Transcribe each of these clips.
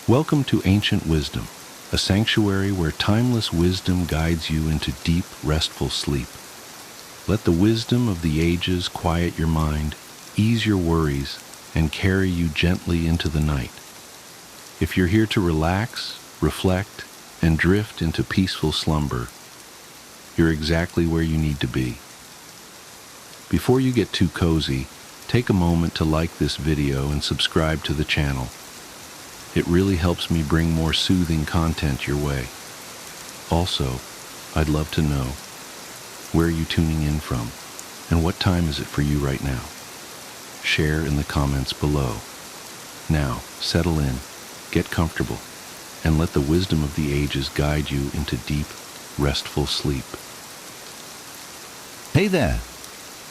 Welcome to Ancient Wisdom, a sanctuary where timeless wisdom guides you into deep, restful sleep. Let the wisdom of the ages quiet your mind, ease your worries, and carry you gently into the night. If you're here to relax, reflect, and drift into peaceful slumber, you're exactly where you need to be. Before you get too cozy, take a moment to like this video and subscribe to the channel. It really helps me bring more soothing content your way. Also, I'd love to know, where are you tuning in from, and what time is it for you right now? Share in the comments below. Now, settle in, get comfortable, and let the wisdom of the ages guide you into deep, restful sleep. Hey there!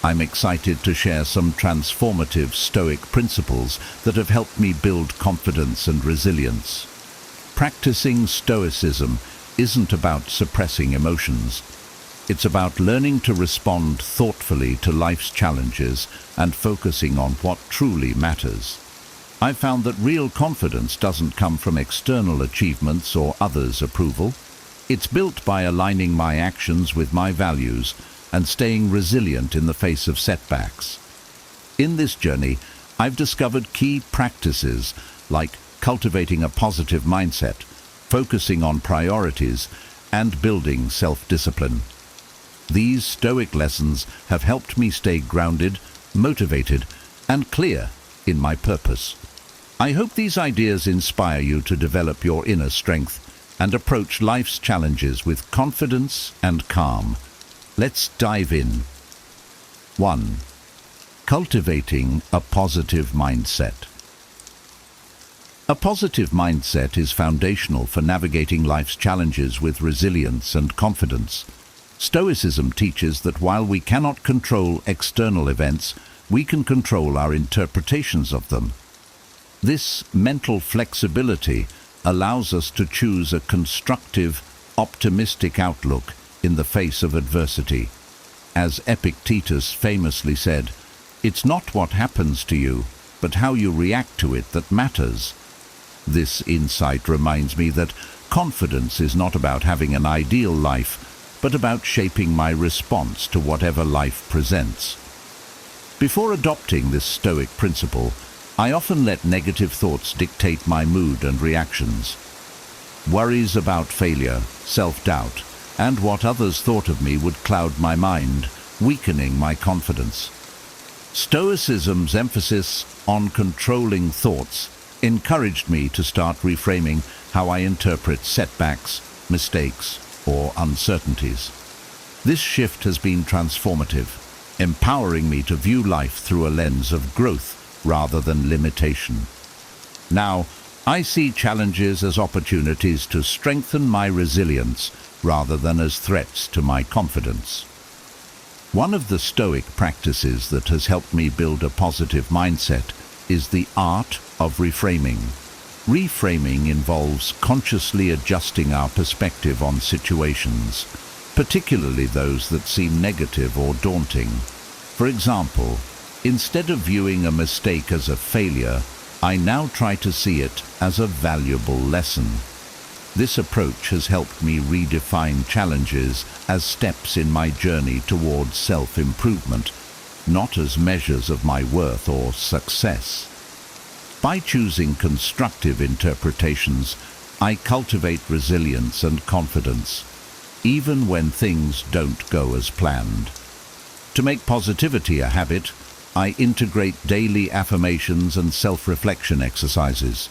I'm excited to share some transformative Stoic principles that have helped me build confidence and resilience. Practicing Stoicism isn't about suppressing emotions. It's about learning to respond thoughtfully to life's challenges and focusing on what truly matters. I've found that real confidence doesn't come from external achievements or others' approval. It's built by aligning my actions with my values and staying resilient in the face of setbacks. In this journey, I've discovered key practices like cultivating a positive mindset, focusing on priorities, and building self-discipline. These Stoic lessons have helped me stay grounded, motivated, and clear in my purpose. I hope these ideas inspire you to develop your inner strength and approach life's challenges with confidence and calm. Let's dive in. 1. Cultivating a positive mindset. A positive mindset is foundational for navigating life's challenges with resilience and confidence. Stoicism teaches that while we cannot control external events, we can control our interpretations of them. This mental flexibility allows us to choose a constructive, optimistic outlook in the face of adversity. As Epictetus famously said, "It's not what happens to you, but how you react to it that matters." This insight reminds me that confidence is not about having an ideal life, but about shaping my response to whatever life presents. Before adopting this Stoic principle, I often let negative thoughts dictate my mood and reactions. Worries about failure, self-doubt, and what others thought of me would cloud my mind, weakening my confidence. Stoicism's emphasis on controlling thoughts encouraged me to start reframing how I interpret setbacks, mistakes, or uncertainties. This shift has been transformative, empowering me to view life through a lens of growth rather than limitation. Now, I see challenges as opportunities to strengthen my resilience rather than as threats to my confidence. One of the Stoic practices that has helped me build a positive mindset is the art of reframing. Reframing involves consciously adjusting our perspective on situations, particularly those that seem negative or daunting. For example, instead of viewing a mistake as a failure, I now try to see it as a valuable lesson. This approach has helped me redefine challenges as steps in my journey towards self-improvement, not as measures of my worth or success. By choosing constructive interpretations, I cultivate resilience and confidence, even when things don't go as planned. To make positivity a habit, I integrate daily affirmations and self-reflection exercises.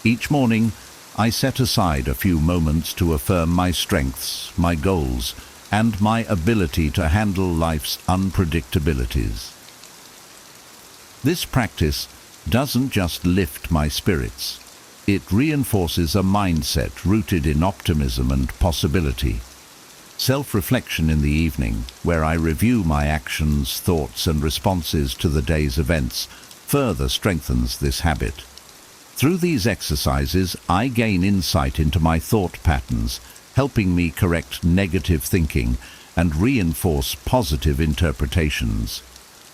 Each morning, I set aside a few moments to affirm my strengths, my goals, and my ability to handle life's unpredictabilities. This practice doesn't just lift my spirits. It reinforces a mindset rooted in optimism and possibility. Self-reflection in the evening, where I review my actions, thoughts, and responses to the day's events, further strengthens this habit. Through these exercises, I gain insight into my thought patterns, helping me correct negative thinking and reinforce positive interpretations.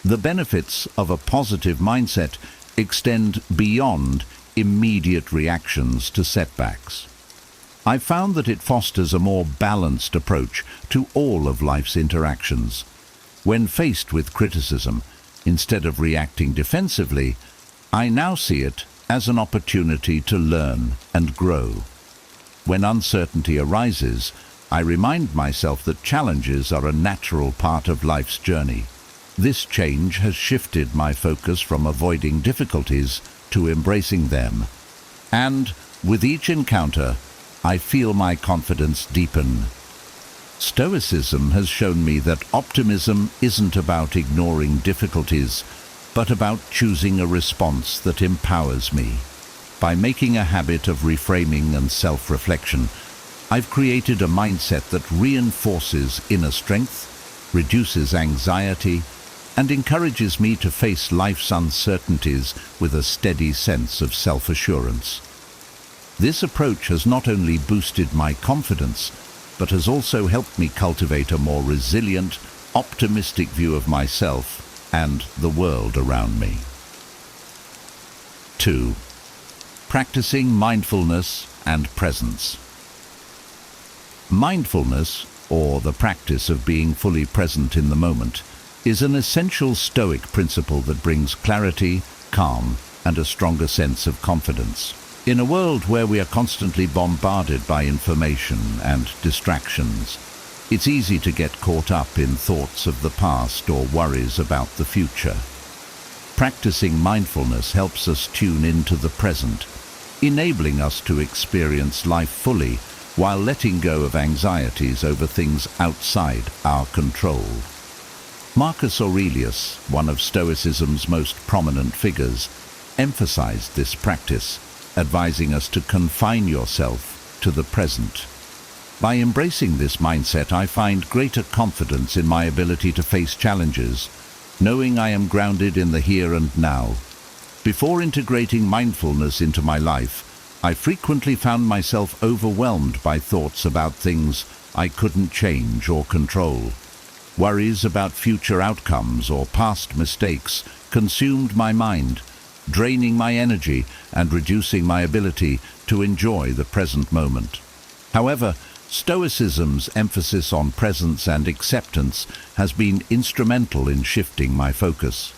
The benefits of a positive mindset extend beyond immediate reactions to setbacks. I've found that it fosters a more balanced approach to all of life's interactions. When faced with criticism, instead of reacting defensively, I now see it as an opportunity to learn and grow. When uncertainty arises, I remind myself that challenges are a natural part of life's journey. This change has shifted my focus from avoiding difficulties to embracing them. And with each encounter, I feel my confidence deepen. Stoicism has shown me that optimism isn't about ignoring difficulties, but about choosing a response that empowers me. By making a habit of reframing and self-reflection, I've created a mindset that reinforces inner strength, reduces anxiety, and encourages me to face life's uncertainties with a steady sense of self-assurance. This approach has not only boosted my confidence, but has also helped me cultivate a more resilient, optimistic view of myself and the world around me. 2. Practicing mindfulness and presence. Mindfulness, or the practice of being fully present in the moment, is an essential Stoic principle that brings clarity, calm, and a stronger sense of confidence. In a world where we are constantly bombarded by information and distractions, it's easy to get caught up in thoughts of the past or worries about the future. Practicing mindfulness helps us tune into the present, enabling us to experience life fully while letting go of anxieties over things outside our control. Marcus Aurelius, one of Stoicism's most prominent figures, emphasized this practice, advising us to confine yourself to the present. By embracing this mindset, I find greater confidence in my ability to face challenges, knowing I am grounded in the here and now. Before integrating mindfulness into my life, I frequently found myself overwhelmed by thoughts about things I couldn't change or control. Worries about future outcomes or past mistakes consumed my mind, draining my energy and reducing my ability to enjoy the present moment. However, Stoicism's emphasis on presence and acceptance has been instrumental in shifting my focus.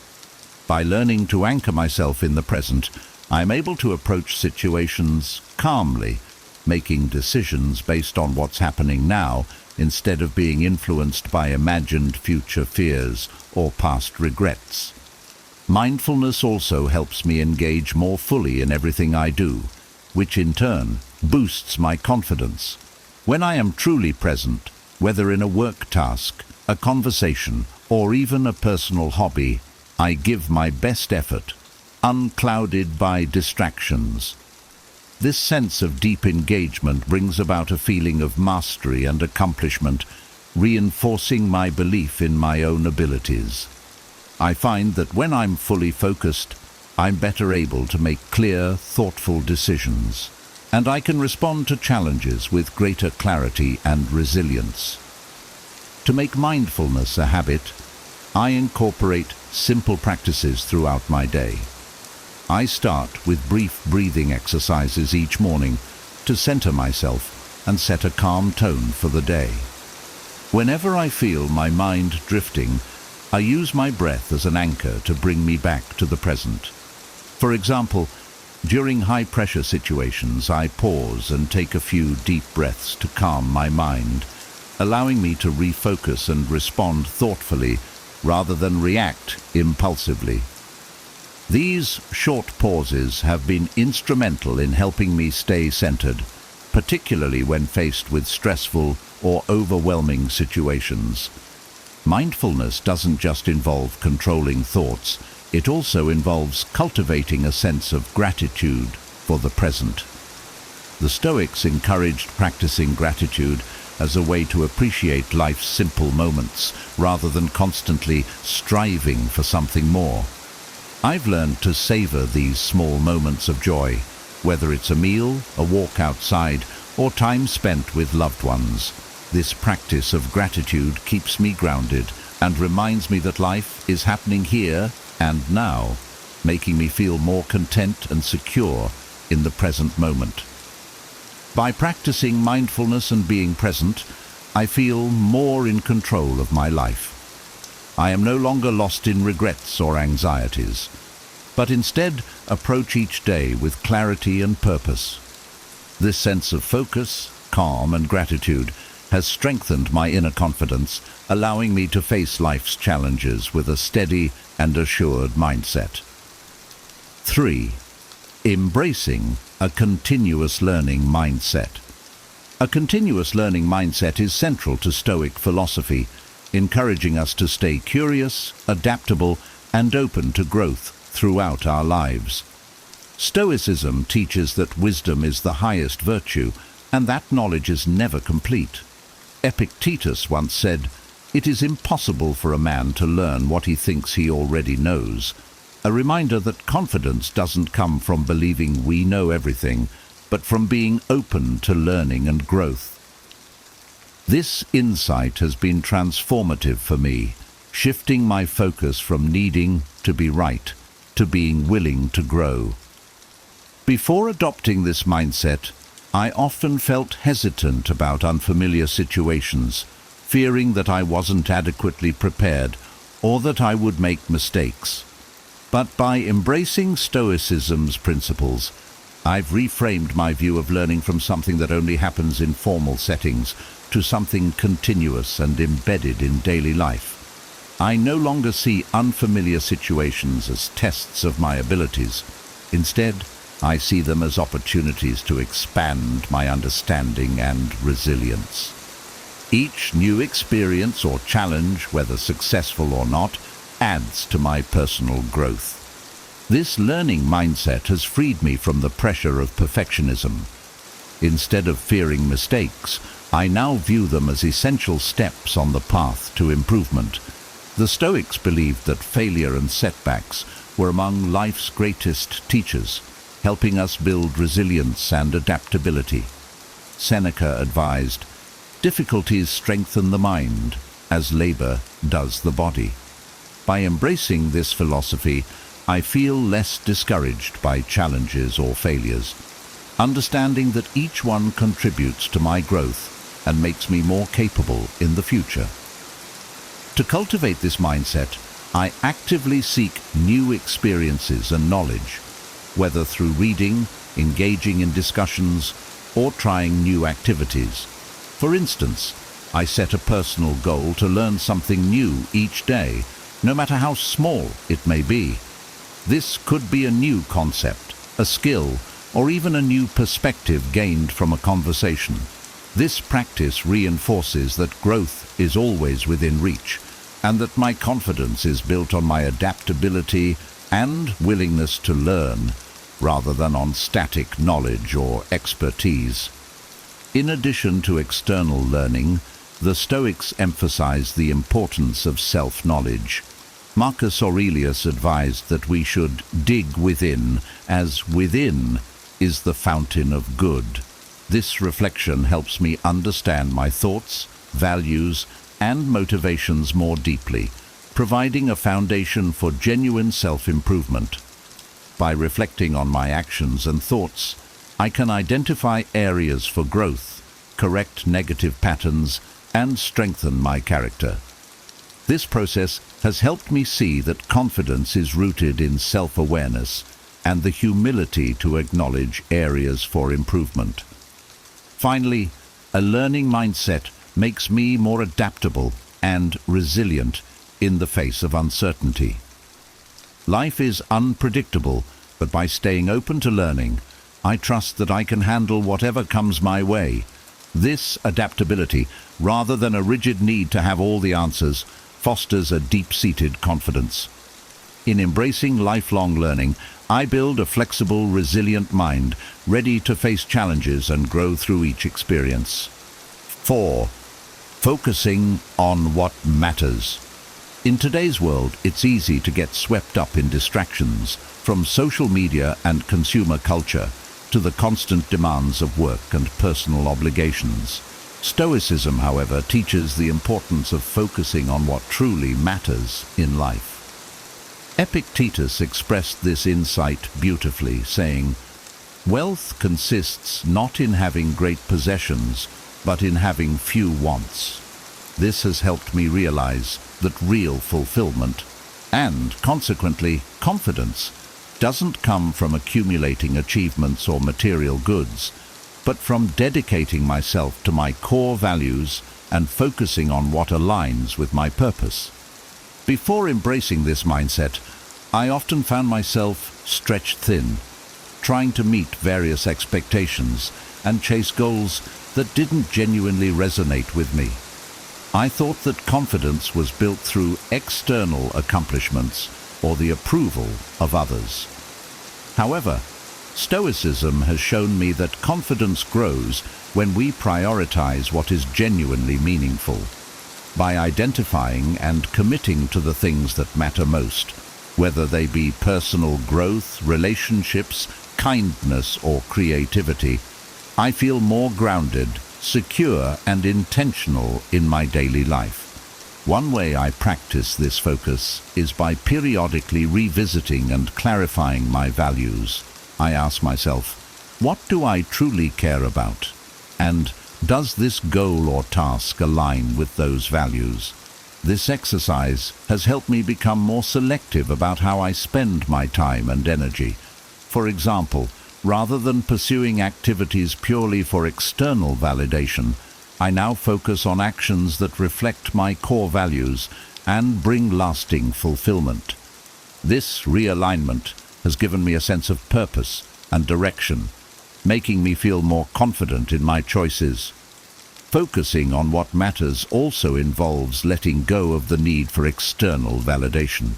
By learning to anchor myself in the present, I am able to approach situations calmly, making decisions based on what's happening now instead of being influenced by imagined future fears or past regrets. Mindfulness also helps me engage more fully in everything I do, which in turn boosts my confidence. When I am truly present, whether in a work task, a conversation, or even a personal hobby, I give my best effort, unclouded by distractions. This sense of deep engagement brings about a feeling of mastery and accomplishment, reinforcing my belief in my own abilities. I find that when I'm fully focused, I'm better able to make clear, thoughtful decisions, and I can respond to challenges with greater clarity and resilience. To make mindfulness a habit, I incorporate simple practices throughout my day. I start with brief breathing exercises each morning to center myself and set a calm tone for the day. Whenever I feel my mind drifting, I use my breath as an anchor to bring me back to the present. For example, during high-pressure situations, I pause and take a few deep breaths to calm my mind, allowing me to refocus and respond thoughtfully rather than react impulsively. These short pauses have been instrumental in helping me stay centered, particularly when faced with stressful or overwhelming situations. Mindfulness doesn't just involve controlling thoughts, it also involves cultivating a sense of gratitude for the present. The Stoics encouraged practicing gratitude as a way to appreciate life's simple moments rather than constantly striving for something more. I've learned to savor these small moments of joy, whether it's a meal, a walk outside, or time spent with loved ones. This practice of gratitude keeps me grounded and reminds me that life is happening here and now, making me feel more content and secure in the present moment. By practicing mindfulness and being present, I feel more in control of my life. I am no longer lost in regrets or anxieties, but instead approach each day with clarity and purpose. This sense of focus, calm and gratitude has strengthened my inner confidence, allowing me to face life's challenges with a steady and assured mindset. 3. Embracing a continuous learning mindset. A continuous learning mindset is central to Stoic philosophy, encouraging us to stay curious, adaptable, and open to growth throughout our lives. Stoicism teaches that wisdom is the highest virtue, and that knowledge is never complete. Epictetus once said, "It is impossible for a man to learn what he thinks he already knows," a reminder that confidence doesn't come from believing we know everything, but from being open to learning and growth. This insight has been transformative for me, shifting my focus from needing to be right to being willing to grow. Before adopting this mindset, I often felt hesitant about unfamiliar situations, fearing that I wasn't adequately prepared or that I would make mistakes. But by embracing Stoicism's principles, I've reframed my view of learning from something that only happens in formal settings to something continuous and embedded in daily life. I no longer see unfamiliar situations as tests of my abilities. Instead, I see them as opportunities to expand my understanding and resilience. Each new experience or challenge, whether successful or not, adds to my personal growth. This learning mindset has freed me from the pressure of perfectionism. Instead of fearing mistakes, I now view them as essential steps on the path to improvement. The Stoics believed that failure and setbacks were among life's greatest teachers, helping us build resilience and adaptability. Seneca advised, "Difficulties strengthen the mind, as labor does the body." By embracing this philosophy, I feel less discouraged by challenges or failures, understanding that each one contributes to my growth and makes me more capable in the future. To cultivate this mindset, I actively seek new experiences and knowledge, whether through reading, engaging in discussions, or trying new activities. For instance, I set a personal goal to learn something new each day, no matter how small it may be. This could be a new concept, a skill, or even a new perspective gained from a conversation. This practice reinforces that growth is always within reach, and that my confidence is built on my adaptability and willingness to learn, rather than on static knowledge or expertise. In addition to external learning, the Stoics emphasize the importance of self-knowledge. Marcus Aurelius advised that we should dig within, as within is the fountain of good. This reflection helps me understand my thoughts, values, and motivations more deeply, providing a foundation for genuine self-improvement. By reflecting on my actions and thoughts, I can identify areas for growth, correct negative patterns, and strengthen my character. This process has helped me see that confidence is rooted in self-awareness and the humility to acknowledge areas for improvement. Finally, a learning mindset makes me more adaptable and resilient in the face of uncertainty. Life is unpredictable, but by staying open to learning, I trust that I can handle whatever comes my way. This adaptability, rather than a rigid need to have all the answers, fosters a deep-seated confidence. In embracing lifelong learning, I build a flexible, resilient mind, ready to face challenges and grow through each experience. 4. Focusing on what matters. In today's world, it's easy to get swept up in distractions, from social media and consumer culture to the constant demands of work and personal obligations. Stoicism, however, teaches the importance of focusing on what truly matters in life. Epictetus expressed this insight beautifully, saying, Wealth consists not in having great possessions, but in having few wants. This has helped me realize that real fulfillment, and consequently confidence, doesn't come from accumulating achievements or material goods, but from dedicating myself to my core values and focusing on what aligns with my purpose. Before embracing this mindset, I often found myself stretched thin, trying to meet various expectations and chase goals that didn't genuinely resonate with me. I thought that confidence was built through external accomplishments or the approval of others. However, Stoicism has shown me that confidence grows when we prioritize what is genuinely meaningful, by identifying and committing to the things that matter most, whether they be personal growth, relationships, kindness, or creativity. I feel more grounded, secure, and intentional in my daily life. One way I practice this focus is by periodically revisiting and clarifying my values. I ask myself, what do I truly care about? And does this goal or task align with those values? This exercise has helped me become more selective about how I spend my time and energy. For example, rather than pursuing activities purely for external validation, I now focus on actions that reflect my core values and bring lasting fulfillment. This realignment has given me a sense of purpose and direction, making me feel more confident in my choices. Focusing on what matters also involves letting go of the need for external validation.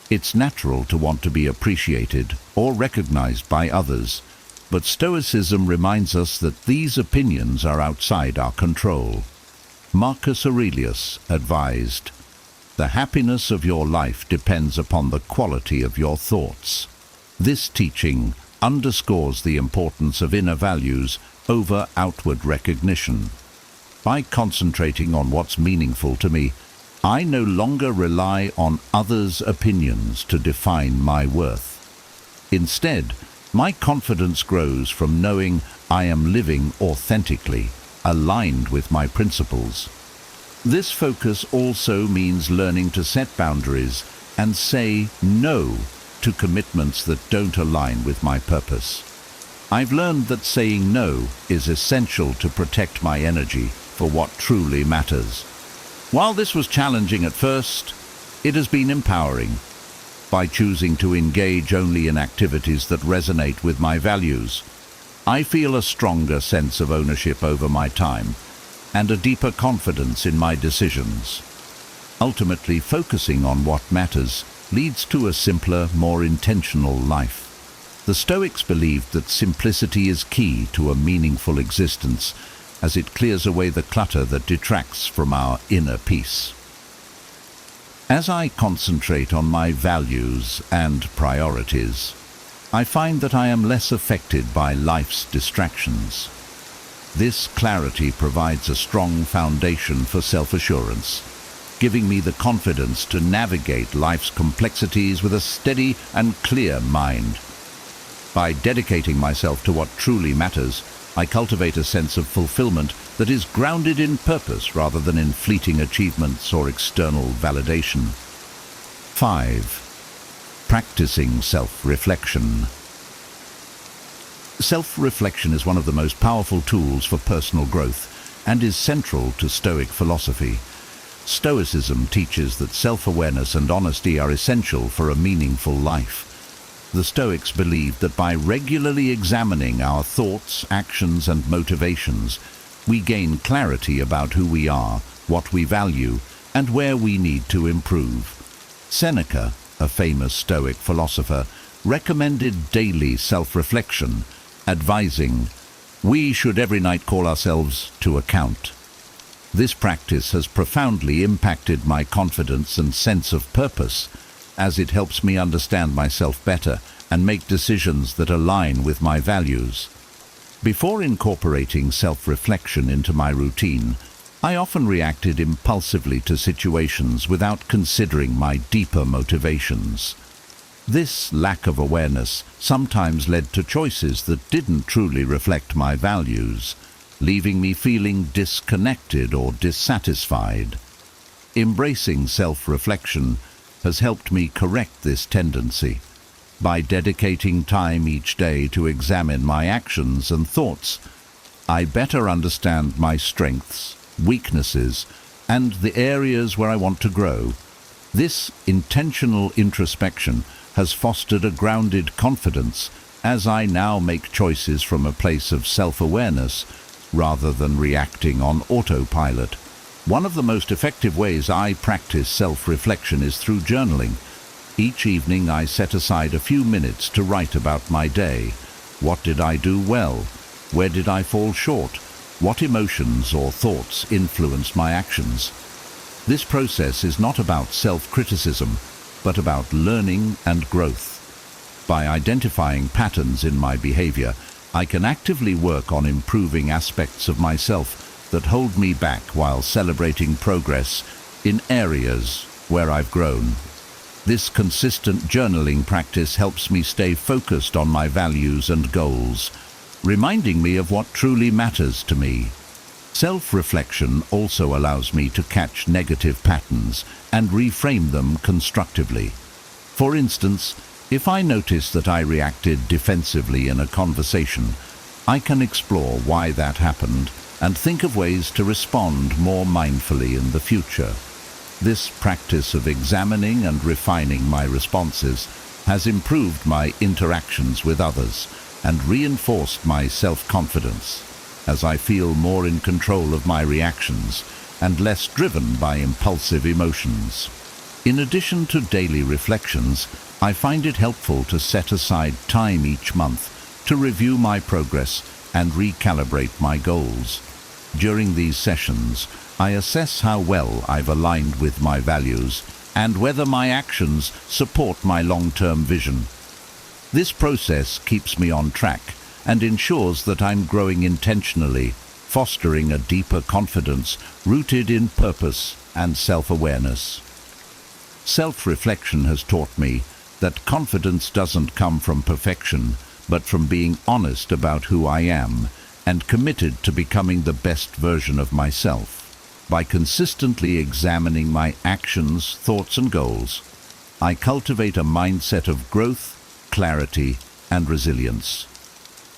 It's natural to want to be appreciated or recognized by others, but Stoicism reminds us that these opinions are outside our control. Marcus Aurelius advised, "The happiness of your life depends upon the quality of your thoughts." This teaching underscores the importance of inner values over outward recognition. By concentrating on what's meaningful to me, I no longer rely on others' opinions to define my worth. Instead, my confidence grows from knowing I am living authentically, aligned with my principles. This focus also means learning to set boundaries and say no to commitments that don't align with my purpose. I've learned that saying no is essential to protect my energy for what truly matters. While this was challenging at first, it has been empowering. By choosing to engage only in activities that resonate with my values, I feel a stronger sense of ownership over my time and a deeper confidence in my decisions. Ultimately, focusing on what matters leads to a simpler, more intentional life. The Stoics believed that simplicity is key to a meaningful existence, as it clears away the clutter that detracts from our inner peace. As I concentrate on my values and priorities, I find that I am less affected by life's distractions. This clarity provides a strong foundation for self-assurance, giving me the confidence to navigate life's complexities with a steady and clear mind. By dedicating myself to what truly matters, I cultivate a sense of fulfillment that is grounded in purpose rather than in fleeting achievements or external validation. 5. Practicing self-reflection. Self-reflection is one of the most powerful tools for personal growth and is central to Stoic philosophy. Stoicism teaches that self-awareness and honesty are essential for a meaningful life. The Stoics believed that by regularly examining our thoughts, actions, and motivations, we gain clarity about who we are, what we value, and where we need to improve. Seneca, a famous Stoic philosopher, recommended daily self-reflection, advising, "We should every night call ourselves to account." This practice has profoundly impacted my confidence and sense of purpose, as it helps me understand myself better and make decisions that align with my values. Before incorporating self-reflection into my routine, I often reacted impulsively to situations without considering my deeper motivations. This lack of awareness sometimes led to choices that didn't truly reflect my values, leaving me feeling disconnected or dissatisfied. Embracing self-reflection has helped me correct this tendency. By dedicating time each day to examine my actions and thoughts, I better understand my strengths, weaknesses, and the areas where I want to grow. This intentional introspection has fostered a grounded confidence as I now make choices from a place of self-awareness rather than reacting on autopilot. One of the most effective ways I practice self-reflection is through journaling. Each evening I set aside a few minutes to write about my day. What did I do well? Where did I fall short? What emotions or thoughts influenced my actions? This process is not about self-criticism, but about learning and growth. By identifying patterns in my behavior, I can actively work on improving aspects of myself that hold me back while celebrating progress in areas where I've grown. This consistent journaling practice helps me stay focused on my values and goals, reminding me of what truly matters to me. Self-reflection also allows me to catch negative patterns and reframe them constructively. For instance, if I notice that I reacted defensively in a conversation, I can explore why that happened and think of ways to respond more mindfully in the future. This practice of examining and refining my responses has improved my interactions with others and reinforced my self-confidence, as I feel more in control of my reactions and less driven by impulsive emotions. In addition to daily reflections, I find it helpful to set aside time each month to review my progress and recalibrate my goals. During these sessions, I assess how well I've aligned with my values and whether my actions support my long-term vision. This process keeps me on track and ensures that I'm growing intentionally, fostering a deeper confidence rooted in purpose and self-awareness. Self-reflection has taught me that confidence doesn't come from perfection, but from being honest about who I am and committed to becoming the best version of myself. By consistently examining my actions, thoughts, and goals, I cultivate a mindset of growth, clarity, and resilience.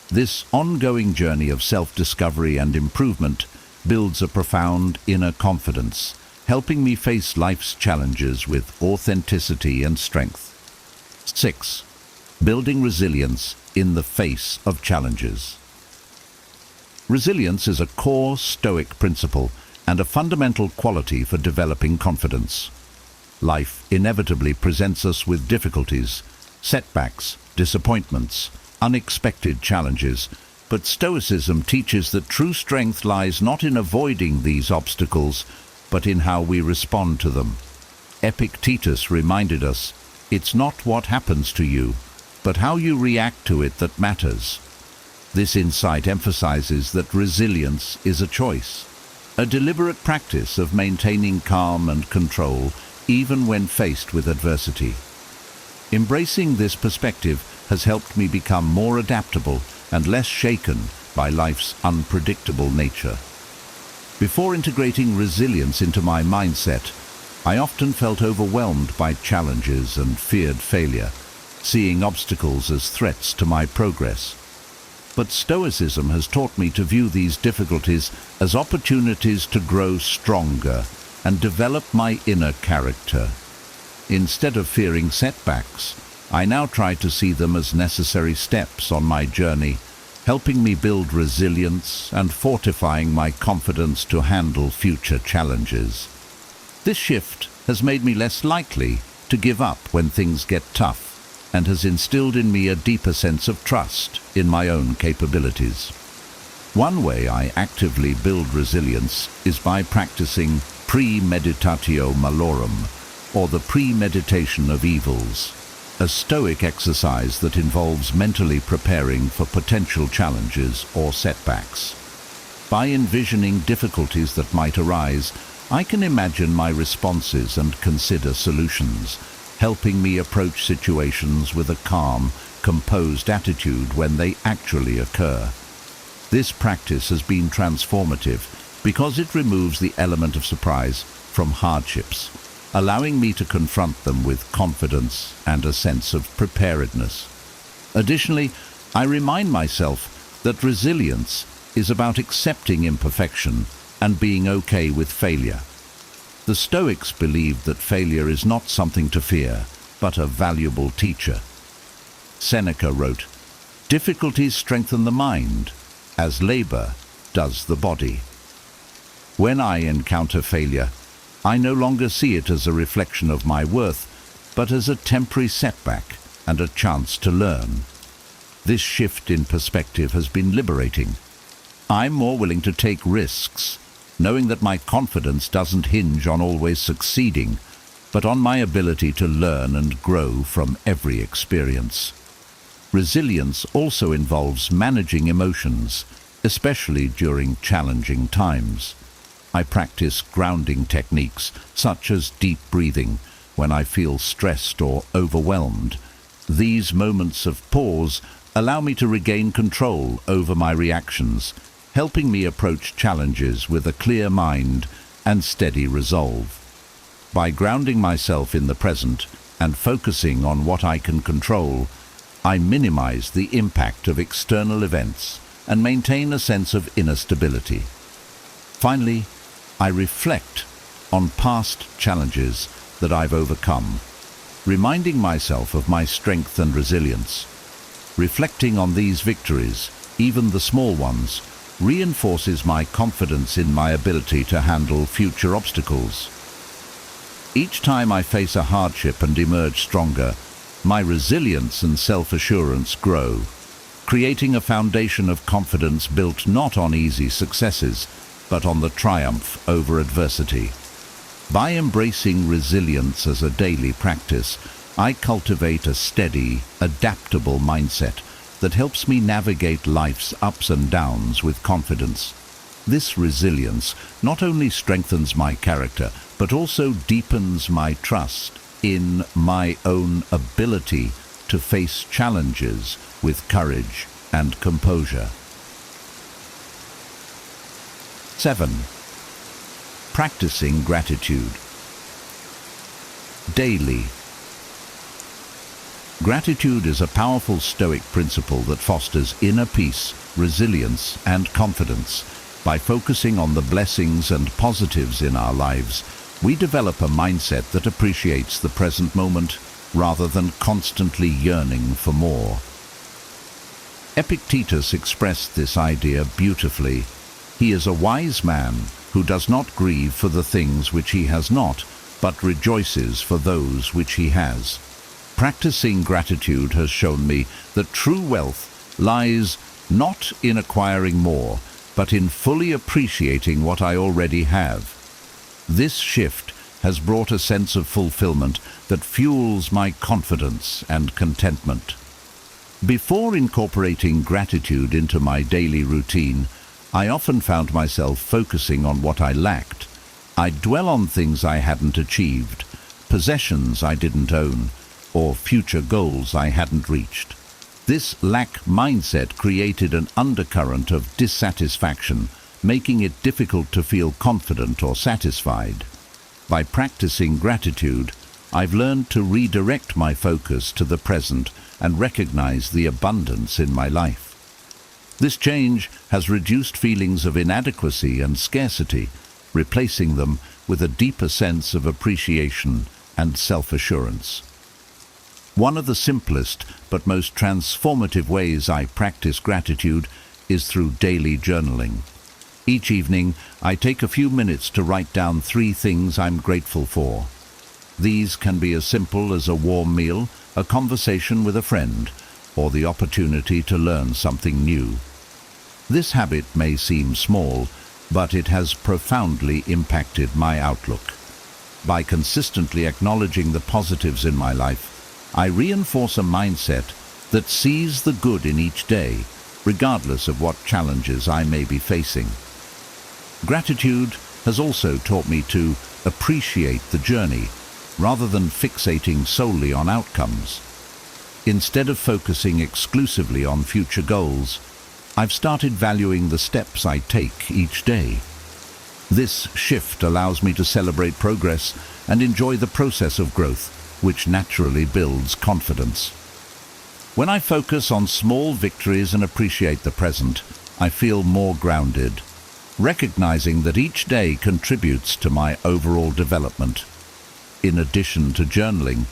This ongoing journey of self-discovery and improvement builds a profound inner confidence, helping me face life's challenges with authenticity and strength. 6. Building resilience in the face of challenges. Resilience is a core Stoic principle and a fundamental quality for developing confidence. Life inevitably presents us with difficulties, setbacks, disappointments, unexpected challenges, but Stoicism teaches that true strength lies not in avoiding these obstacles, but in how we respond to them. Epictetus reminded us, it's not what happens to you, but how you react to it that matters. This insight emphasizes that resilience is a choice, a deliberate practice of maintaining calm and control even when faced with adversity. Embracing this perspective has helped me become more adaptable and less shaken by life's unpredictable nature. Before integrating resilience into my mindset, I often felt overwhelmed by challenges and feared failure, seeing obstacles as threats to my progress. But Stoicism has taught me to view these difficulties as opportunities to grow stronger and develop my inner character. Instead of fearing setbacks, I now try to see them as necessary steps on my journey, helping me build resilience and fortifying my confidence to handle future challenges. This shift has made me less likely to give up when things get tough and has instilled in me a deeper sense of trust in my own capabilities. One way I actively build resilience is by practicing premeditatio malorum, or the premeditation of evils, a Stoic exercise that involves mentally preparing for potential challenges or setbacks. By envisioning difficulties that might arise, I can imagine my responses and consider solutions, helping me approach situations with a calm, composed attitude when they actually occur. This practice has been transformative because it removes the element of surprise from hardships, allowing me to confront them with confidence and a sense of preparedness. Additionally, I remind myself that resilience is about accepting imperfection and being okay with failure. The Stoics believed that failure is not something to fear, but a valuable teacher. Seneca wrote, "Difficulties strengthen the mind, as labor does the body." When I encounter failure, I no longer see it as a reflection of my worth, but as a temporary setback and a chance to learn. This shift in perspective has been liberating. I'm more willing to take risks, knowing that my confidence doesn't hinge on always succeeding, but on my ability to learn and grow from every experience. Resilience also involves managing emotions, especially during challenging times. I practice grounding techniques, such as deep breathing, when I feel stressed or overwhelmed. These moments of pause allow me to regain control over my reactions, helping me approach challenges with a clear mind and steady resolve. By grounding myself in the present and focusing on what I can control, I minimize the impact of external events and maintain a sense of inner stability. Finally, I reflect on past challenges that I've overcome, reminding myself of my strength and resilience. Reflecting on these victories, even the small ones, reinforces my confidence in my ability to handle future obstacles. Each time I face a hardship and emerge stronger, my resilience and self-assurance grow, creating a foundation of confidence built not on easy successes, but on the triumph over adversity. By embracing resilience as a daily practice, I cultivate a steady, adaptable mindset that helps me navigate life's ups and downs with confidence. This resilience not only strengthens my character, but also deepens my trust in my own ability to face challenges with courage and composure. 7. Practicing gratitude. Daily. Gratitude is a powerful Stoic principle that fosters inner peace, resilience, and confidence. By focusing on the blessings and positives in our lives, we develop a mindset that appreciates the present moment rather than constantly yearning for more. Epictetus expressed this idea beautifully. He is a wise man who does not grieve for the things which he has not, but rejoices for those which he has. Practicing gratitude has shown me that true wealth lies not in acquiring more, but in fully appreciating what I already have. This shift has brought a sense of fulfillment that fuels my confidence and contentment. Before incorporating gratitude into my daily routine, I often found myself focusing on what I lacked. I'd dwell on things I hadn't achieved, possessions I didn't own, or future goals I hadn't reached. This lack mindset created an undercurrent of dissatisfaction, making it difficult to feel confident or satisfied. By practicing gratitude, I've learned to redirect my focus to the present and recognize the abundance in my life. This change has reduced feelings of inadequacy and scarcity, replacing them with a deeper sense of appreciation and self-assurance. One of the simplest but most transformative ways I practice gratitude is through daily journaling. Each evening, I take a few minutes to write down 3 things I'm grateful for. These can be as simple as a warm meal, a conversation with a friend, or the opportunity to learn something new. This habit may seem small, but it has profoundly impacted my outlook. By consistently acknowledging the positives in my life, I reinforce a mindset that sees the good in each day, regardless of what challenges I may be facing. Gratitude has also taught me to appreciate the journey. rather than fixating solely on outcomes. Instead of focusing exclusively on future goals, I've started valuing the steps I take each day. This shift allows me to celebrate progress and enjoy the process of growth, which naturally builds confidence. When I focus on small victories and appreciate the present, I feel more grounded, recognizing that each day contributes to my overall development. In addition to journaling,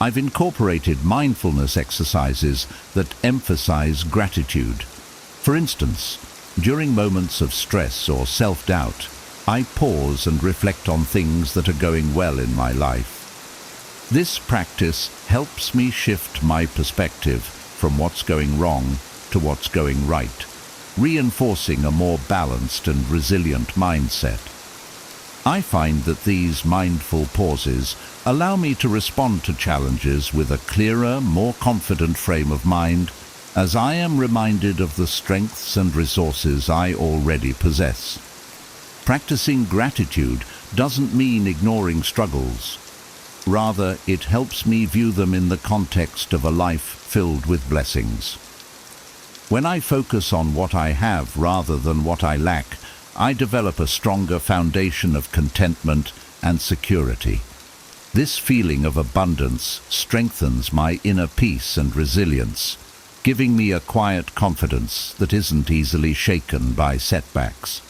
I've incorporated mindfulness exercises that emphasize gratitude. For instance, during moments of stress or self-doubt, I pause and reflect on things that are going well in my life. This practice helps me shift my perspective from what's going wrong to what's going right, reinforcing a more balanced and resilient mindset. I find that these mindful pauses allow me to respond to challenges with a clearer, more confident frame of mind, as I am reminded of the strengths and resources I already possess. Practicing gratitude doesn't mean ignoring struggles. Rather, it helps me view them in the context of a life filled with blessings. When I focus on what I have rather than what I lack, I develop a stronger foundation of contentment and security. This feeling of abundance strengthens my inner peace and resilience, giving me a quiet confidence that isn't easily shaken by setbacks.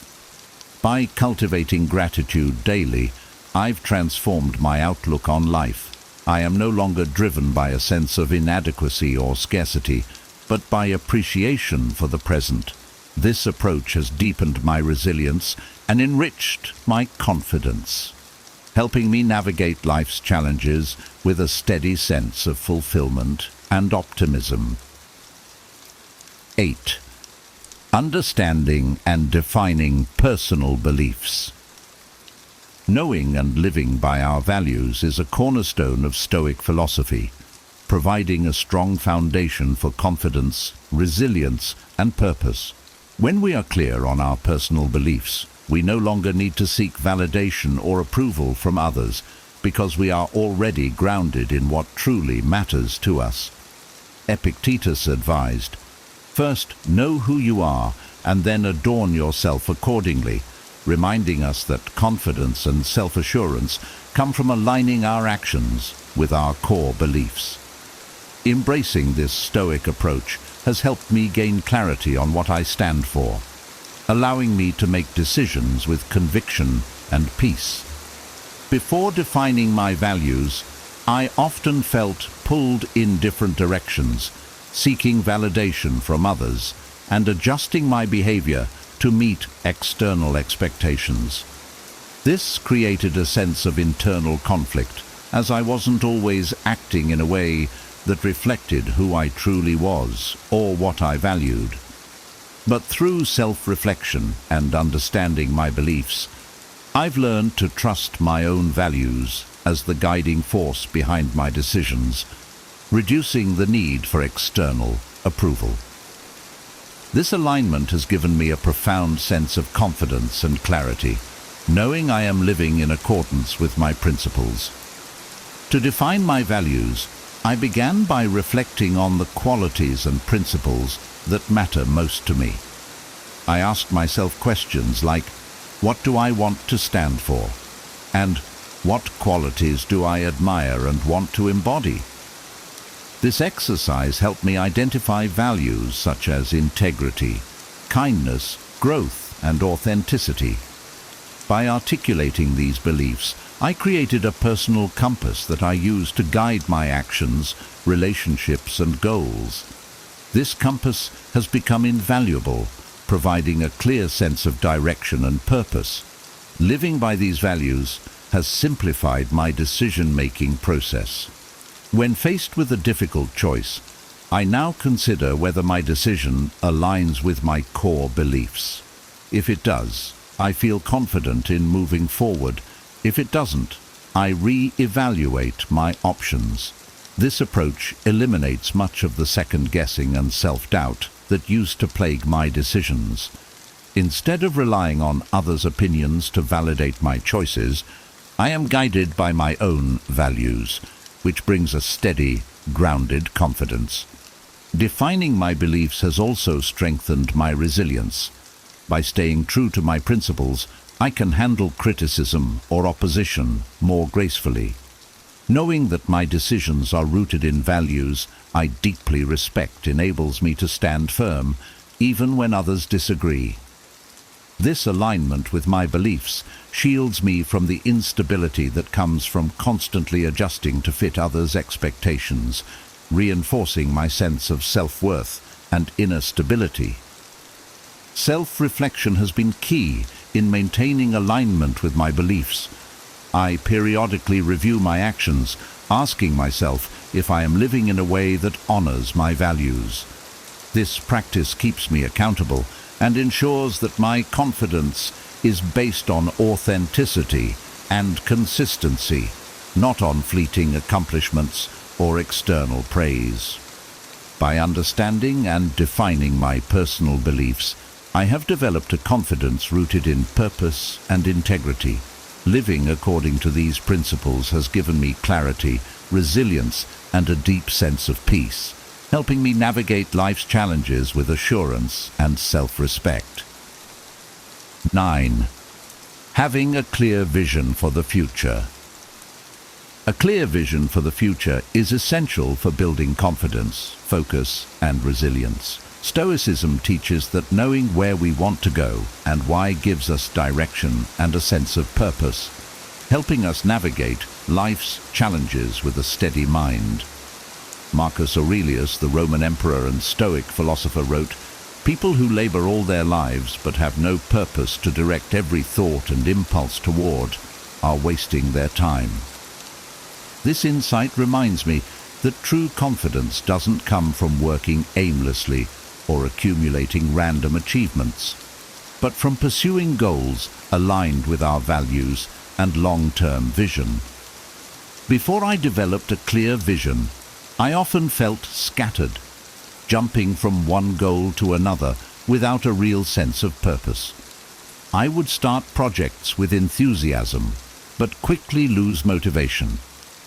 By cultivating gratitude daily, I've transformed my outlook on life. I am no longer driven by a sense of inadequacy or scarcity, but by appreciation for the present. This approach has deepened my resilience and enriched my confidence, helping me navigate life's challenges with a steady sense of fulfillment and optimism. 8. Understanding and defining personal beliefs. Knowing and living by our values is a cornerstone of Stoic philosophy, providing a strong foundation for confidence, resilience, and purpose. When we are clear on our personal beliefs, we no longer need to seek validation or approval from others because we are already grounded in what truly matters to us. Epictetus advised, "First, know who you are, and then adorn yourself accordingly," reminding us that confidence and self-assurance come from aligning our actions with our core beliefs. Embracing this Stoic approach has helped me gain clarity on what I stand for, allowing me to make decisions with conviction and peace. Before defining my values, I often felt pulled in different directions, seeking validation from others and adjusting my behavior to meet external expectations. This created a sense of internal conflict, as I wasn't always acting in a way that reflected who I truly was or what I valued. But through self-reflection and understanding my beliefs, I've learned to trust my own values as the guiding force behind my decisions, reducing the need for external approval. This alignment has given me a profound sense of confidence and clarity, knowing I am living in accordance with my principles. To define my values, I began by reflecting on the qualities and principles that matter most to me. I asked myself questions like, what do I want to stand for? And what qualities do I admire and want to embody? This exercise helped me identify values such as integrity, kindness, growth, and authenticity. By articulating these beliefs, I created a personal compass that I use to guide my actions, relationships, and goals. This compass has become invaluable, providing a clear sense of direction and purpose. Living by these values has simplified my decision-making process. When faced with a difficult choice, I now consider whether my decision aligns with my core beliefs. If it does, I feel confident in moving forward. If it doesn't, I re-evaluate my options. This approach eliminates much of the second-guessing and self-doubt that used to plague my decisions. Instead of relying on others' opinions to validate my choices, I am guided by my own values, which brings a steady, grounded confidence. Defining my beliefs has also strengthened my resilience. By staying true to my principles, I can handle criticism or opposition more gracefully. Knowing that my decisions are rooted in values I deeply respect enables me to stand firm, even when others disagree. This alignment with my beliefs shields me from the instability that comes from constantly adjusting to fit others' expectations, reinforcing my sense of self-worth and inner stability. Self-reflection has been key in maintaining alignment with my beliefs. I periodically review my actions, asking myself if I am living in a way that honors my values. This practice keeps me accountable and ensures that my confidence is based on authenticity and consistency, not on fleeting accomplishments or external praise. By understanding and defining my personal beliefs, I have developed a confidence rooted in purpose and integrity. Living according to these principles has given me clarity, resilience, and a deep sense of peace, helping me navigate life's challenges with assurance and self-respect. 9. Having a clear vision for the future. A clear vision for the future is essential for building confidence, focus, and resilience. Stoicism teaches that knowing where we want to go and why gives us direction and a sense of purpose, helping us navigate life's challenges with a steady mind. Marcus Aurelius, the Roman emperor and Stoic philosopher, wrote, "People who labor all their lives but have no purpose to direct every thought and impulse toward are wasting their time." This insight reminds me that true confidence doesn't come from working aimlessly or accumulating random achievements, but from pursuing goals aligned with our values and long-term vision. Before I developed a clear vision, I often felt scattered, jumping from one goal to another without a real sense of purpose. I would start projects with enthusiasm, but quickly lose motivation,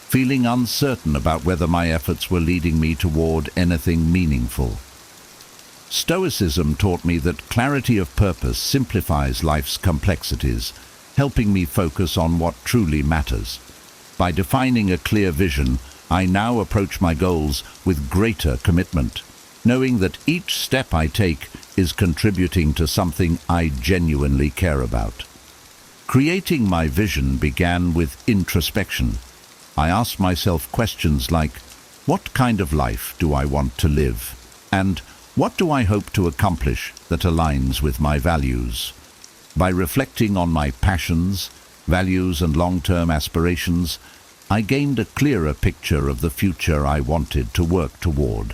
feeling uncertain about whether my efforts were leading me toward anything meaningful. Stoicism taught me that clarity of purpose simplifies life's complexities, helping me focus on what truly matters. By defining a clear vision, I now approach my goals with greater commitment, knowing that each step I take is contributing to something I genuinely care about. Creating my vision began with introspection. I asked myself questions like, what kind of life do I want to live? And what do I hope to accomplish that aligns with my values? By reflecting on my passions, values, and long-term aspirations, I gained a clearer picture of the future I wanted to work toward.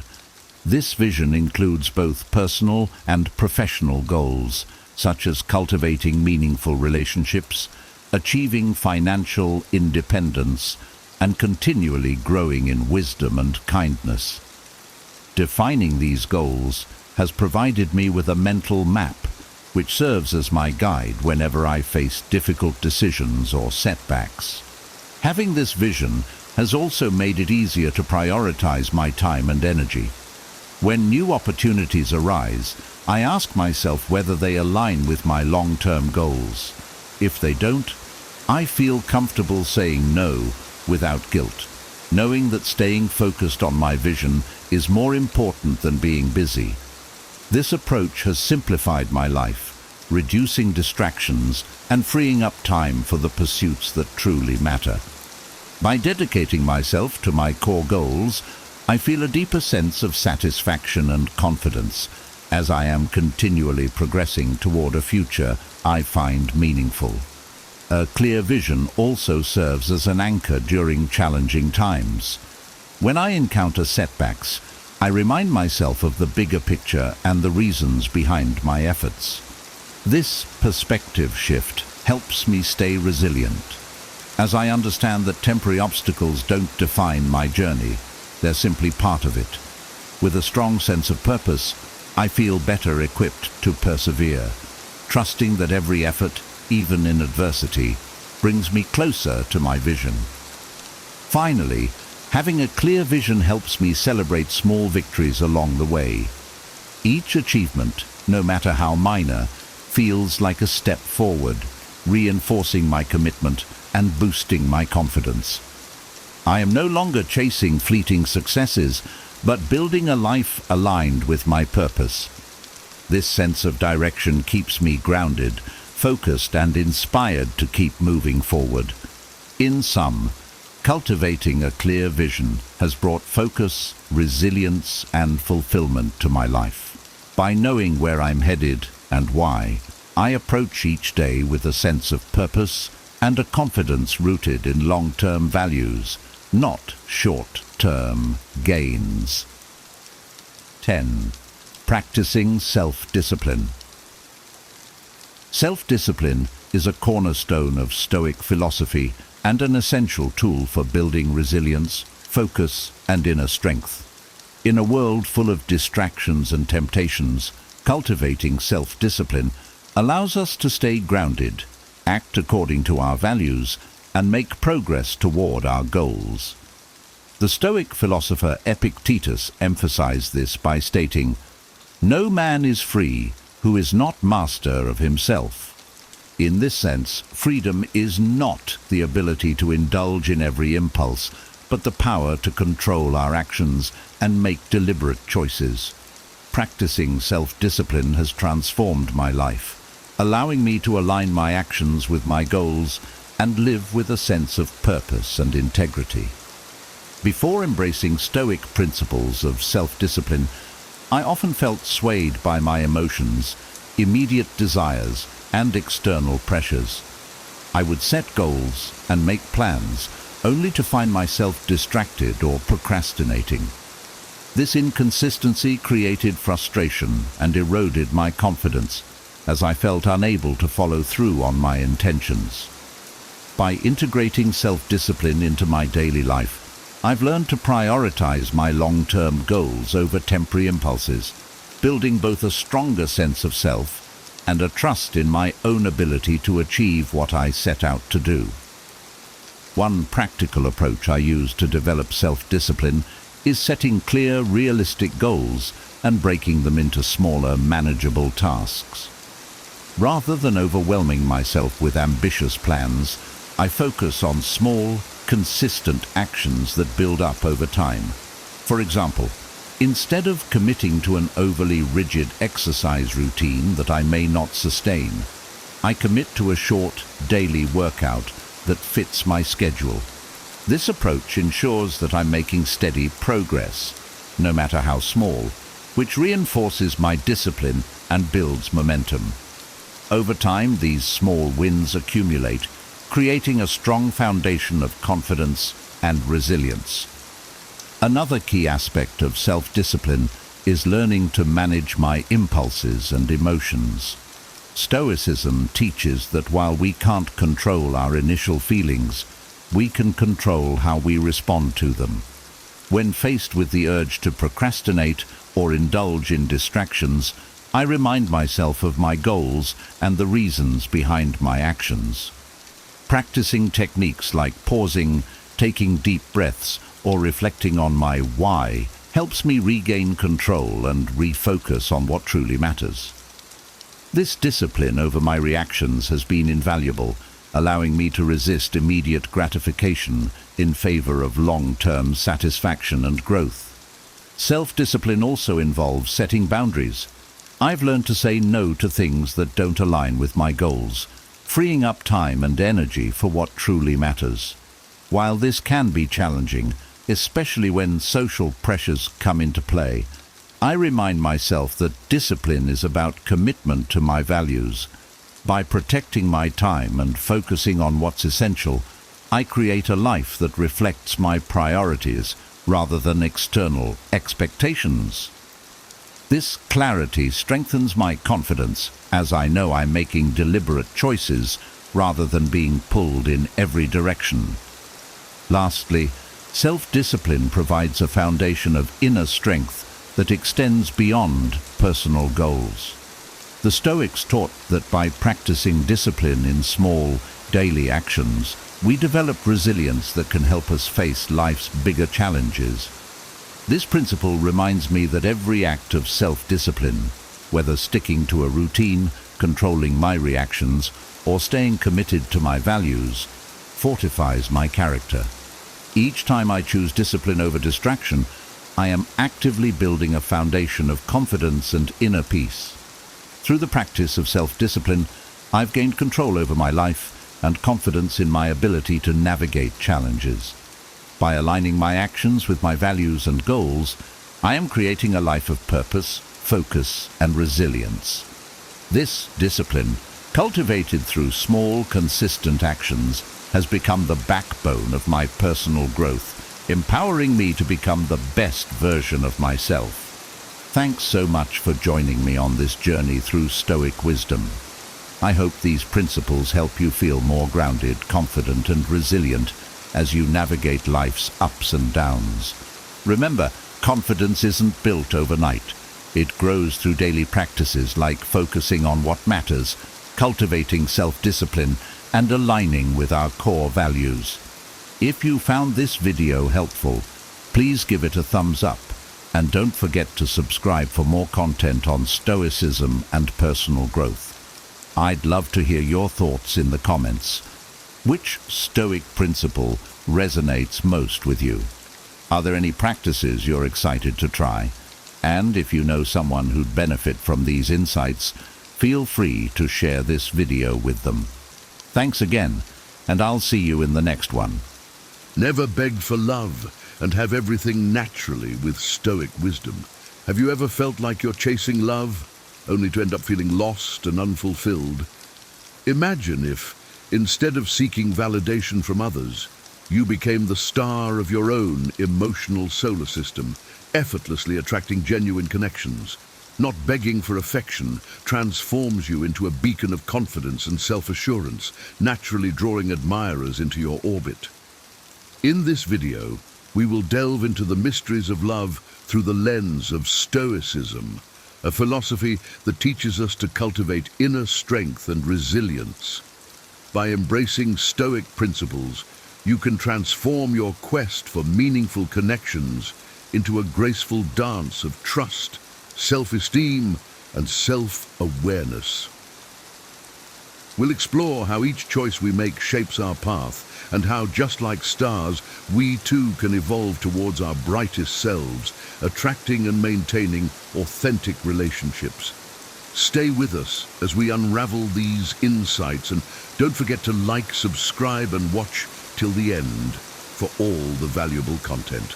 This vision includes both personal and professional goals, such as cultivating meaningful relationships, achieving financial independence, and continually growing in wisdom and kindness. Defining these goals has provided me with a mental map, which serves as my guide whenever I face difficult decisions or setbacks. Having this vision has also made it easier to prioritize my time and energy. When new opportunities arise, I ask myself whether they align with my long-term goals. If they don't, I feel comfortable saying no without guilt, knowing that staying focused on my vision is more important than being busy. This approach has simplified my life, reducing distractions and freeing up time for the pursuits that truly matter. By dedicating myself to my core goals, I feel a deeper sense of satisfaction and confidence as I am continually progressing toward a future I find meaningful. A clear vision also serves as an anchor during challenging times. When I encounter setbacks, I remind myself of the bigger picture and the reasons behind my efforts. This perspective shift helps me stay resilient, as I understand that temporary obstacles don't define my journey, they're simply part of it. With a strong sense of purpose, I feel better equipped to persevere, trusting that every effort, even in adversity, brings me closer to my vision. Finally, having a clear vision helps me celebrate small victories along the way. Each achievement, no matter how minor, feels like a step forward, reinforcing my commitment and boosting my confidence. I am no longer chasing fleeting successes, but building a life aligned with my purpose. This sense of direction keeps me grounded, focused, and inspired to keep moving forward. In sum, cultivating a clear vision has brought focus, resilience, and fulfillment to my life. By knowing where I'm headed and why, I approach each day with a sense of purpose and a confidence rooted in long-term values, not short-term gains. 10. Practicing self-discipline. Self-discipline is a cornerstone of Stoic philosophy and an essential tool for building resilience, focus, and inner strength. In a world full of distractions and temptations, cultivating self-discipline allows us to stay grounded, act according to our values, and make progress toward our goals. The Stoic philosopher Epictetus emphasized this by stating, "No man is free who is not master of himself." In this sense, freedom is not the ability to indulge in every impulse, but the power to control our actions and make deliberate choices. Practicing self-discipline has transformed my life, allowing me to align my actions with my goals and live with a sense of purpose and integrity. Before embracing Stoic principles of self-discipline, I often felt swayed by my emotions, immediate desires, and external pressures. I would set goals and make plans, only to find myself distracted or procrastinating. This inconsistency created frustration and eroded my confidence, as I felt unable to follow through on my intentions. By integrating self-discipline into my daily life, I've learned to prioritize my long-term goals over temporary impulses, building both a stronger sense of self and a trust in my own ability to achieve what I set out to do. One practical approach I use to develop self-discipline is setting clear, realistic goals and breaking them into smaller, manageable tasks. Rather than overwhelming myself with ambitious plans, I focus on small, consistent actions that build up over time. For example, instead of committing to an overly rigid exercise routine that I may not sustain, I commit to a short, daily workout that fits my schedule. This approach ensures that I'm making steady progress, no matter how small, which reinforces my discipline and builds momentum. Over time, these small wins accumulate, creating a strong foundation of confidence and resilience. Another key aspect of self-discipline is learning to manage my impulses and emotions. Stoicism teaches that while we can't control our initial feelings, we can control how we respond to them. When faced with the urge to procrastinate or indulge in distractions, I remind myself of my goals and the reasons behind my actions. Practicing techniques like pausing, taking deep breaths, or reflecting on my why helps me regain control and refocus on what truly matters. This discipline over my reactions has been invaluable, allowing me to resist immediate gratification in favor of long-term satisfaction and growth. Self-discipline also involves setting boundaries. I've learned to say no to things that don't align with my goals, freeing up time and energy for what truly matters. While this can be challenging, especially when social pressures come into play, I remind myself that discipline is about commitment to my values. By protecting my time and focusing on what's essential, I create a life that reflects my priorities rather than external expectations. This clarity strengthens my confidence, as I know I'm making deliberate choices rather than being pulled in every direction. Lastly, self-discipline provides a foundation of inner strength that extends beyond personal goals. The Stoics taught that by practicing discipline in small, daily actions, we develop resilience that can help us face life's bigger challenges. This principle reminds me that every act of self-discipline, whether sticking to a routine, controlling my reactions, or staying committed to my values, fortifies my character. Each time I choose discipline over distraction, I am actively building a foundation of confidence and inner peace. Through the practice of self-discipline, I've gained control over my life and confidence in my ability to navigate challenges. By aligning my actions with my values and goals, I am creating a life of purpose, focus, and resilience. This discipline, cultivated through small, consistent actions, has become the backbone of my personal growth, empowering me to become the best version of myself. Thanks so much for joining me on this journey through Stoic wisdom. I hope these principles help you feel more grounded, confident, and resilient as you navigate life's ups and downs. Remember, confidence isn't built overnight. It grows through daily practices like focusing on what matters, cultivating self-discipline, and aligning with our core values. If you found this video helpful, please give it a thumbs up, and don't forget to subscribe for more content on Stoicism and personal growth. I'd love to hear your thoughts in the comments. Which Stoic principle resonates most with you? Are there any practices you're excited to try? And if you know someone who'd benefit from these insights, feel free to share this video with them. Thanks again, and I'll see you in the next one. Never beg for love and have everything naturally with Stoic wisdom. Have you ever felt like you're chasing love, only to end up feeling lost and unfulfilled? Imagine if, instead of seeking validation from others, you became the star of your own emotional solar system, effortlessly attracting genuine connections. Not begging for affection transforms you into a beacon of confidence and self-assurance, naturally drawing admirers into your orbit. In this video, we will delve into the mysteries of love through the lens of Stoicism, a philosophy that teaches us to cultivate inner strength and resilience. By embracing Stoic principles, you can transform your quest for meaningful connections into a graceful dance of trust, self-esteem, and self-awareness. We'll explore how each choice we make shapes our path, and how, just like stars, we too can evolve towards our brightest selves, attracting and maintaining authentic relationships. Stay with us as we unravel these insights, and don't forget to like, subscribe, and watch till the end for all the valuable content.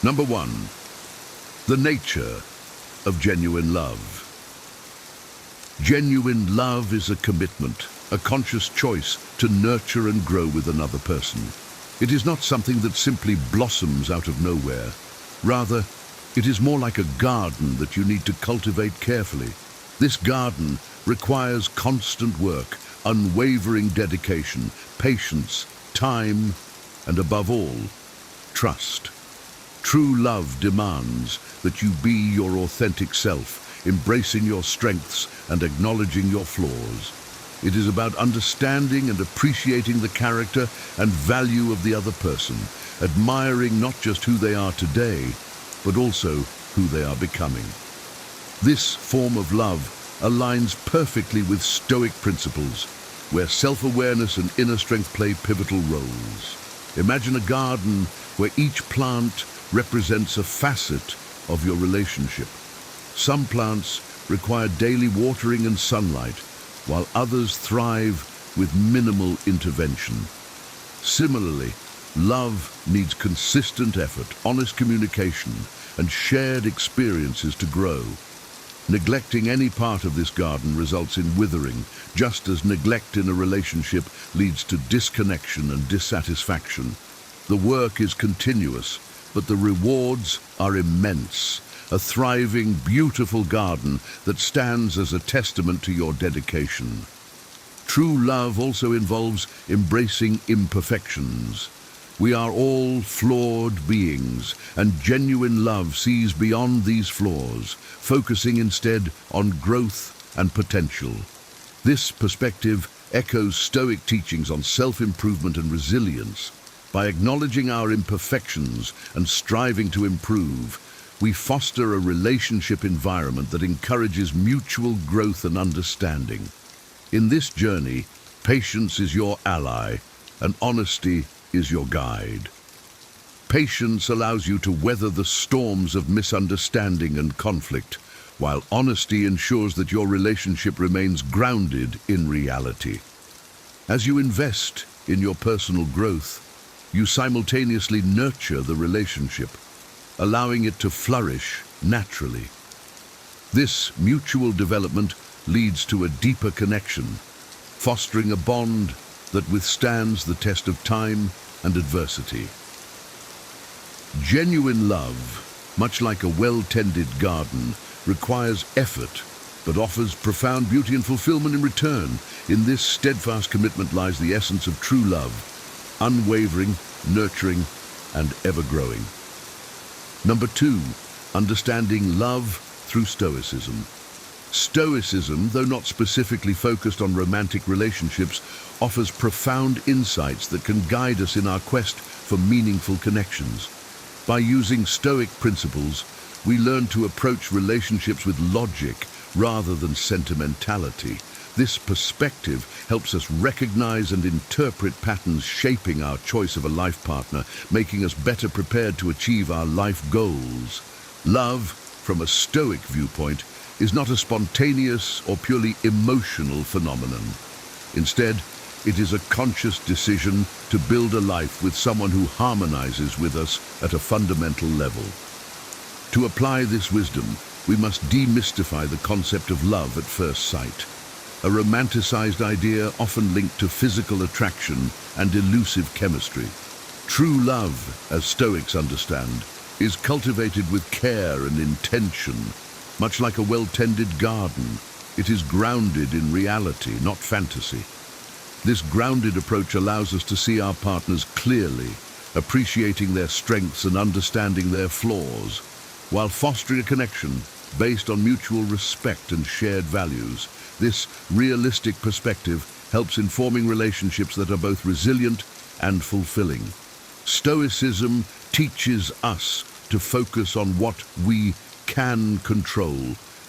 Number 1. The nature of genuine love. Genuine love is a commitment, a conscious choice to nurture and grow with another person. It is not something that simply blossoms out of nowhere. Rather, it is more like a garden that you need to cultivate carefully. This garden requires constant work, unwavering dedication, patience, time, and above all, trust. True love demands that you be your authentic self, embracing your strengths and acknowledging your flaws. It is about understanding and appreciating the character and value of the other person, admiring not just who they are today, but also who they are becoming. This form of love aligns perfectly with Stoic principles, where self-awareness and inner strength play pivotal roles. Imagine a garden where each plant represents a facet of your relationship. Some plants require daily watering and sunlight, while others thrive with minimal intervention. Similarly, love needs consistent effort, honest communication, and shared experiences to grow. Neglecting any part of this garden results in withering, just as neglect in a relationship leads to disconnection and dissatisfaction. The work is continuous, but the rewards are immense. A thriving, beautiful garden that stands as a testament to your dedication. True love also involves embracing imperfections. We are all flawed beings, and genuine love sees beyond these flaws, focusing instead on growth and potential. This perspective echoes Stoic teachings on self-improvement and resilience. By acknowledging our imperfections and striving to improve, we foster a relationship environment that encourages mutual growth and understanding. In this journey, patience is your ally and honesty is your guide. Patience allows you to weather the storms of misunderstanding and conflict, while honesty ensures that your relationship remains grounded in reality. As you invest in your personal growth, you simultaneously nurture the relationship, allowing it to flourish naturally. This mutual development leads to a deeper connection, fostering a bond that withstands the test of time and adversity. Genuine love, much like a well-tended garden, requires effort, but offers profound beauty and fulfillment in return. In this steadfast commitment lies the essence of true love, unwavering, nurturing, and ever-growing. Number 2, understanding love through Stoicism. Stoicism, though not specifically focused on romantic relationships, offers profound insights that can guide us in our quest for meaningful connections. By using Stoic principles, we learn to approach relationships with logic rather than sentimentality. This perspective helps us recognize and interpret patterns shaping our choice of a life partner, making us better prepared to achieve our life goals. Love, from a Stoic viewpoint, is not a spontaneous or purely emotional phenomenon. Instead, it is a conscious decision to build a life with someone who harmonizes with us at a fundamental level. To apply this wisdom, we must demystify the concept of love at first sight, a romanticized idea often linked to physical attraction and elusive chemistry. True love, as Stoics understand, is cultivated with care and intention. Much like a well-tended garden, it is grounded in reality, not fantasy. This grounded approach allows us to see our partners clearly, appreciating their strengths and understanding their flaws, while fostering a connection based on mutual respect and shared values. This realistic perspective helps in forming relationships that are both resilient and fulfilling. Stoicism teaches us to focus on what we can control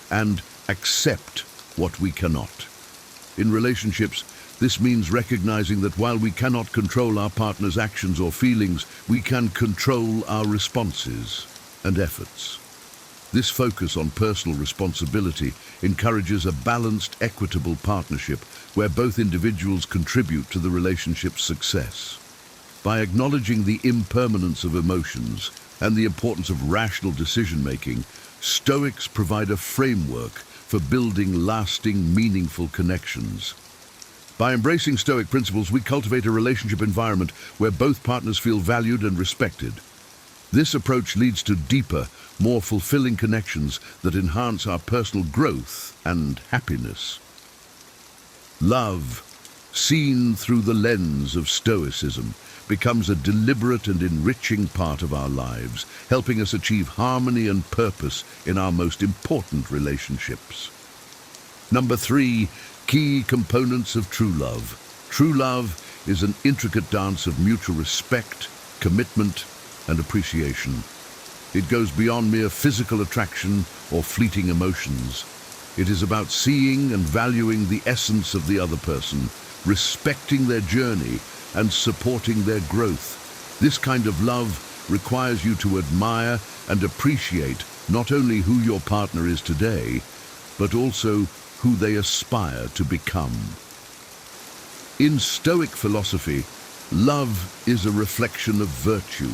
and accept what we cannot. In relationships, this means recognizing that while we cannot control our partner's actions or feelings, we can control our responses and efforts. This focus on personal responsibility encourages a balanced, equitable partnership where both individuals contribute to the relationship's success. By acknowledging the impermanence of emotions and the importance of rational decision-making, Stoics provide a framework for building lasting, meaningful connections. By embracing Stoic principles, we cultivate a relationship environment where both partners feel valued and respected. This approach leads to deeper, more fulfilling connections that enhance our personal growth and happiness. Love, seen through the lens of Stoicism, becomes a deliberate and enriching part of our lives, helping us achieve harmony and purpose in our most important relationships. Number 3, key components of true love. True love is an intricate dance of mutual respect, commitment, and appreciation. It goes beyond mere physical attraction or fleeting emotions. It is about seeing and valuing the essence of the other person, respecting their journey, and supporting their growth. This kind of love requires you to admire and appreciate not only who your partner is today, but also who they aspire to become. In Stoic philosophy, love is a reflection of virtue,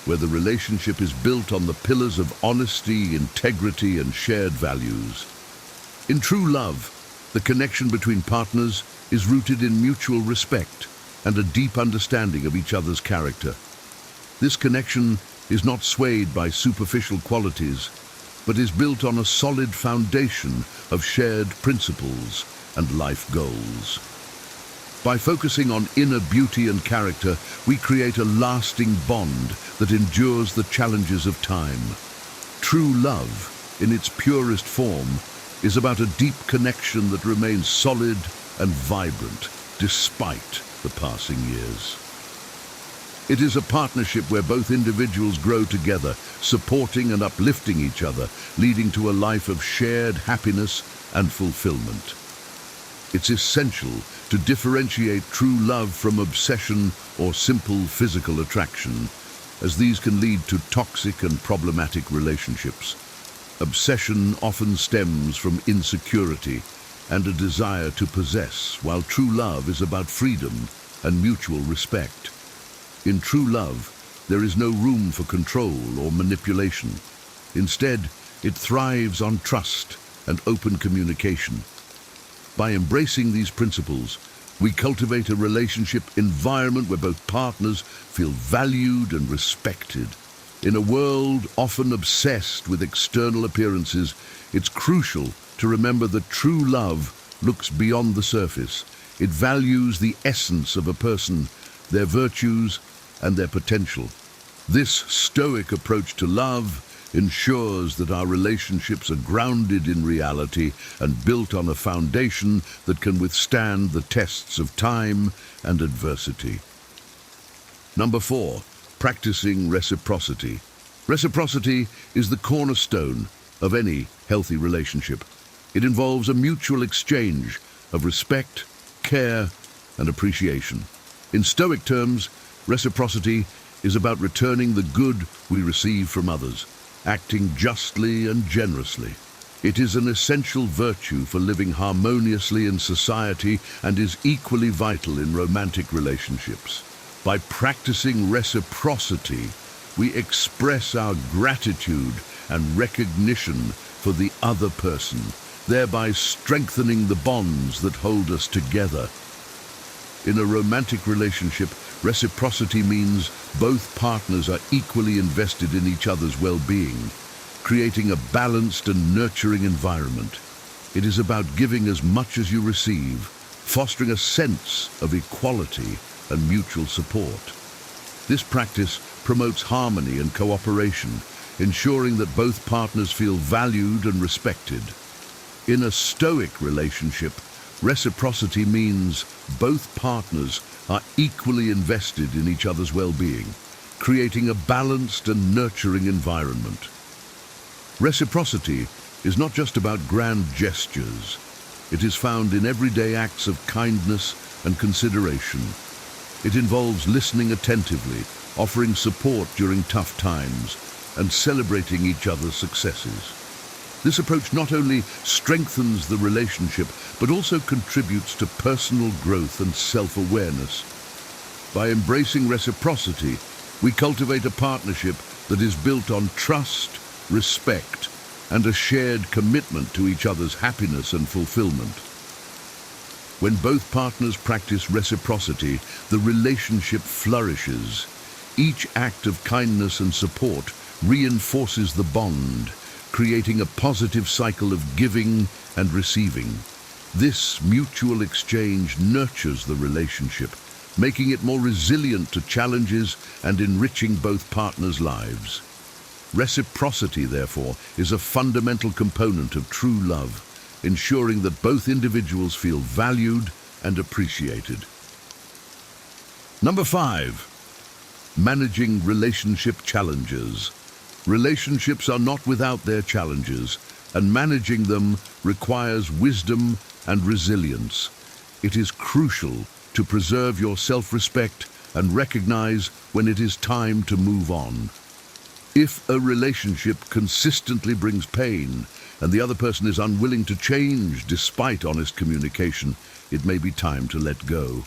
where the relationship is built on the pillars of honesty, integrity, and shared values. In true love, the connection between partners is rooted in mutual respect and a deep understanding of each other's character. This connection is not swayed by superficial qualities, but is built on a solid foundation of shared principles and life goals. By focusing on inner beauty and character, we create a lasting bond that endures the challenges of time. True love, in its purest form, is about a deep connection that remains solid and vibrant. despite the passing years. It is a partnership where both individuals grow together, supporting and uplifting each other, leading to a life of shared happiness and fulfillment. It's essential to differentiate true love from obsession or simple physical attraction, as these can lead to toxic and problematic relationships. Obsession often stems from insecurity and a desire to possess, while true love is about freedom and mutual respect. In true love, there is no room for control or manipulation. Instead, it thrives on trust and open communication. By embracing these principles, we cultivate a relationship environment where both partners feel valued and respected. In a world often obsessed with external appearances, it's crucial to remember that true love looks beyond the surface. It values the essence of a person, their virtues, and their potential. This Stoic approach to love ensures that our relationships are grounded in reality and built on a foundation that can withstand the tests of time and adversity. Number 4, practicing reciprocity. Reciprocity is the cornerstone of any healthy relationship. It involves a mutual exchange of respect, care, and appreciation. In Stoic terms, reciprocity is about returning the good we receive from others, acting justly and generously. It is an essential virtue for living harmoniously in society and is equally vital in romantic relationships. By practicing reciprocity, we express our gratitude and recognition for the other person, thereby strengthening the bonds that hold us together. In a romantic relationship, reciprocity means both partners are equally invested in each other's well-being, creating a balanced and nurturing environment. It is about giving as much as you receive, fostering a sense of equality and mutual support. This practice promotes harmony and cooperation, ensuring that both partners feel valued and respected. In a Stoic relationship, reciprocity means both partners are equally invested in each other's well-being, creating a balanced and nurturing environment. Reciprocity is not just about grand gestures. It is found in everyday acts of kindness and consideration. It involves listening attentively, offering support during tough times, and celebrating each other's successes. This approach not only strengthens the relationship, but also contributes to personal growth and self-awareness. By embracing reciprocity, we cultivate a partnership that is built on trust, respect, and a shared commitment to each other's happiness and fulfillment. When both partners practice reciprocity, the relationship flourishes. Each act of kindness and support reinforces the bond, creating a positive cycle of giving and receiving. This mutual exchange nurtures the relationship, making it more resilient to challenges and enriching both partners' lives. Reciprocity, therefore, is a fundamental component of true love, ensuring that both individuals feel valued and appreciated. Number 5, managing relationship challenges. Relationships are not without their challenges, and managing them requires wisdom and resilience. It is crucial to preserve your self-respect and recognize when it is time to move on. If a relationship consistently brings pain and the other person is unwilling to change despite honest communication, it may be time to let go.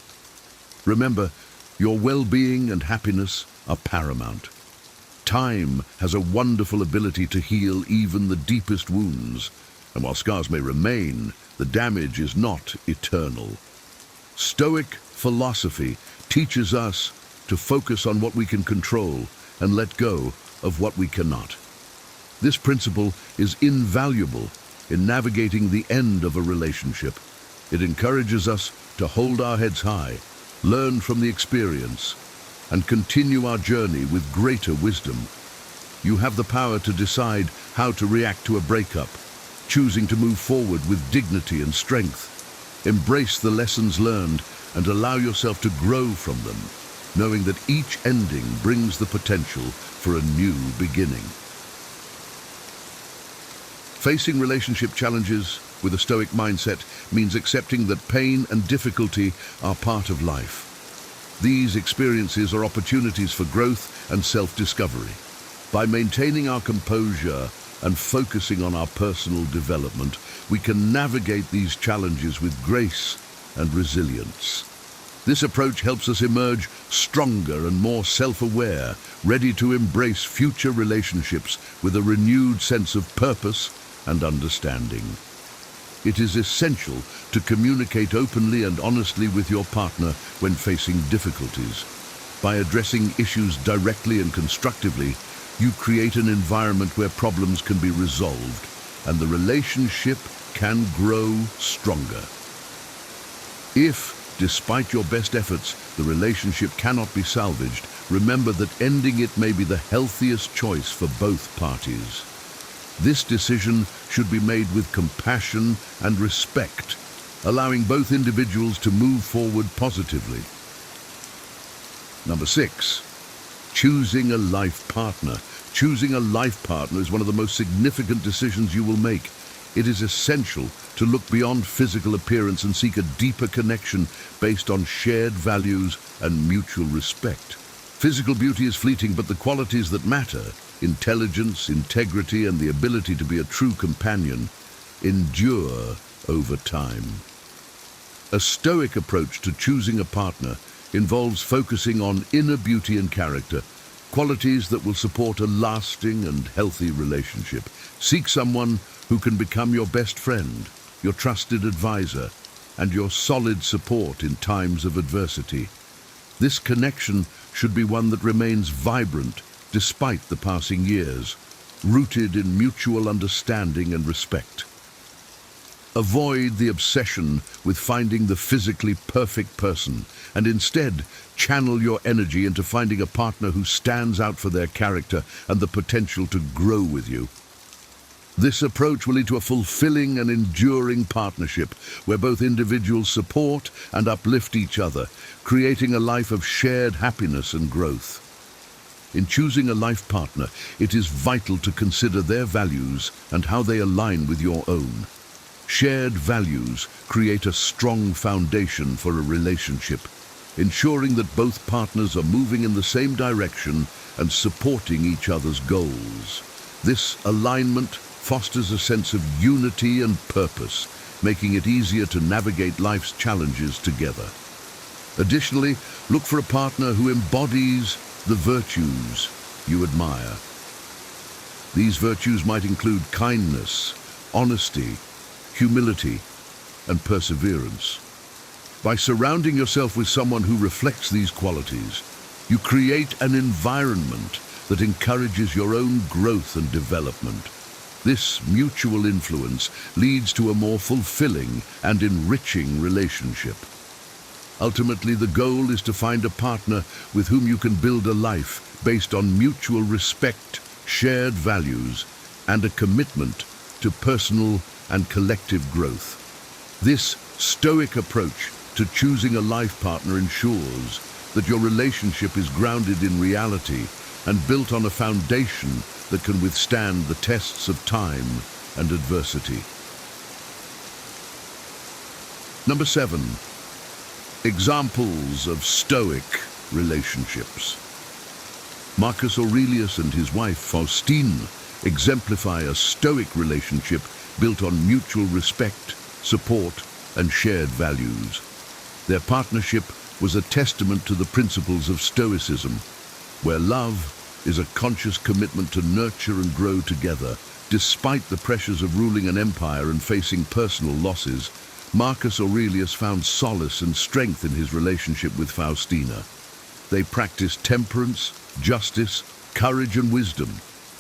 Remember, your well-being and happiness are paramount. Time has a wonderful ability to heal even the deepest wounds, and while scars may remain, the damage is not eternal. Stoic philosophy teaches us to focus on what we can control and let go of what we cannot. This principle is invaluable in navigating the end of a relationship. It encourages us to hold our heads high, learn from the experience, and continue our journey with greater wisdom. You have the power to decide how to react to a breakup, choosing to move forward with dignity and strength. Embrace the lessons learned and allow yourself to grow from them, knowing that each ending brings the potential for a new beginning. Facing relationship challenges with a Stoic mindset means accepting that pain and difficulty are part of life. These experiences are opportunities for growth and self-discovery. By maintaining our composure and focusing on our personal development, we can navigate these challenges with grace and resilience. This approach helps us emerge stronger and more self-aware, ready to embrace future relationships with a renewed sense of purpose and understanding. It is essential to communicate openly and honestly with your partner when facing difficulties. By addressing issues directly and constructively, you create an environment where problems can be resolved and the relationship can grow stronger. If, despite your best efforts, the relationship cannot be salvaged, remember that ending it may be the healthiest choice for both parties. This decision should be made with compassion and respect, allowing both individuals to move forward positively. Number 6, choosing a life partner. Choosing a life partner is one of the most significant decisions you will make. It is essential to look beyond physical appearance and seek a deeper connection based on shared values and mutual respect. Physical beauty is fleeting, but the qualities that matter, intelligence, integrity, and the ability to be a true companion, endure over time. A Stoic approach to choosing a partner involves focusing on inner beauty and character, qualities that will support a lasting and healthy relationship. Seek someone who can become your best friend, your trusted advisor, and your solid support in times of adversity. This connection should be one that remains vibrant despite the passing years, rooted in mutual understanding and respect. Avoid the obsession with finding the physically perfect person, and instead channel your energy into finding a partner who stands out for their character and the potential to grow with you. This approach will lead to a fulfilling and enduring partnership where both individuals support and uplift each other, creating a life of shared happiness and growth. In choosing a life partner, it is vital to consider their values and how they align with your own. Shared values create a strong foundation for a relationship, ensuring that both partners are moving in the same direction and supporting each other's goals. This alignment fosters a sense of unity and purpose, making it easier to navigate life's challenges together. Additionally, look for a partner who embodies the virtues you admire. These virtues might include kindness, honesty, humility, and perseverance. By surrounding yourself with someone who reflects these qualities, you create an environment that encourages your own growth and development. This mutual influence leads to a more fulfilling and enriching relationship. Ultimately, the goal is to find a partner with whom you can build a life based on mutual respect, shared values, and a commitment to personal and collective growth. This Stoic approach to choosing a life partner ensures that your relationship is grounded in reality and built on a foundation that can withstand the tests of time and adversity. Number 7, examples of Stoic relationships. Marcus Aurelius and his wife Faustina exemplify a Stoic relationship built on mutual respect, support, and shared values. Their partnership was a testament to the principles of Stoicism, where love is a conscious commitment to nurture and grow together. Despite the pressures of ruling an empire and facing personal losses, Marcus Aurelius found solace and strength in his relationship with Faustina. They practiced temperance, justice, courage, and wisdom,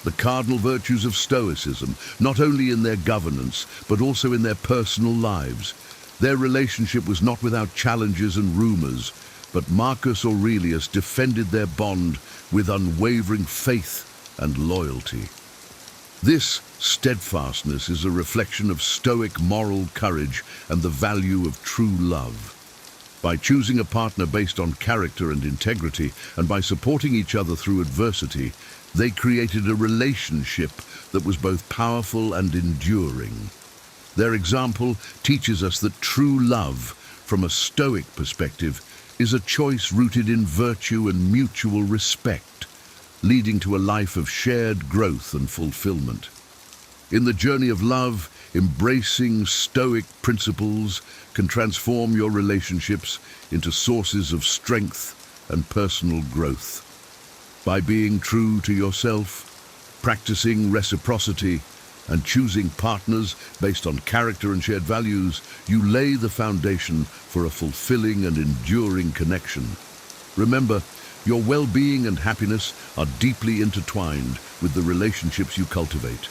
the cardinal virtues of Stoicism, not only in their governance, but also in their personal lives. Their relationship was not without challenges and rumors, but Marcus Aurelius defended their bond with unwavering faith and loyalty. This steadfastness is a reflection of Stoic moral courage and the value of true love. By choosing a partner based on character and integrity, and by supporting each other through adversity, they created a relationship that was both powerful and enduring. Their example teaches us that true love, from a Stoic perspective, is a choice rooted in virtue and mutual respect, leading to a life of shared growth and fulfillment. In the journey of love, embracing Stoic principles can transform your relationships into sources of strength and personal growth. By being true to yourself, practicing reciprocity, and choosing partners based on character and shared values, you lay the foundation for a fulfilling and enduring connection. Remember, your well-being and happiness are deeply intertwined with the relationships you cultivate.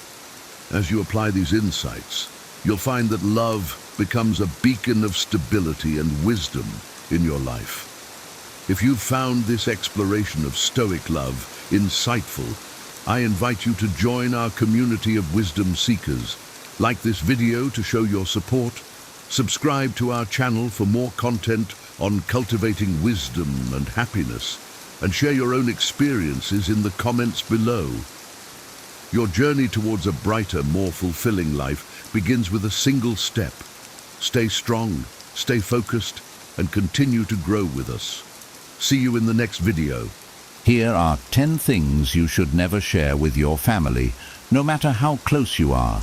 As you apply these insights, you'll find that love becomes a beacon of stability and wisdom in your life. If you've found this exploration of Stoic love insightful, I invite you to join our community of wisdom seekers. Like this video to show your support, subscribe to our channel for more content on cultivating wisdom and happiness, and share your own experiences in the comments below. Your journey towards a brighter, more fulfilling life begins with a single step. Stay strong, stay focused, and continue to grow with us. See you in the next video. Here are 10 things you should never share with your family, no matter how close you are.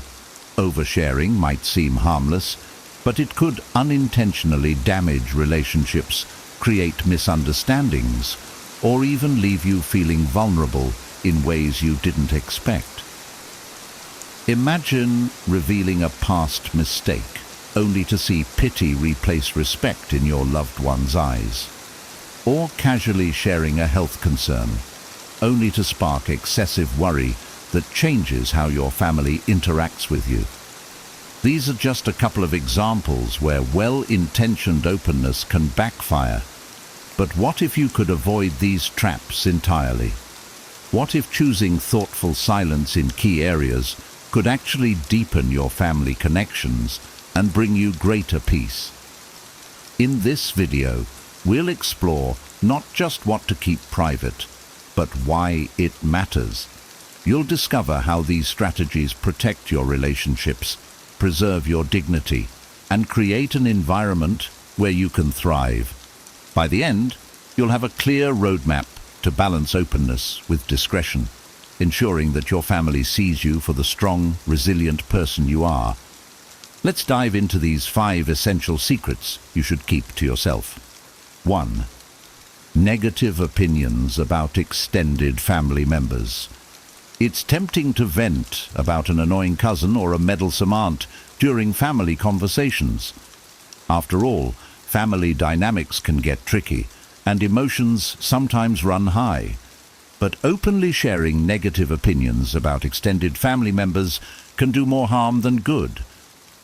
Oversharing might seem harmless, but it could unintentionally damage relationships, create misunderstandings, or even leave you feeling vulnerable in ways you didn't expect. Imagine revealing a past mistake, only to see pity replace respect in your loved one's eyes. Or casually sharing a health concern, only to spark excessive worry that changes how your family interacts with you. These are just a couple of examples where well-intentioned openness can backfire. But what if you could avoid these traps entirely? What if choosing thoughtful silence in key areas could actually deepen your family connections and bring you greater peace? In this video, we'll explore not just what to keep private, but why it matters. You'll discover how these strategies protect your relationships, preserve your dignity, and create an environment where you can thrive. By the end, you'll have a clear roadmap to balance openness with discretion, ensuring that your family sees you for the strong, resilient person you are. Let's dive into these 5 essential secrets you should keep to yourself. 1. Negative opinions about extended family members. It's tempting to vent about an annoying cousin or a meddlesome aunt during family conversations. After all, family dynamics can get tricky, and emotions sometimes run high. But openly sharing negative opinions about extended family members can do more harm than good.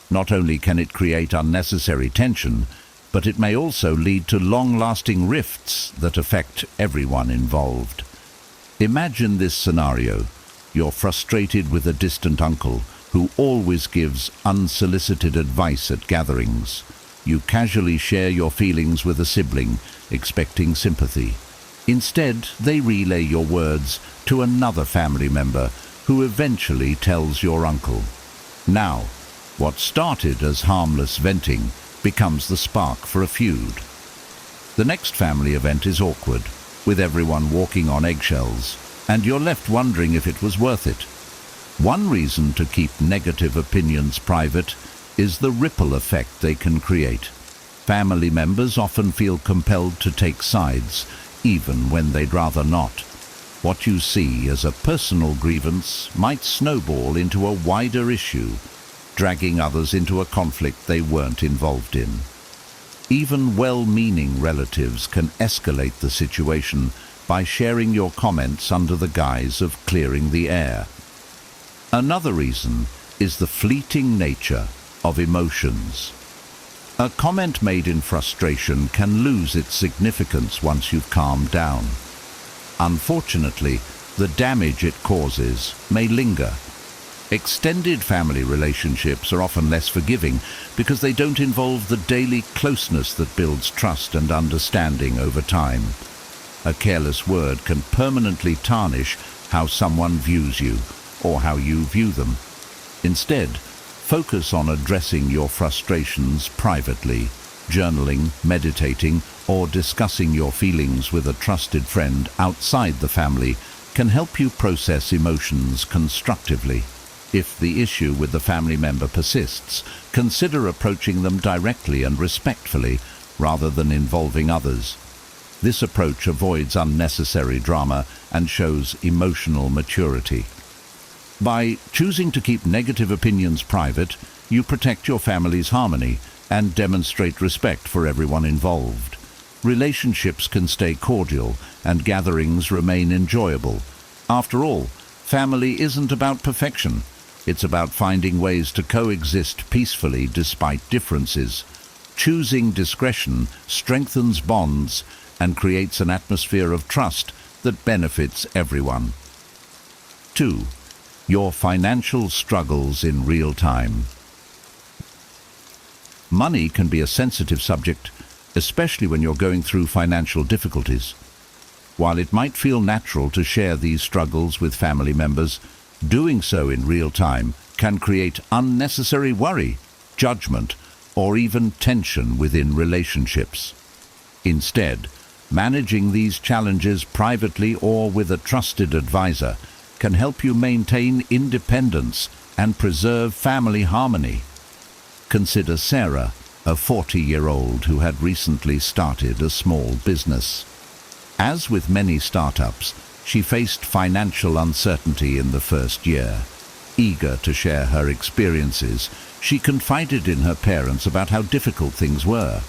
Not only can it create unnecessary tension, but it may also lead to long-lasting rifts that affect everyone involved. Imagine this scenario. You're frustrated with a distant uncle who always gives unsolicited advice at gatherings. You casually share your feelings with a sibling, expecting sympathy. Instead, they relay your words to another family member who eventually tells your uncle. Now, what started as harmless venting becomes the spark for a feud. The next family event is awkward, with everyone walking on eggshells, and you're left wondering if it was worth it. One reason to keep negative opinions private is the ripple effect they can create. Family members often feel compelled to take sides, even when they'd rather not. What you see as a personal grievance might snowball into a wider issue, dragging others into a conflict they weren't involved in. Even well-meaning relatives can escalate the situation by sharing your comments under the guise of clearing the air. Another reason is the fleeting nature of emotions. A comment made in frustration can lose its significance once you've calmed down. Unfortunately, the damage it causes may linger. Extended family relationships are often less forgiving because they don't involve the daily closeness that builds trust and understanding over time. A careless word can permanently tarnish how someone views you or how you view them. Instead, focus on addressing your frustrations privately. Journaling, meditating, or discussing your feelings with a trusted friend outside the family can help you process emotions constructively. If the issue with the family member persists, consider approaching them directly and respectfully rather than involving others. This approach avoids unnecessary drama and shows emotional maturity. By choosing to keep negative opinions private, you protect your family's harmony and demonstrate respect for everyone involved. Relationships can stay cordial and gatherings remain enjoyable. After all, family isn't about perfection. It's about finding ways to coexist peacefully despite differences. Choosing discretion strengthens bonds and creates an atmosphere of trust that benefits everyone. 2. Your financial struggles in real time. Money can be a sensitive subject, especially when you're going through financial difficulties. While it might feel natural to share these struggles with family members, doing so in real time can create unnecessary worry, judgment, or even tension within relationships. Instead, managing these challenges privately or with a trusted advisor can help you maintain independence and preserve family harmony. Consider Sarah, a 40-year-old who had recently started a small business. As with many startups, she faced financial uncertainty in the first year. Eager to share her experiences, she confided in her parents about how difficult things were.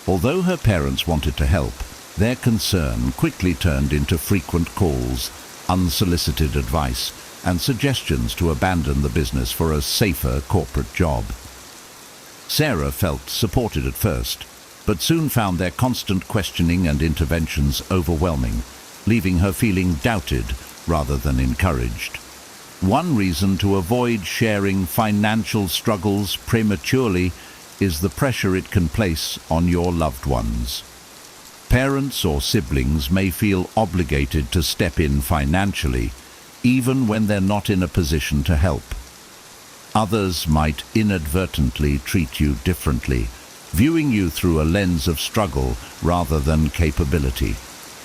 Although her parents wanted to help, their concern quickly turned into frequent calls, unsolicited advice, and suggestions to abandon the business for a safer corporate job. Sarah felt supported at first, but soon found their constant questioning and interventions overwhelming, leaving her feeling doubted rather than encouraged. One reason to avoid sharing financial struggles prematurely is the pressure it can place on your loved ones. Parents or siblings may feel obligated to step in financially, even when they're not in a position to help. Others might inadvertently treat you differently, viewing you through a lens of struggle rather than capability.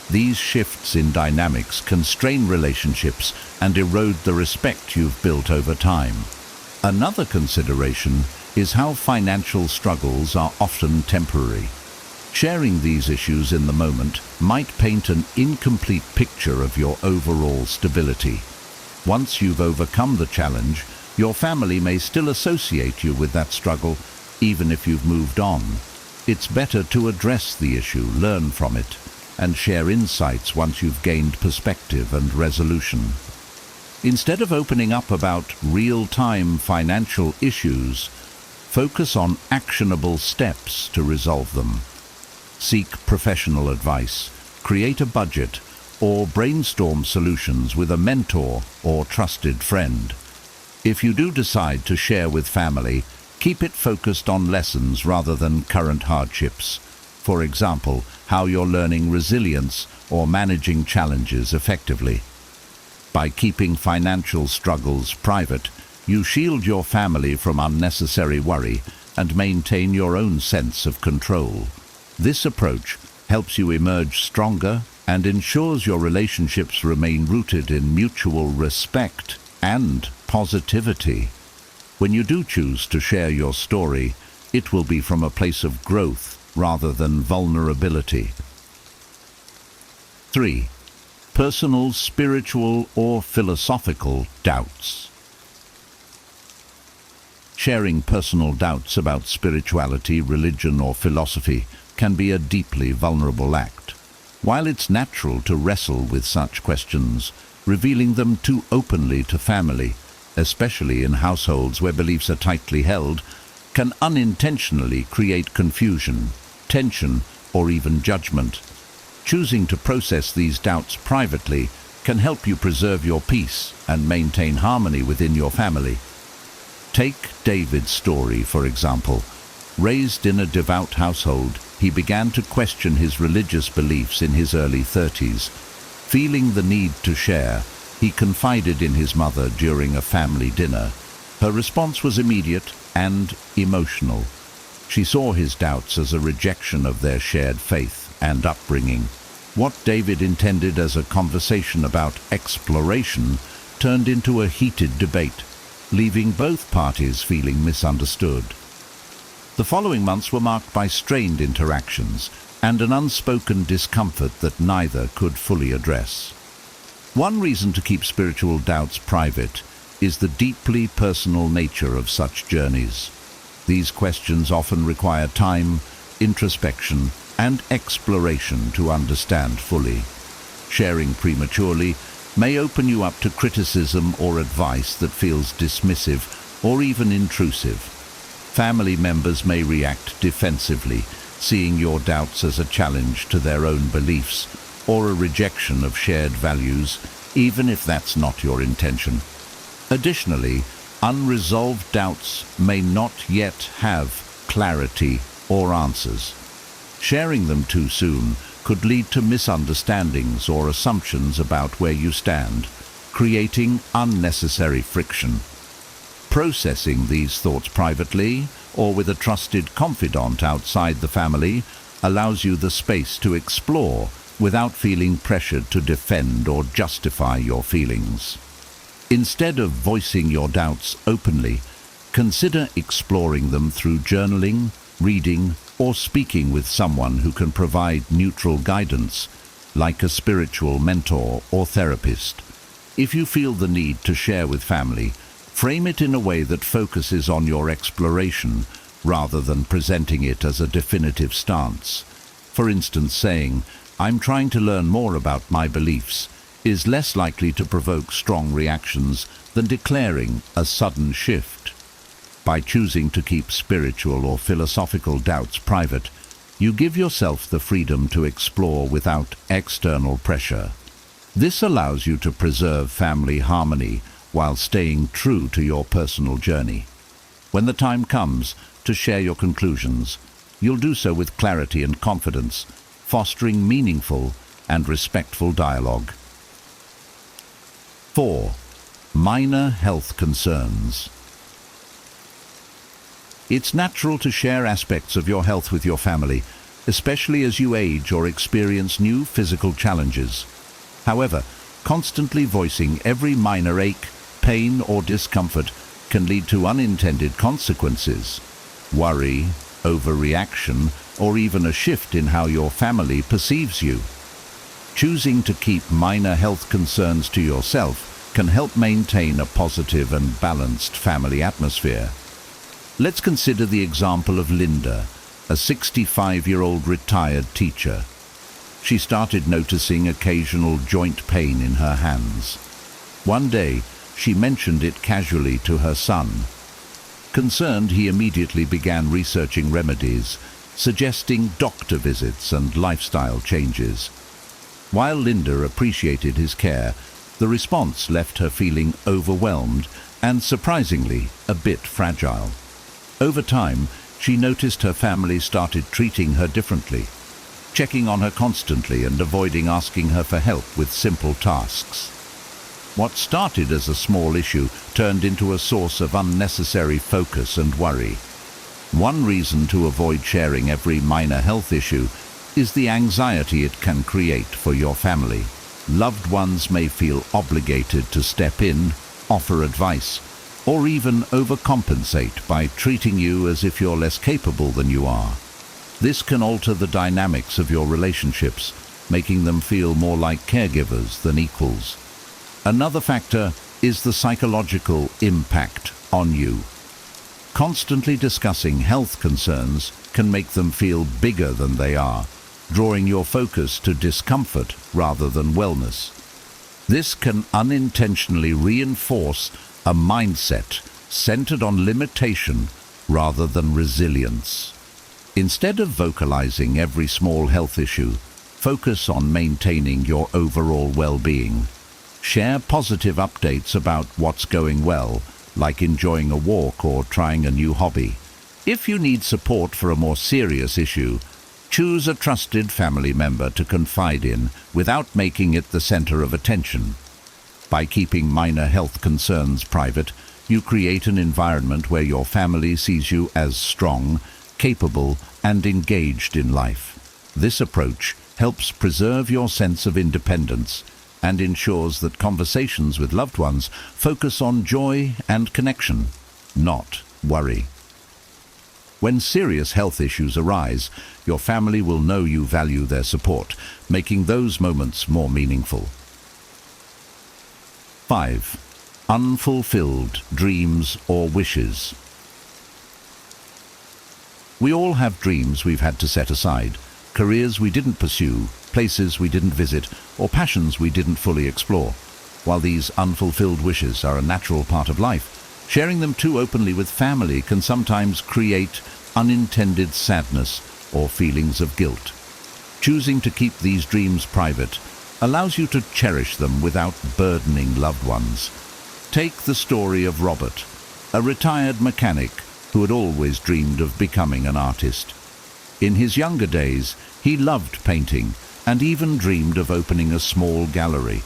These shifts in dynamics can strain relationships and erode the respect you've built over time. Another consideration is how financial struggles are often temporary. Sharing these issues in the moment might paint an incomplete picture of your overall stability. Once you've overcome the challenge, your family may still associate you with that struggle, even if you've moved on. It's better to address the issue, learn from it, and share insights once you've gained perspective and resolution. Instead of opening up about real-time financial issues, focus on actionable steps to resolve them. Seek professional advice, create a budget, or brainstorm solutions with a mentor or trusted friend. If you do decide to share with family, keep it focused on lessons rather than current hardships. For example, how you're learning resilience or managing challenges effectively. By keeping financial struggles private, you shield your family from unnecessary worry and maintain your own sense of control. This approach helps you emerge stronger and ensures your relationships remain rooted in mutual respect and positivity. When you do choose to share your story, it will be from a place of growth rather than vulnerability. 3. Personal, spiritual, or philosophical doubts. Sharing personal doubts about spirituality, religion, or philosophy can be a deeply vulnerable act. While it's natural to wrestle with such questions, revealing them too openly to family, especially in households where beliefs are tightly held, can unintentionally create confusion, tension, or even judgment. Choosing to process these doubts privately can help you preserve your peace and maintain harmony within your family. Take David's story, for example. Raised in a devout household, he began to question his religious beliefs in his early 30s. Feeling the need to share, he confided in his mother during a family dinner. Her response was immediate and emotional. She saw his doubts as a rejection of their shared faith and upbringing. What David intended as a conversation about exploration turned into a heated debate, leaving both parties feeling misunderstood. The following months were marked by strained interactions and an unspoken discomfort that neither could fully address. One reason to keep spiritual doubts private is the deeply personal nature of such journeys. These questions often require time, introspection, and exploration to understand fully. Sharing prematurely may open you up to criticism or advice that feels dismissive or even intrusive. Family members may react defensively, seeing your doubts as a challenge to their own beliefs or a rejection of shared values, even if that's not your intention. Additionally, unresolved doubts may not yet have clarity or answers. Sharing them too soon could lead to misunderstandings or assumptions about where you stand, creating unnecessary friction. Processing these thoughts privately or with a trusted confidant outside the family allows you the space to explore without feeling pressured to defend or justify your feelings. Instead of voicing your doubts openly, consider exploring them through journaling, reading, or speaking with someone who can provide neutral guidance, like a spiritual mentor or therapist. If you feel the need to share with family, frame it in a way that focuses on your exploration rather than presenting it as a definitive stance. For instance, saying, "I'm trying to learn more about my beliefs," is less likely to provoke strong reactions than declaring a sudden shift. By choosing to keep spiritual or philosophical doubts private, you give yourself the freedom to explore without external pressure. This allows you to preserve family harmony while staying true to your personal journey. When the time comes to share your conclusions, you'll do so with clarity and confidence, fostering meaningful and respectful dialogue. 4. Minor health concerns. It's natural to share aspects of your health with your family, especially as you age or experience new physical challenges. However, constantly voicing every minor ache, pain, or discomfort can lead to unintended consequences. Worry, overreaction, or even a shift in how your family perceives you. Choosing to keep minor health concerns to yourself can help maintain a positive and balanced family atmosphere. Let's consider the example of Linda, a 65-year-old retired teacher. She started noticing occasional joint pain in her hands. One day, she mentioned it casually to her son. Concerned, he immediately began researching remedies, suggesting doctor visits and lifestyle changes. While Linda appreciated his care, the response left her feeling overwhelmed and, surprisingly, a bit fragile. Over time, she noticed her family started treating her differently, checking on her constantly and avoiding asking her for help with simple tasks. What started as a small issue turned into a source of unnecessary focus and worry. One reason to avoid sharing every minor health issue is the anxiety it can create for your family. Loved ones may feel obligated to step in, offer advice, or even overcompensate by treating you as if you're less capable than you are. This can alter the dynamics of your relationships, making them feel more like caregivers than equals. Another factor is the psychological impact on you. Constantly discussing health concerns can make them feel bigger than they are, drawing your focus to discomfort rather than wellness. This can unintentionally reinforce a mindset centered on limitation rather than resilience. Instead of vocalizing every small health issue, focus on maintaining your overall well-being. Share positive updates about what's going well, like enjoying a walk or trying a new hobby. If you need support for a more serious issue, choose a trusted family member to confide in without making it the center of attention. By keeping minor health concerns private, you create an environment where your family sees you as strong, capable, and engaged in life. This approach helps preserve your sense of independence and ensures that conversations with loved ones focus on joy and connection, not worry. When serious health issues arise, your family will know you value their support, making those moments more meaningful. 5. Unfulfilled dreams or wishes. We all have dreams we've had to set aside, careers we didn't pursue, places we didn't visit, or passions we didn't fully explore. While these unfulfilled wishes are a natural part of life, sharing them too openly with family can sometimes create unintended sadness or feelings of guilt. Choosing to keep these dreams private allows you to cherish them without burdening loved ones. Take the story of Robert, a retired mechanic who had always dreamed of becoming an artist. In his younger days, he loved painting and even dreamed of opening a small gallery.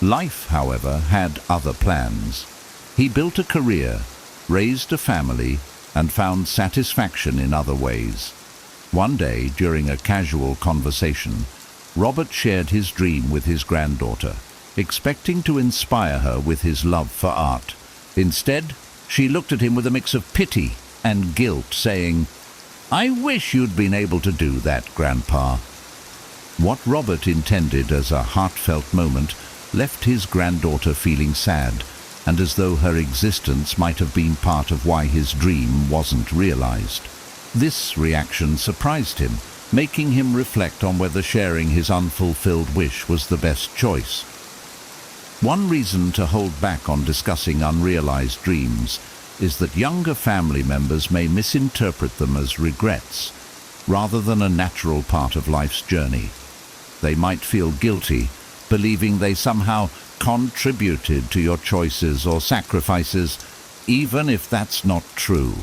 Life, however, had other plans. He built a career, raised a family, and found satisfaction in other ways. One day, during a casual conversation, Robert shared his dream with his granddaughter, expecting to inspire her with his love for art. Instead, she looked at him with a mix of pity and guilt, saying, "I wish you'd been able to do that, Grandpa." What Robert intended as a heartfelt moment left his granddaughter feeling sad, and as though her existence might have been part of why his dream wasn't realized. This reaction surprised him, making him reflect on whether sharing his unfulfilled wish was the best choice. One reason to hold back on discussing unrealized dreams is that younger family members may misinterpret them as regrets, rather than a natural part of life's journey. They might feel guilty, believing they somehow contributed to your choices or sacrifices, even if that's not true.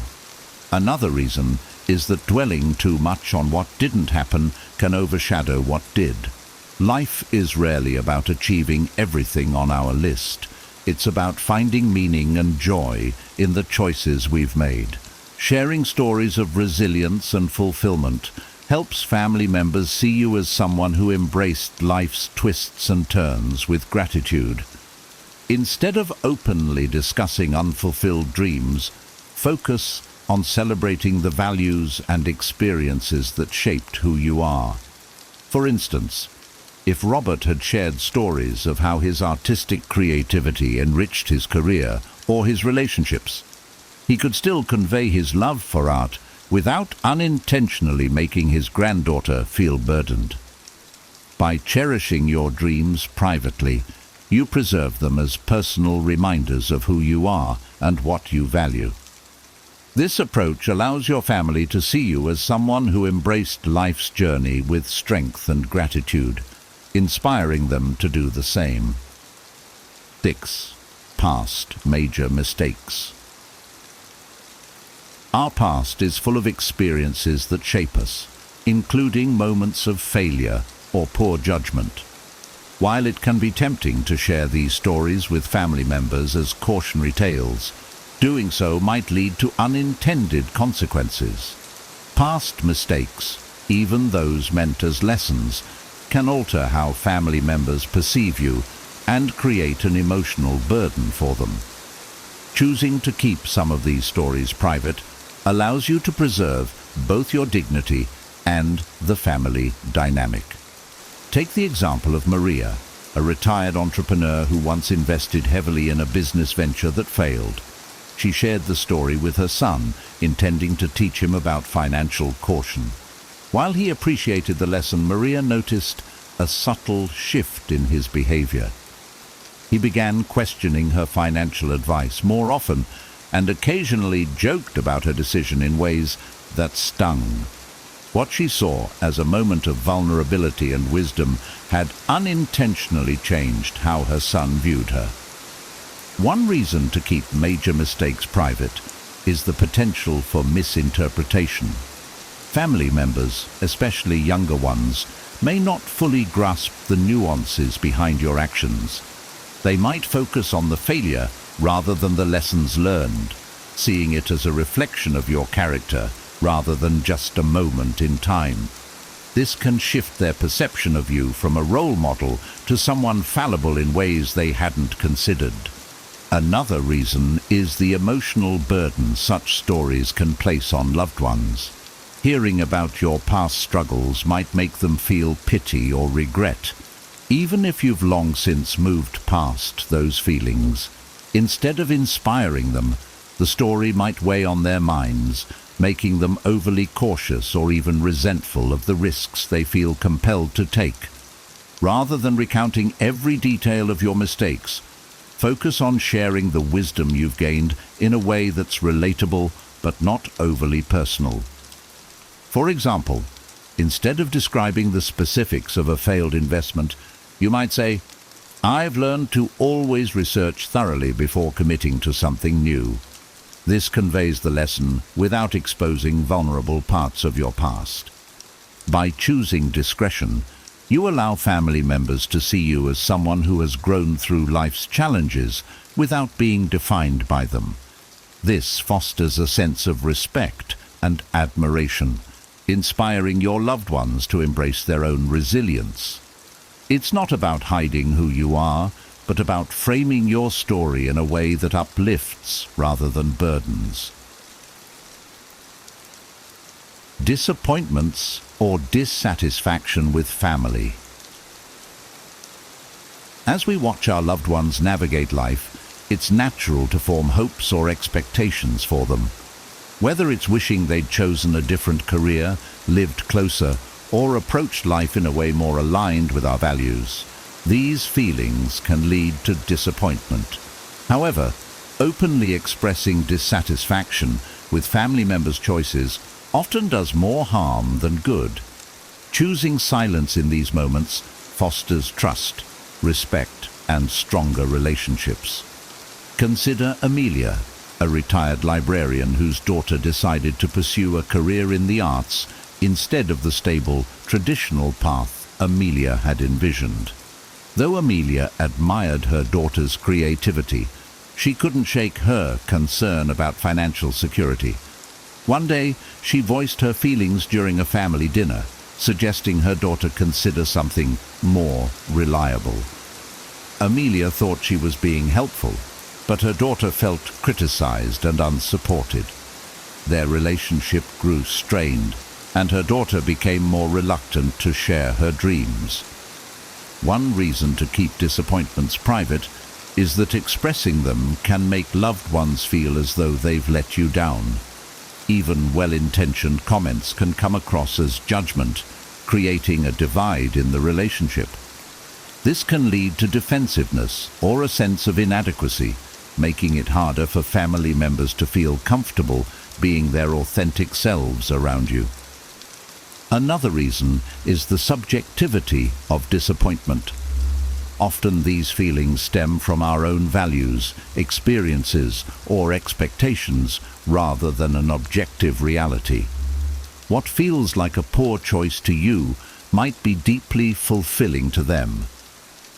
Another reason is that dwelling too much on what didn't happen can overshadow what did. Life is rarely about achieving everything on our list. It's about finding meaning and joy in the choices we've made. Sharing stories of resilience and fulfillment helps family members see you as someone who embraced life's twists and turns with gratitude. Instead of openly discussing unfulfilled dreams, focus on celebrating the values and experiences that shaped who you are. For instance, if Robert had shared stories of how his artistic creativity enriched his career or his relationships, he could still convey his love for art without unintentionally making his granddaughter feel burdened. By cherishing your dreams privately, you preserve them as personal reminders of who you are and what you value. This approach allows your family to see you as someone who embraced life's journey with strength and gratitude, inspiring them to do the same. 6. Past major mistakes. Our past is full of experiences that shape us, including moments of failure or poor judgment. While it can be tempting to share these stories with family members as cautionary tales, doing so might lead to unintended consequences. Past mistakes, even those meant as lessons, can alter how family members perceive you and create an emotional burden for them. Choosing to keep some of these stories private allows you to preserve both your dignity and the family dynamic. Take the example of Maria, a retired entrepreneur who once invested heavily in a business venture that failed. She shared the story with her son, intending to teach him about financial caution. While he appreciated the lesson, Maria noticed a subtle shift in his behavior. He began questioning her financial advice more often and occasionally joked about her decision in ways that stung. What she saw as a moment of vulnerability and wisdom had unintentionally changed how her son viewed her. One reason to keep major mistakes private is the potential for misinterpretation. Family members, especially younger ones, may not fully grasp the nuances behind your actions. They might focus on the failure rather than the lessons learned, seeing it as a reflection of your character rather than just a moment in time. This can shift their perception of you from a role model to someone fallible in ways they hadn't considered. Another reason is the emotional burden such stories can place on loved ones. Hearing about your past struggles might make them feel pity or regret, even if you've long since moved past those feelings. Instead of inspiring them, the story might weigh on their minds, making them overly cautious or even resentful of the risks they feel compelled to take. Rather than recounting every detail of your mistakes, focus on sharing the wisdom you've gained in a way that's relatable but not overly personal. For example, instead of describing the specifics of a failed investment, you might say, "I've learned to always research thoroughly before committing to something new." This conveys the lesson without exposing vulnerable parts of your past. By choosing discretion, you allow family members to see you as someone who has grown through life's challenges without being defined by them. This fosters a sense of respect and admiration, inspiring your loved ones to embrace their own resilience. It's not about hiding who you are, but about framing your story in a way that uplifts rather than burdens. Disappointments or dissatisfaction with family. As we watch our loved ones navigate life, it's natural to form hopes or expectations for them. Whether it's wishing they'd chosen a different career, lived closer, or approached life in a way more aligned with our values, these feelings can lead to disappointment. However, openly expressing dissatisfaction with family members' choices often does more harm than good. Choosing silence in these moments fosters trust, respect, and stronger relationships. Consider Amelia, a retired librarian whose daughter decided to pursue a career in the arts instead of the stable, traditional path Amelia had envisioned. Though Amelia admired her daughter's creativity, she couldn't shake her concern about financial security. One day, she voiced her feelings during a family dinner, suggesting her daughter consider something more reliable. Amelia thought she was being helpful, but her daughter felt criticized and unsupported. Their relationship grew strained, and her daughter became more reluctant to share her dreams. One reason to keep disappointments private is that expressing them can make loved ones feel as though they've let you down. Even well-intentioned comments can come across as judgment, creating a divide in the relationship. This can lead to defensiveness or a sense of inadequacy, making it harder for family members to feel comfortable being their authentic selves around you. Another reason is the subjectivity of disappointment. Often these feelings stem from our own values, experiences, or expectations rather than an objective reality. What feels like a poor choice to you might be deeply fulfilling to them.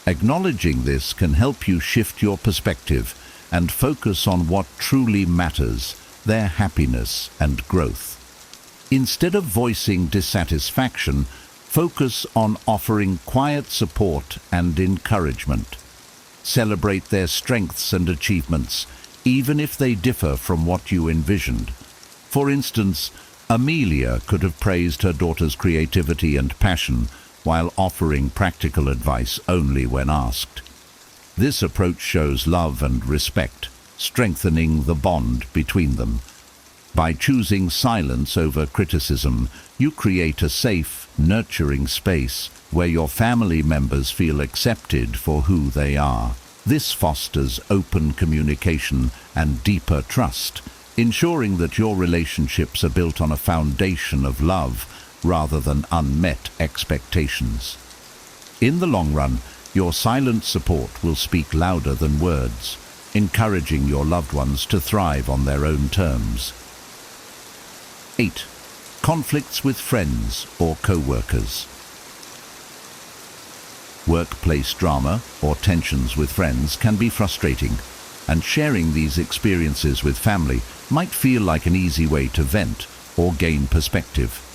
Acknowledging this can help you shift your perspective and focus on what truly matters, their happiness and growth. Instead of voicing dissatisfaction, focus on offering quiet support and encouragement. Celebrate their strengths and achievements, even if they differ from what you envisioned. For instance, Amelia could have praised her daughter's creativity and passion while offering practical advice only when asked. This approach shows love and respect, strengthening the bond between them. By choosing silence over criticism, you create a safe, nurturing space where your family members feel accepted for who they are. This fosters open communication and deeper trust, ensuring that your relationships are built on a foundation of love rather than unmet expectations. In the long run, your silent support will speak louder than words, encouraging your loved ones to thrive on their own terms. 8. Conflicts with friends or co-workers. Workplace drama or tensions with friends can be frustrating, and sharing these experiences with family might feel like an easy way to vent or gain perspective.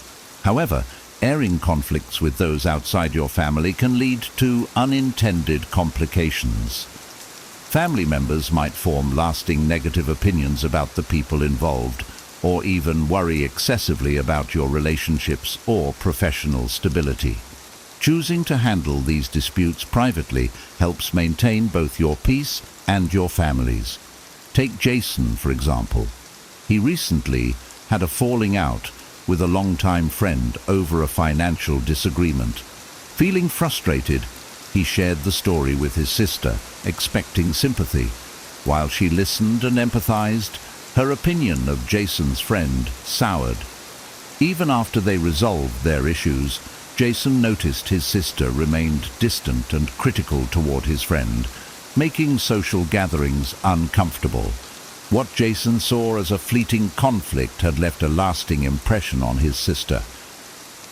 However, airing conflicts with those outside your family can lead to unintended complications. Family members might form lasting negative opinions about the people involved, or even worry excessively about your relationships or professional stability. Choosing to handle these disputes privately helps maintain both your peace and your family's. Take Jason, for example. He recently had a falling out with a longtime friend over a financial disagreement. Feeling frustrated, he shared the story with his sister, expecting sympathy. While she listened and empathized, her opinion of Jason's friend soured. Even after they resolved their issues, Jason noticed his sister remained distant and critical toward his friend, making social gatherings uncomfortable. What Jason saw as a fleeting conflict had left a lasting impression on his sister.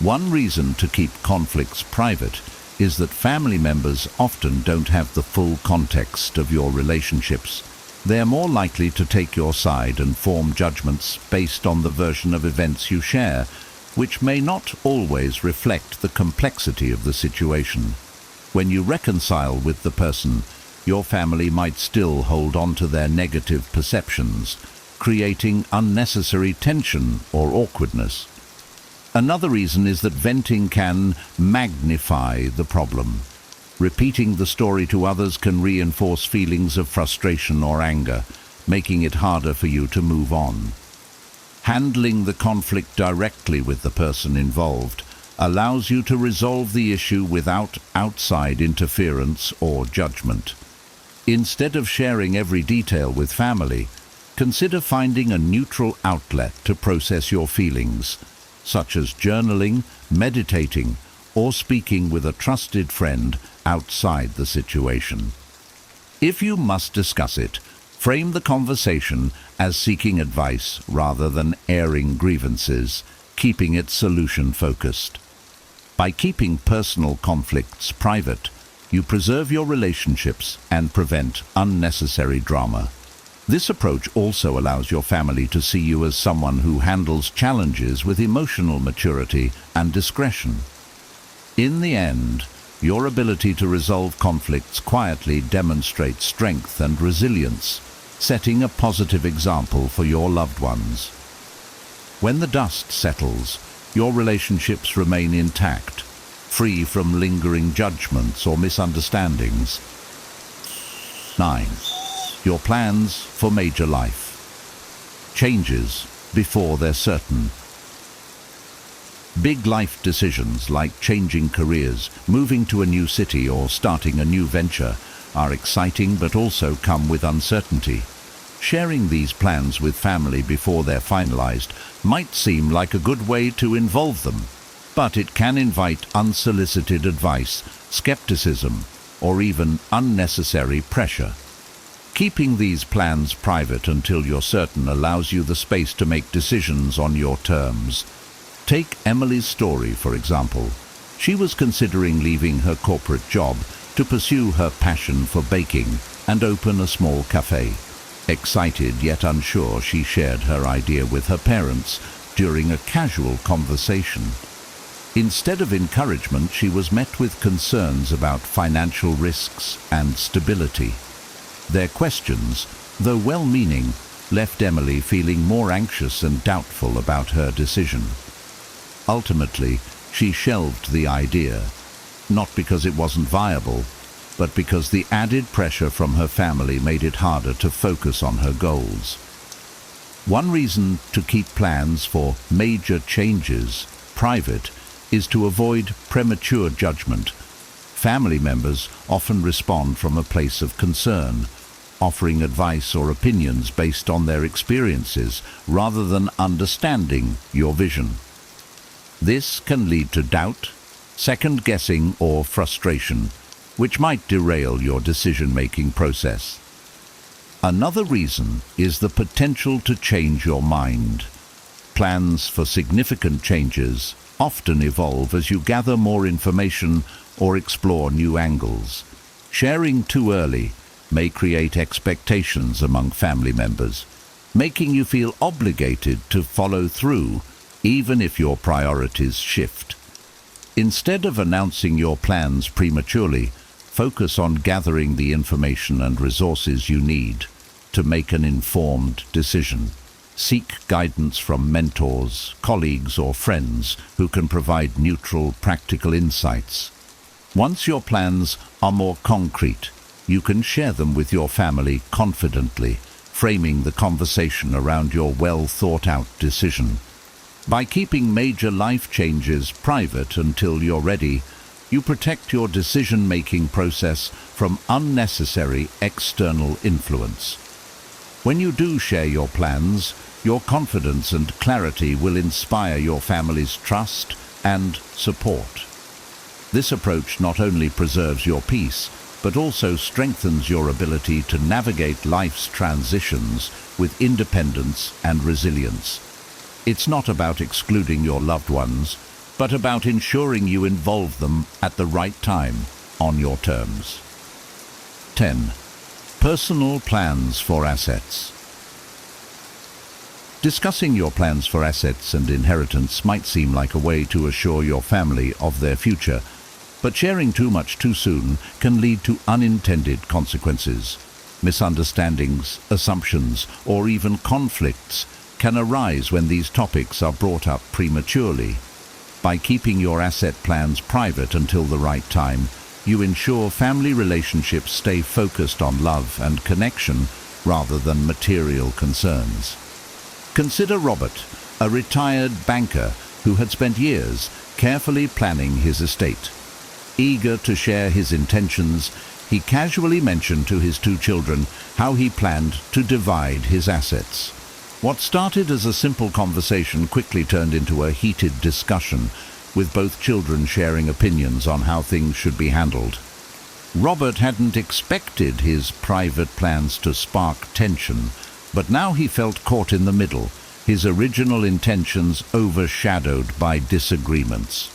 One reason to keep conflicts private is that family members often don't have the full context of your relationships. They are more likely to take your side and form judgments based on the version of events you share, which may not always reflect the complexity of the situation. When you reconcile with the person, your family might still hold on to their negative perceptions, creating unnecessary tension or awkwardness. Another reason is that venting can magnify the problem. Repeating the story to others can reinforce feelings of frustration or anger, making it harder for you to move on. Handling the conflict directly with the person involved allows you to resolve the issue without outside interference or judgment. Instead of sharing every detail with family, consider finding a neutral outlet to process your feelings, such as journaling, meditating, or speaking with a trusted friend outside the situation. If you must discuss it, frame the conversation as seeking advice rather than airing grievances, keeping it solution-focused. By keeping personal conflicts private, you preserve your relationships and prevent unnecessary drama. This approach also allows your family to see you as someone who handles challenges with emotional maturity and discretion. In the end, your ability to resolve conflicts quietly demonstrates strength and resilience, setting a positive example for your loved ones. When the dust settles, your relationships remain intact, free from lingering judgments or misunderstandings. 9. Your plans for major life. Changes before they're certain. Big life decisions like changing careers, moving to a new city, or starting a new venture are exciting but also come with uncertainty. Sharing these plans with family before they're finalized might seem like a good way to involve them, but it can invite unsolicited advice, skepticism, or even unnecessary pressure. Keeping these plans private until you're certain allows you the space to make decisions on your terms. Take Emily's story, for example. She was considering leaving her corporate job to pursue her passion for baking and open a small cafe. Excited yet unsure, she shared her idea with her parents during a casual conversation. Instead of encouragement, she was met with concerns about financial risks and stability. Their questions, though well-meaning, left Emily feeling more anxious and doubtful about her decision. Ultimately, she shelved the idea, not because it wasn't viable, but because the added pressure from her family made it harder to focus on her goals. One reason to keep plans for major changes private is to avoid premature judgment. Family members often respond from a place of concern, offering advice or opinions based on their experiences rather than understanding your vision. This can lead to doubt, second-guessing, or frustration, which might derail your decision-making process. Another reason is the potential to change your mind. Plans for significant changes often evolve as you gather more information or explore new angles. Sharing too early may create expectations among family members, making you feel obligated to follow through even if your priorities shift. Instead of announcing your plans prematurely, focus on gathering the information and resources you need to make an informed decision. Seek guidance from mentors, colleagues, or friends who can provide neutral, practical insights. Once your plans are more concrete, you can share them with your family confidently, framing the conversation around your well-thought-out decision. By keeping major life changes private until you're ready, you protect your decision-making process from unnecessary external influence. When you do share your plans, your confidence and clarity will inspire your family's trust and support. This approach not only preserves your peace, but also strengthens your ability to navigate life's transitions with independence and resilience. It's not about excluding your loved ones, but about ensuring you involve them at the right time, on your terms. 10. Personal plans for assets. Discussing your plans for assets and inheritance might seem like a way to assure your family of their future, but sharing too much too soon can lead to unintended consequences. Misunderstandings, assumptions, or even conflicts can arise when these topics are brought up prematurely. By keeping your asset plans private until the right time, you ensure family relationships stay focused on love and connection rather than material concerns. Consider Robert, a retired banker who had spent years carefully planning his estate. Eager to share his intentions, he casually mentioned to his two children how he planned to divide his assets. What started as a simple conversation quickly turned into a heated discussion, with both children sharing opinions on how things should be handled. Robert hadn't expected his private plans to spark tension, but now he felt caught in the middle, his original intentions overshadowed by disagreements.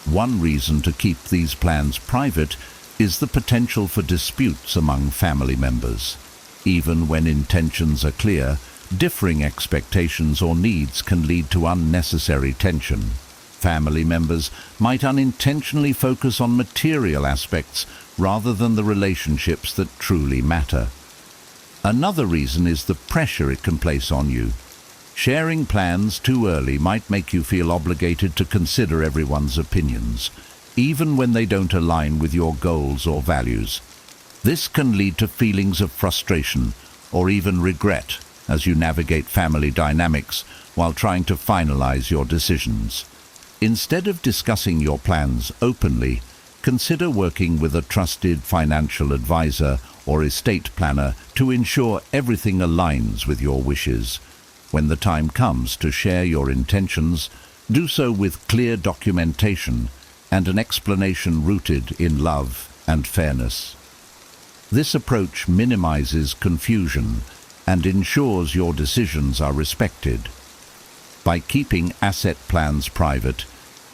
One reason to keep these plans private is the potential for disputes among family members. Even when intentions are clear, differing expectations or needs can lead to unnecessary tension. Family members might unintentionally focus on material aspects rather than the relationships that truly matter. Another reason is the pressure it can place on you. Sharing plans too early might make you feel obligated to consider everyone's opinions, even when they don't align with your goals or values. This can lead to feelings of frustration or even regret as you navigate family dynamics while trying to finalize your decisions. Instead of discussing your plans openly, consider working with a trusted financial advisor or estate planner to ensure everything aligns with your wishes. When the time comes to share your intentions, do so with clear documentation and an explanation rooted in love and fairness. This approach minimizes confusion and ensures your decisions are respected. By keeping asset plans private,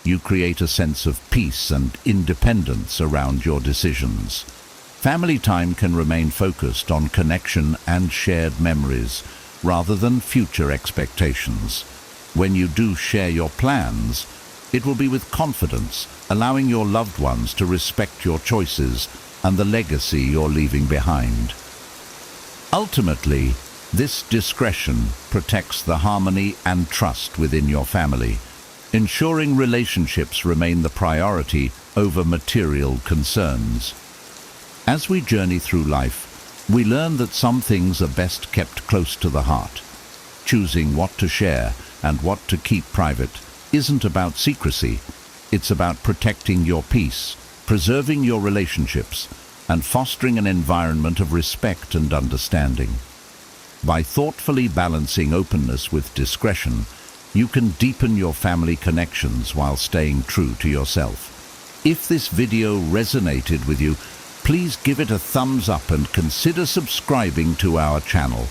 you create a sense of peace and independence around your decisions. Family time can remain focused on connection and shared memories, rather than future expectations. When you do share your plans, it will be with confidence, allowing your loved ones to respect your choices and the legacy you're leaving behind. Ultimately, this discretion protects the harmony and trust within your family, ensuring relationships remain the priority over material concerns. As we journey through life, we learn that some things are best kept close to the heart. Choosing what to share and what to keep private isn't about secrecy. It's about protecting your peace, preserving your relationships, and fostering an environment of respect and understanding. By thoughtfully balancing openness with discretion, you can deepen your family connections while staying true to yourself. If this video resonated with you, please give it a thumbs up and consider subscribing to our channel.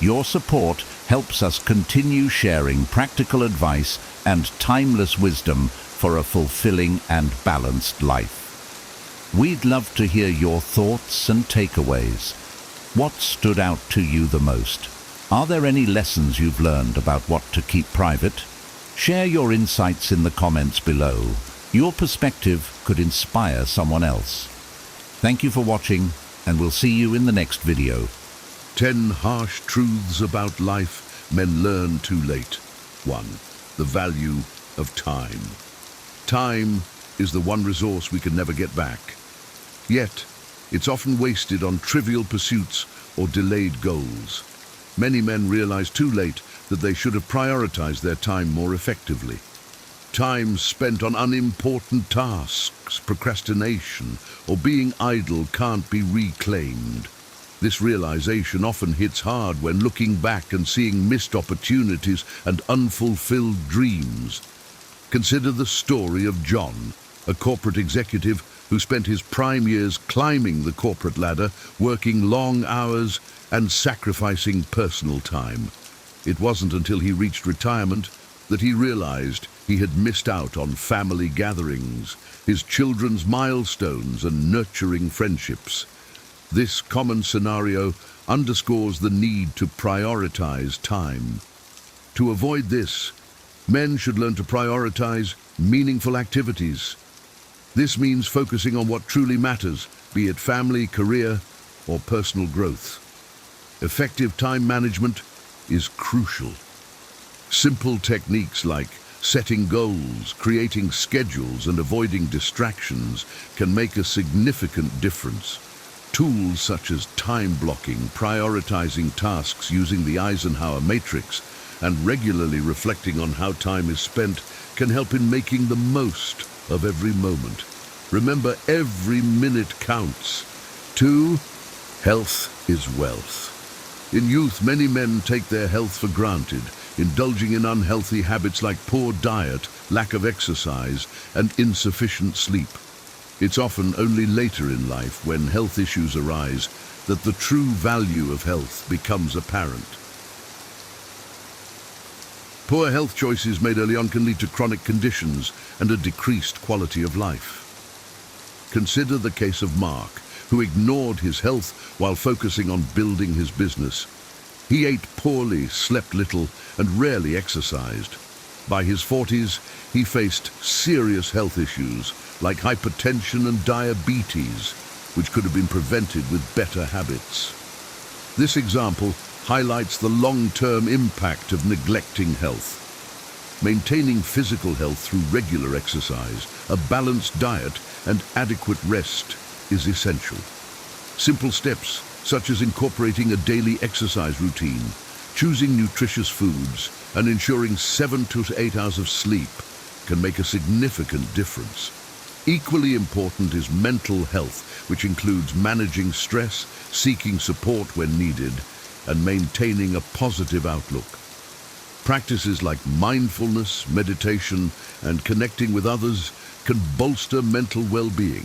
Your support helps us continue sharing practical advice and timeless wisdom for a fulfilling and balanced life. We'd love to hear your thoughts and takeaways. What stood out to you the most? Are there any lessons you've learned about what to keep private? Share your insights in the comments below. Your perspective could inspire someone else. Thank you for watching, and we'll see you in the next video. 10 harsh truths about life men learn too late. 1. The value of time. Time is the one resource we can never get back. Yet, it's often wasted on trivial pursuits or delayed goals. Many men realize too late that they should have prioritized their time more effectively. Time spent on unimportant tasks, procrastination, or being idle can't be reclaimed. This realization often hits hard when looking back and seeing missed opportunities and unfulfilled dreams. Consider the story of John, a corporate executive who spent his prime years climbing the corporate ladder, working long hours and sacrificing personal time. It wasn't until he reached retirement that he realized he had missed out on family gatherings, his children's milestones, and nurturing friendships. This common scenario underscores the need to prioritize time. To avoid this, men should learn to prioritize meaningful activities. This means focusing on what truly matters, be it family, career, or personal growth. Effective time management is crucial. Simple techniques like setting goals, creating schedules, and avoiding distractions can make a significant difference. Tools such as time blocking, prioritizing tasks using the Eisenhower matrix, and regularly reflecting on how time is spent can help in making the most of every moment. Remember, every minute counts. 2. Health is wealth. In youth, many men take their health for granted, indulging in unhealthy habits like poor diet, lack of exercise, and insufficient sleep. It's often only later in life, when health issues arise, that the true value of health becomes apparent. Poor health choices made early on can lead to chronic conditions and a decreased quality of life. Consider the case of Mark, who ignored his health while focusing on building his business. He ate poorly, slept little, and rarely exercised. By his 40s, he faced serious health issues like hypertension and diabetes, which could have been prevented with better habits. This example highlights the long-term impact of neglecting health. Maintaining physical health through regular exercise, a balanced diet, and adequate rest is essential. Simple steps, such as incorporating a daily exercise routine, choosing nutritious foods, and ensuring 7 to 8 hours of sleep, can make a significant difference. Equally important is mental health, which includes managing stress, seeking support when needed, and maintaining a positive outlook. Practices like mindfulness, meditation, and connecting with others can bolster mental well-being.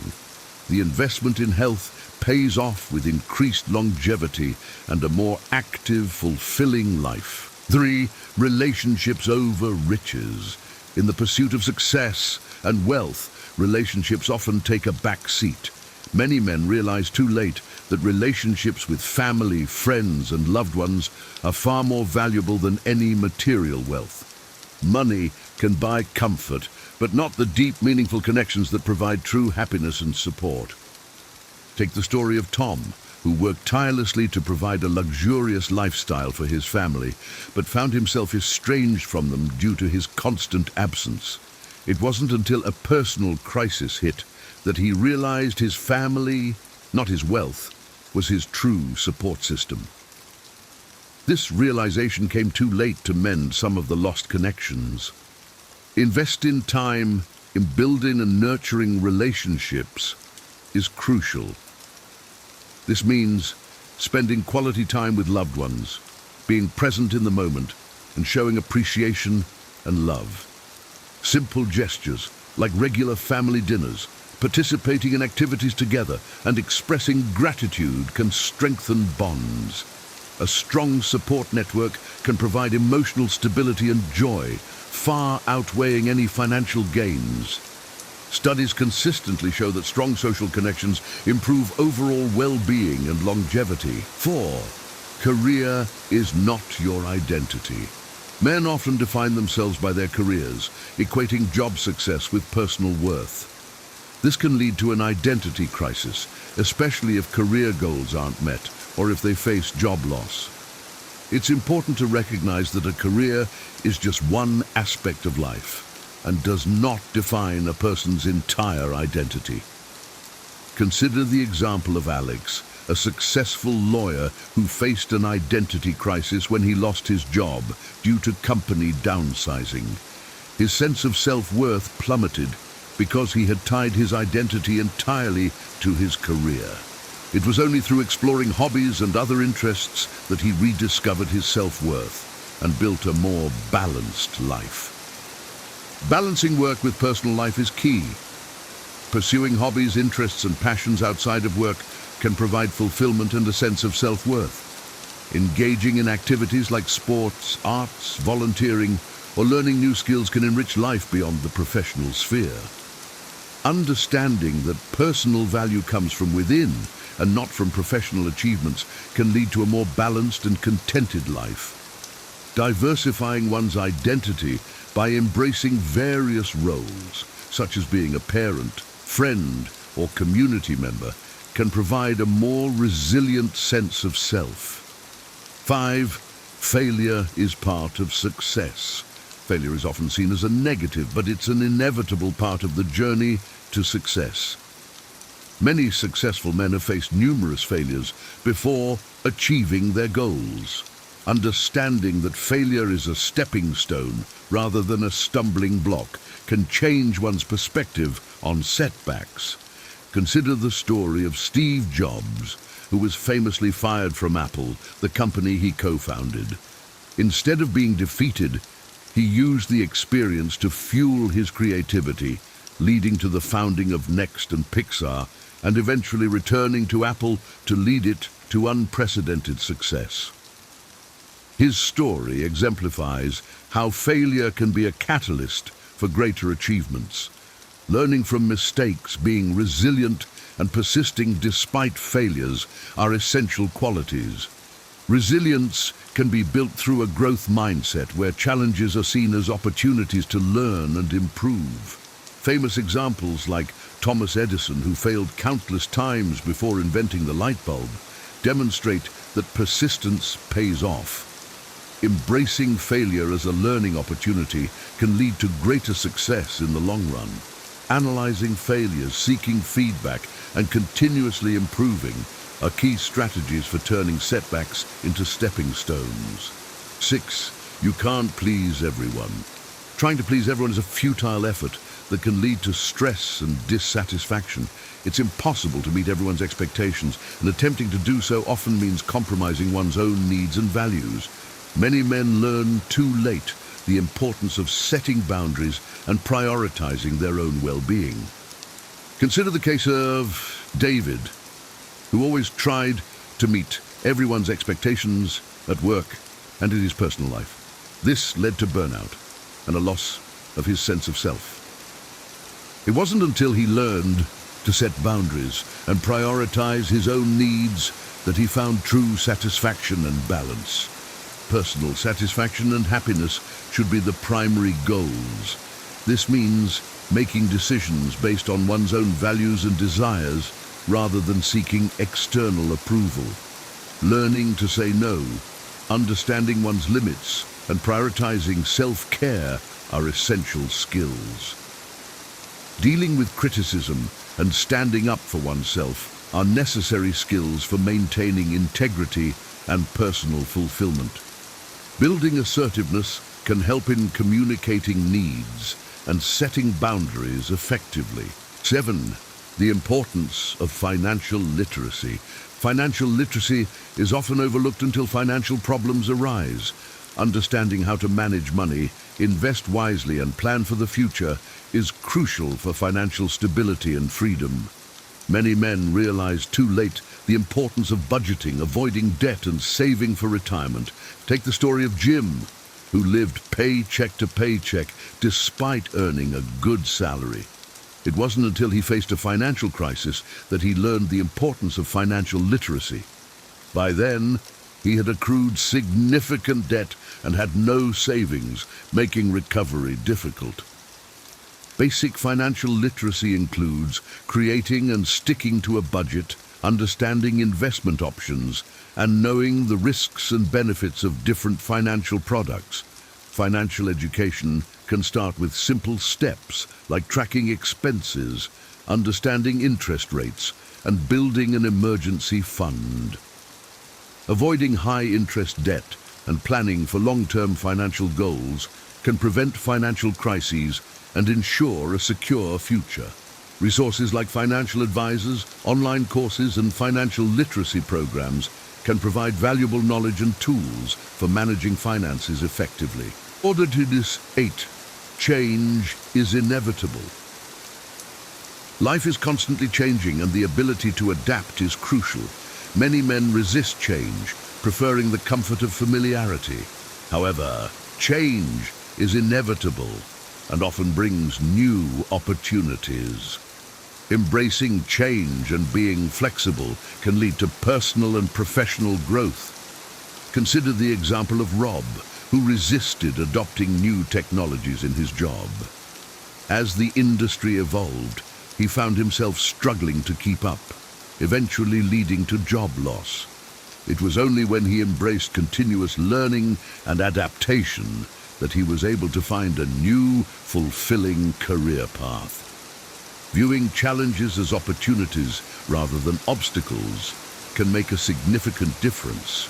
The investment in health pays off with increased longevity and a more active, fulfilling life. 3. Relationships over riches. In the pursuit of success and wealth, relationships often take a back seat. Many men realize too late that relationships with family, friends, and loved ones are far more valuable than any material wealth. Money can buy comfort, but not the deep, meaningful connections that provide true happiness and support. Take the story of Tom, who worked tirelessly to provide a luxurious lifestyle for his family, but found himself estranged from them due to his constant absence. It wasn't until a personal crisis hit that he realized his family, not his wealth, was his true support system. This realization came too late to mend some of the lost connections. Invest in time in building and nurturing relationships is crucial. This means spending quality time with loved ones, being present in the moment, and showing appreciation and love. Simple gestures, like regular family dinners, participating in activities together, and expressing gratitude can strengthen bonds. A strong support network can provide emotional stability and joy, far outweighing any financial gains. Studies consistently show that strong social connections improve overall well-being and longevity. 4. Career is not your identity. Men often define themselves by their careers, equating job success with personal worth. This can lead to an identity crisis, especially if career goals aren't met or if they face job loss. It's important to recognize that a career is just one aspect of life and does not define a person's entire identity. Consider the example of Alex, a successful lawyer who faced an identity crisis when he lost his job due to company downsizing. His sense of self-worth plummeted because he had tied his identity entirely to his career. It was only through exploring hobbies and other interests that he rediscovered his self-worth and built a more balanced life. Balancing work with personal life is key. Pursuing hobbies, interests, and passions outside of work can provide fulfillment and a sense of self-worth. Engaging in activities like sports, arts, volunteering, or learning new skills can enrich life beyond the professional sphere. Understanding that personal value comes from within and not from professional achievements can lead to a more balanced and contented life. Diversifying one's identity by embracing various roles, such as being a parent, friend, or community member, can provide a more resilient sense of self. 5. Failure is part of success. Failure is often seen as a negative, but it's an inevitable part of the journey to success. Many successful men have faced numerous failures before achieving their goals. Understanding that failure is a stepping stone rather than a stumbling block can change one's perspective on setbacks. Consider the story of Steve Jobs, who was famously fired from Apple, the company he co-founded. Instead of being defeated, he used the experience to fuel his creativity, leading to the founding of Next and Pixar, and eventually returning to Apple to lead it to unprecedented success. His story exemplifies how failure can be a catalyst for greater achievements. Learning from mistakes, being resilient, and persisting despite failures are essential qualities. Resilience can be built through a growth mindset where challenges are seen as opportunities to learn and improve. Famous examples like Thomas Edison, who failed countless times before inventing the light bulb, demonstrate that persistence pays off. Embracing failure as a learning opportunity can lead to greater success in the long run. Analyzing failures, seeking feedback, and continuously improving are key strategies for turning setbacks into stepping stones. 6. You can't please everyone. Trying to please everyone is a futile effort that can lead to stress and dissatisfaction. It's impossible to meet everyone's expectations, and attempting to do so often means compromising one's own needs and values. Many men learn too late the importance of setting boundaries and prioritizing their own well-being. Consider the case of David, who always tried to meet everyone's expectations at work and in his personal life. This led to burnout and a loss of his sense of self. It wasn't until he learned to set boundaries and prioritize his own needs that he found true satisfaction and balance. Personal satisfaction and happiness should be the primary goals. This means making decisions based on one's own values and desires rather than seeking external approval. Learning to say no, understanding one's limits, and prioritizing self-care are essential skills. Dealing with criticism and standing up for oneself are necessary skills for maintaining integrity and personal fulfillment. Building assertiveness can help in communicating needs and setting boundaries effectively. 7. The importance of financial literacy. Financial literacy is often overlooked until financial problems arise. Understanding how to manage money, invest wisely, and plan for the future is crucial for financial stability and freedom. Many men realize too late the importance of budgeting, avoiding debt, and saving for retirement. Take the story of Jim, who lived paycheck to paycheck despite earning a good salary. It wasn't until he faced a financial crisis that he learned the importance of financial literacy. By then, he had accrued significant debt and had no savings, making recovery difficult. Basic financial literacy includes creating and sticking to a budget, understanding investment options, and knowing the risks and benefits of different financial products. Financial education can start with simple steps like tracking expenses, understanding interest rates, and building an emergency fund. Avoiding high-interest debt and planning for long-term financial goals can prevent financial crises and ensure a secure future. Resources like financial advisors, online courses, and financial literacy programs can provide valuable knowledge and tools for managing finances effectively. Order to this 8. Change is inevitable. Life is constantly changing, and the ability to adapt is crucial. Many men resist change, preferring the comfort of familiarity. However, change is inevitable and often brings new opportunities. Embracing change and being flexible can lead to personal and professional growth. Consider the example of Rob, who resisted adopting new technologies in his job. As the industry evolved, he found himself struggling to keep up, eventually leading to job loss. It was only when he embraced continuous learning and adaptation that he was able to find a new, fulfilling career path. Viewing challenges as opportunities rather than obstacles can make a significant difference.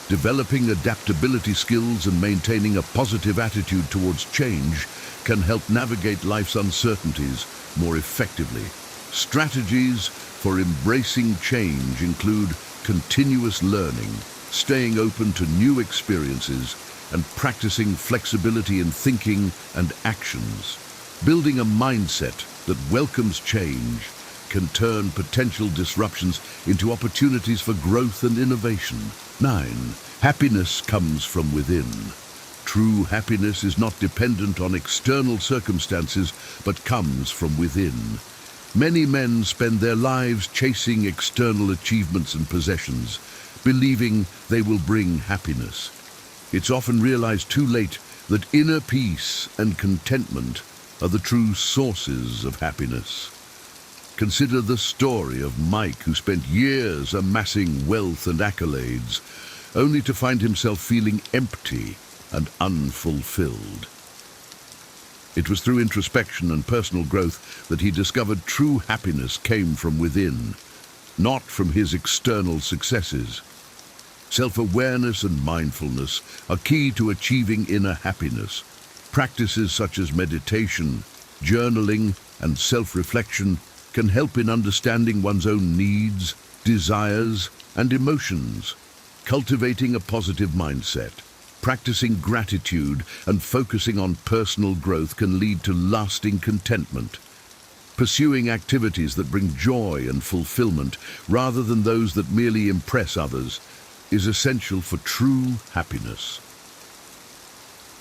Developing adaptability skills and maintaining a positive attitude towards change can help navigate life's uncertainties more effectively. Strategies for embracing change include continuous learning, staying open to new experiences, and practicing flexibility in thinking and actions. Building a mindset that welcomes change can turn potential disruptions into opportunities for growth and innovation. 9. Happiness comes from within. True happiness is not dependent on external circumstances, but comes from within. Many men spend their lives chasing external achievements and possessions, believing they will bring happiness. It's often realized too late that inner peace and contentment are the true sources of happiness. Consider the story of Mike, who spent years amassing wealth and accolades, only to find himself feeling empty and unfulfilled. It was through introspection and personal growth that he discovered true happiness came from within, not from his external successes. Self-awareness and mindfulness are key to achieving inner happiness. Practices such as meditation, journaling, and self-reflection can help in understanding one's own needs, desires, and emotions. Cultivating a positive mindset, practicing gratitude, and focusing on personal growth can lead to lasting contentment. Pursuing activities that bring joy and fulfillment rather than those that merely impress others is essential for true happiness.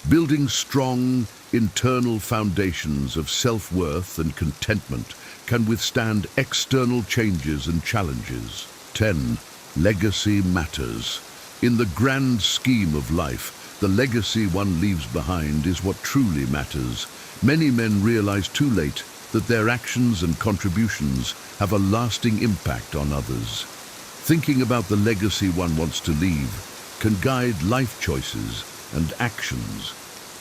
Building strong, internal foundations of self-worth and contentment can withstand external changes and challenges. 10. Legacy matters. In the grand scheme of life, the legacy one leaves behind is what truly matters. Many men realize too late that their actions and contributions have a lasting impact on others. Thinking about the legacy one wants to leave can guide life choices and actions.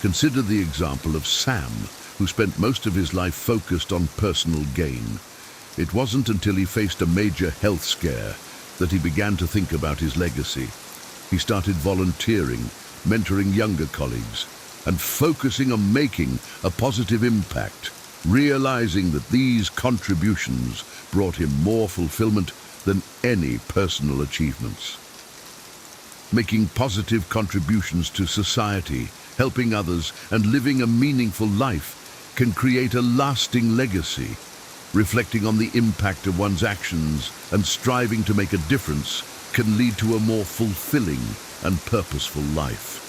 Consider the example of Sam, who spent most of his life focused on personal gain. It wasn't until he faced a major health scare that he began to think about his legacy. He started volunteering, mentoring younger colleagues, and focusing on making a positive impact, realizing that these contributions brought him more fulfillment than any personal achievements. making positive contributions to society, helping others, and living a meaningful life can create a lasting legacy. Reflecting on the impact of one's actions and striving to make a difference can lead to a more fulfilling and purposeful life.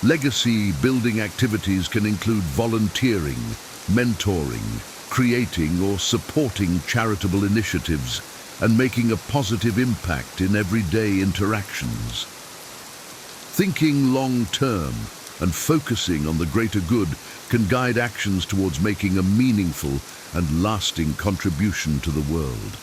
Legacy-building activities can include volunteering, mentoring, creating or supporting charitable initiatives, and making a positive impact in everyday interactions. Thinking long-term and focusing on the greater good can guide actions towards making a meaningful and lasting contribution to the world.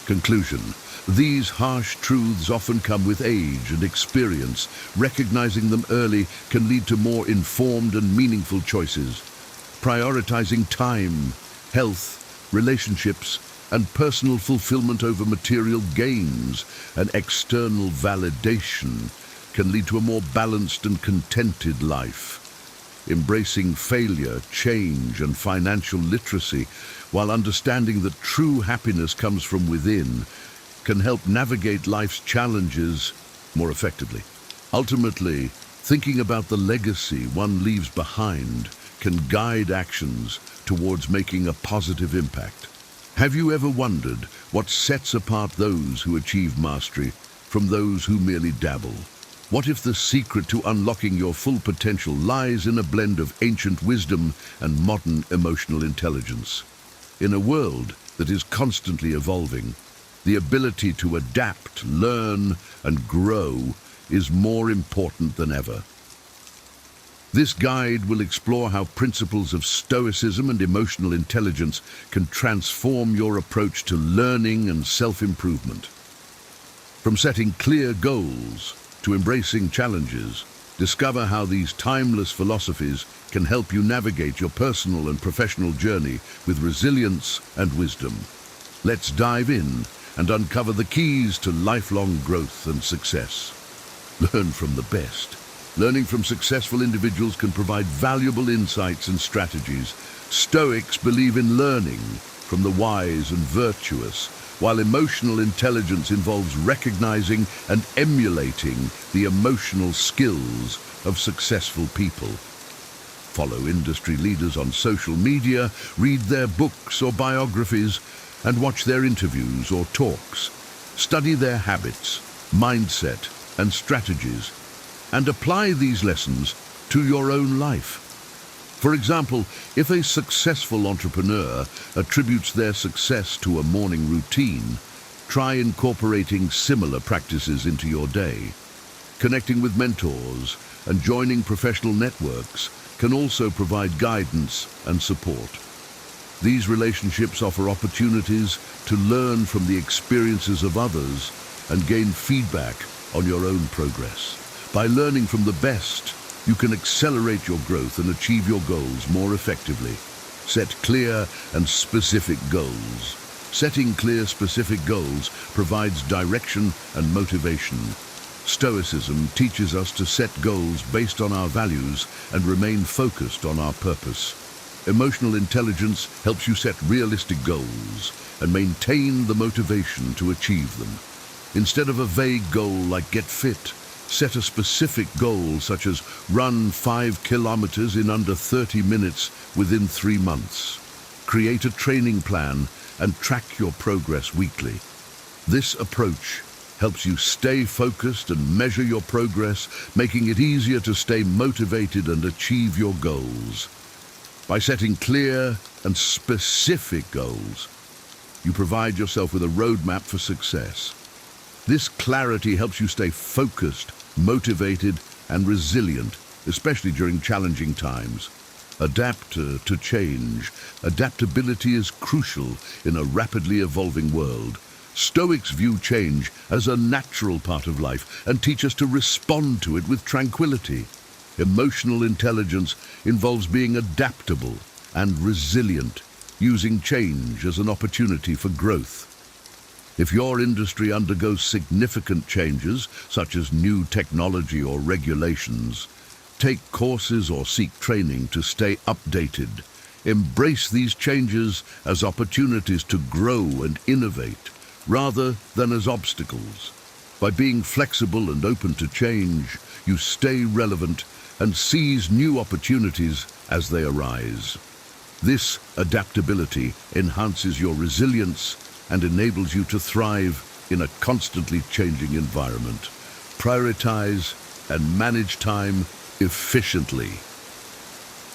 Conclusion. These harsh truths often come with age and experience. Recognizing them early can lead to more informed and meaningful choices. Prioritizing time, health, relationships, and personal fulfillment over material gains and external validation can lead to a more balanced and contented life. Embracing failure, change, and financial literacy, while understanding that true happiness comes from within, can help navigate life's challenges more effectively. Ultimately, thinking about the legacy one leaves behind can guide actions towards making a positive impact. Have you ever wondered what sets apart those who achieve mastery from those who merely dabble? What if the secret to unlocking your full potential lies in a blend of ancient wisdom and modern emotional intelligence? In a world that is constantly evolving, the ability to adapt, learn, and grow is more important than ever. This guide will explore how principles of Stoicism and emotional intelligence can transform your approach to learning and self-improvement. From setting clear goals to embracing challenges, discover how these timeless philosophies can help you navigate your personal and professional journey with resilience and wisdom. Let's dive in and uncover the keys to lifelong growth and success. Learn from the best. Learning from successful individuals can provide valuable insights and strategies. Stoics believe in learning from the wise and virtuous, while emotional intelligence involves recognizing and emulating the emotional skills of successful people. Follow industry leaders on social media, read their books or biographies, and watch their interviews or talks. Study their habits, mindset, and strategies, and apply these lessons to your own life. For example, if a successful entrepreneur attributes their success to a morning routine, try incorporating similar practices into your day. Connecting with mentors and joining professional networks can also provide guidance and support. These relationships offer opportunities to learn from the experiences of others and gain feedback on your own progress. By learning from the best, you can accelerate your growth and achieve your goals more effectively. Set clear and specific goals. Setting clear, specific goals provides direction and motivation. Stoicism teaches us to set goals based on our values and remain focused on our purpose. Emotional intelligence helps you set realistic goals and maintain the motivation to achieve them. Instead of a vague goal like get fit, set a specific goal such as run 5 kilometers in under 30 minutes within 3 months. Create a training plan and track your progress weekly. This approach helps you stay focused and measure your progress, making it easier to stay motivated and achieve your goals. By setting clear and specific goals, you provide yourself with a roadmap for success. This clarity helps you stay focused, motivated, and resilient, especially during challenging times. Adapt to change. Adaptability is crucial in a rapidly evolving world. Stoics view change as a natural part of life and teach us to respond to it with tranquility. Emotional intelligence involves being adaptable and resilient, using change as an opportunity for growth. If your industry undergoes significant changes, such as new technology or regulations, take courses or seek training to stay updated. Embrace these changes as opportunities to grow and innovate, rather than as obstacles. By being flexible and open to change, you stay relevant and seize new opportunities as they arise. This adaptability enhances your resilience and enables you to thrive in a constantly changing environment. Prioritize and manage time efficiently.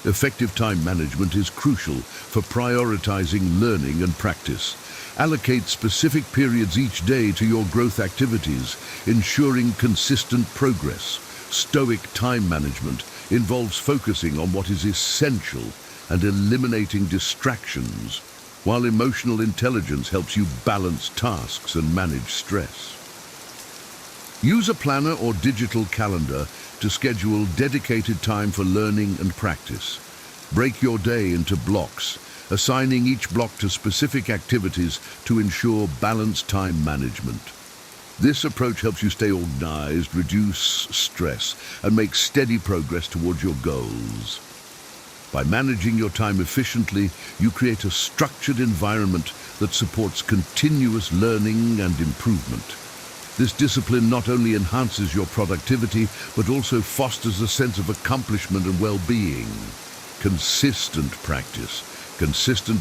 Effective time management is crucial for prioritizing learning and practice. Allocate specific periods each day to your growth activities, ensuring consistent progress. Stoic time management involves focusing on what is essential and eliminating distractions, while emotional intelligence helps you balance tasks and manage stress. Use a planner or digital calendar to schedule dedicated time for learning and practice. Break your day into blocks, assigning each block to specific activities to ensure balanced time management. This approach helps you stay organized, reduce stress, and make steady progress towards your goals. By managing your time efficiently, you create a structured environment that supports continuous learning and improvement. This discipline not only enhances your productivity, but also fosters a sense of accomplishment and well-being. Consistent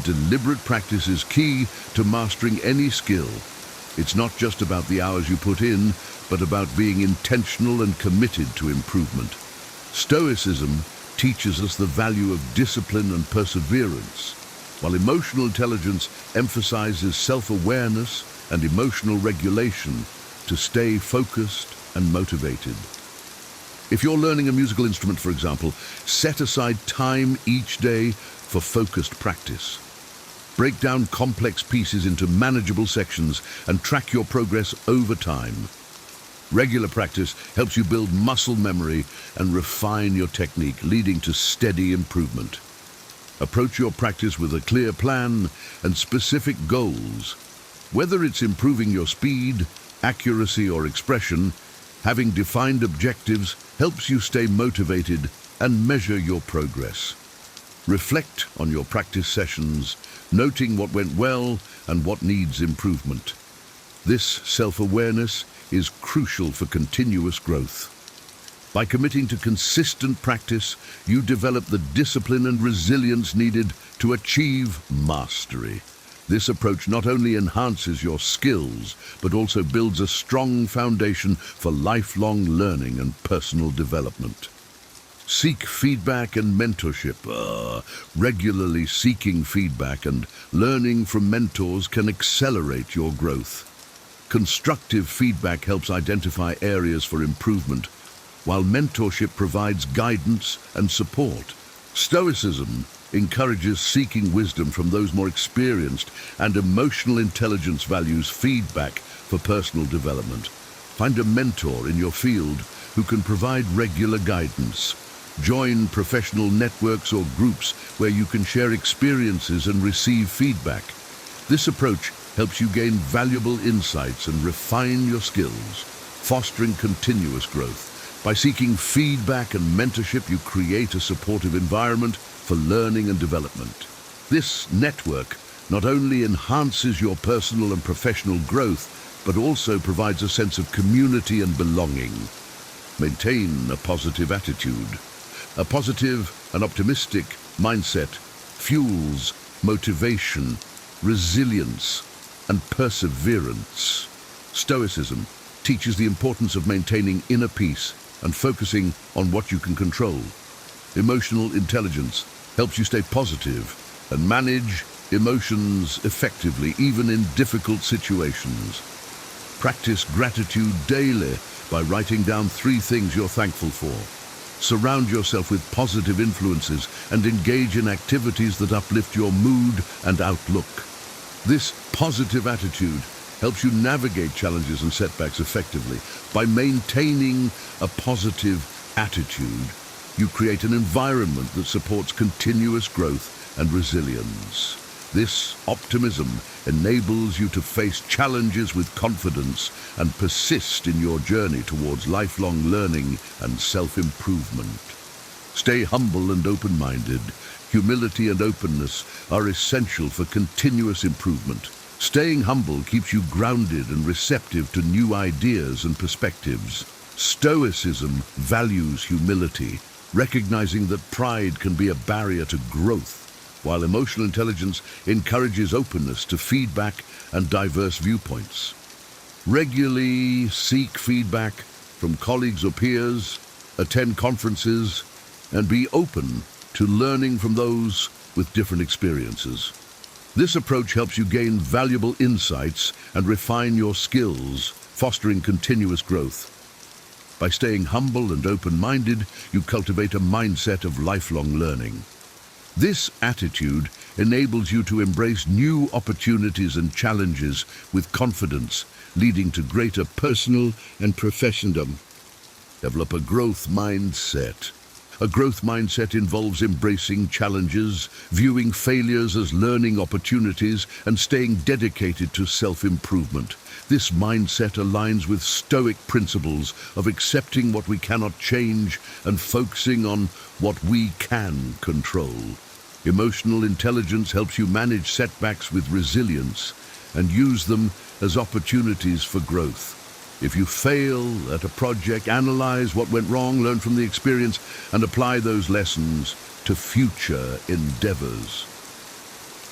deliberate practice is key to mastering any skill. It's not just about the hours you put in, but about being intentional and committed to improvement. Stoicism teaches us the value of discipline and perseverance, while emotional intelligence emphasizes self-awareness and emotional regulation to stay focused and motivated. If you're learning a musical instrument, for example, set aside time each day for focused practice. Break down complex pieces into manageable sections and track your progress over time. Regular practice helps you build muscle memory and refine your technique, leading to steady improvement. Approach your practice with a clear plan and specific goals. Whether it's improving your speed, accuracy, or expression, having defined objectives helps you stay motivated and measure your progress. Reflect on your practice sessions, noting what went well and what needs improvement. This self-awareness is crucial for continuous growth. By committing to consistent practice, you develop the discipline and resilience needed to achieve mastery. This approach not only enhances your skills, but also builds a strong foundation for lifelong learning and personal development. Seek feedback and mentorship. Regularly seeking feedback and learning from mentors can accelerate your growth. Constructive feedback helps identify areas for improvement, while mentorship provides guidance and support. Stoicism encourages seeking wisdom from those more experienced, and emotional intelligence values feedback for personal development. Find a mentor in your field who can provide regular guidance. Join professional networks or groups where you can share experiences and receive feedback. This approach helps you gain valuable insights and refine your skills, fostering continuous growth. By seeking feedback and mentorship, you create a supportive environment for learning and development. This network not only enhances your personal and professional growth, but also provides a sense of community and belonging. Maintain a positive attitude. A positive and optimistic mindset fuels motivation, resilience, and perseverance. Stoicism teaches the importance of maintaining inner peace and focusing on what you can control. Emotional intelligence helps you stay positive and manage emotions effectively, even in difficult situations. Practice gratitude daily by writing down 3 things you're thankful for. Surround yourself with positive influences and engage in activities that uplift your mood and outlook. This positive attitude helps you navigate challenges and setbacks effectively. By maintaining a positive attitude, you create an environment that supports continuous growth and resilience. This optimism enables you to face challenges with confidence and persist in your journey towards lifelong learning and self-improvement. Stay humble and open-minded. Humility and openness are essential for continuous improvement. Staying humble keeps you grounded and receptive to new ideas and perspectives. Stoicism values humility, recognizing that pride can be a barrier to growth, while emotional intelligence encourages openness to feedback and diverse viewpoints. Regularly seek feedback from colleagues or peers, attend conferences, and be open to learning from those with different experiences. This approach helps you gain valuable insights and refine your skills, fostering continuous growth. By staying humble and open-minded, you cultivate a mindset of lifelong learning. This attitude enables you to embrace new opportunities and challenges with confidence, leading to greater personal and professional. Develop a growth mindset. A growth mindset involves embracing challenges, viewing failures as learning opportunities, and staying dedicated to self-improvement. This mindset aligns with Stoic principles of accepting what we cannot change and focusing on what we can control. Emotional intelligence helps you manage setbacks with resilience and use them as opportunities for growth. If you fail at a project, analyze what went wrong, learn from the experience, and apply those lessons to future endeavors.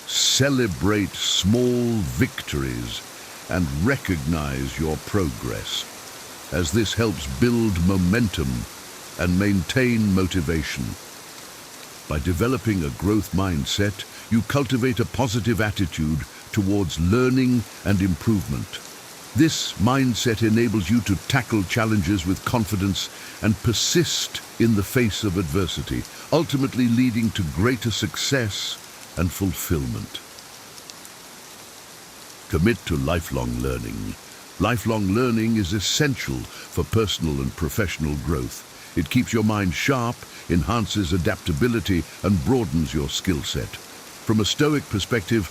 Celebrate small victories and recognize your progress, as this helps build momentum and maintain motivation. By developing a growth mindset, you cultivate a positive attitude towards learning and improvement. This mindset enables you to tackle challenges with confidence and persist in the face of adversity, ultimately leading to greater success and fulfillment. Commit to lifelong learning. Lifelong learning is essential for personal and professional growth. It keeps your mind sharp, enhances adaptability, and broadens your skill set. From a Stoic perspective,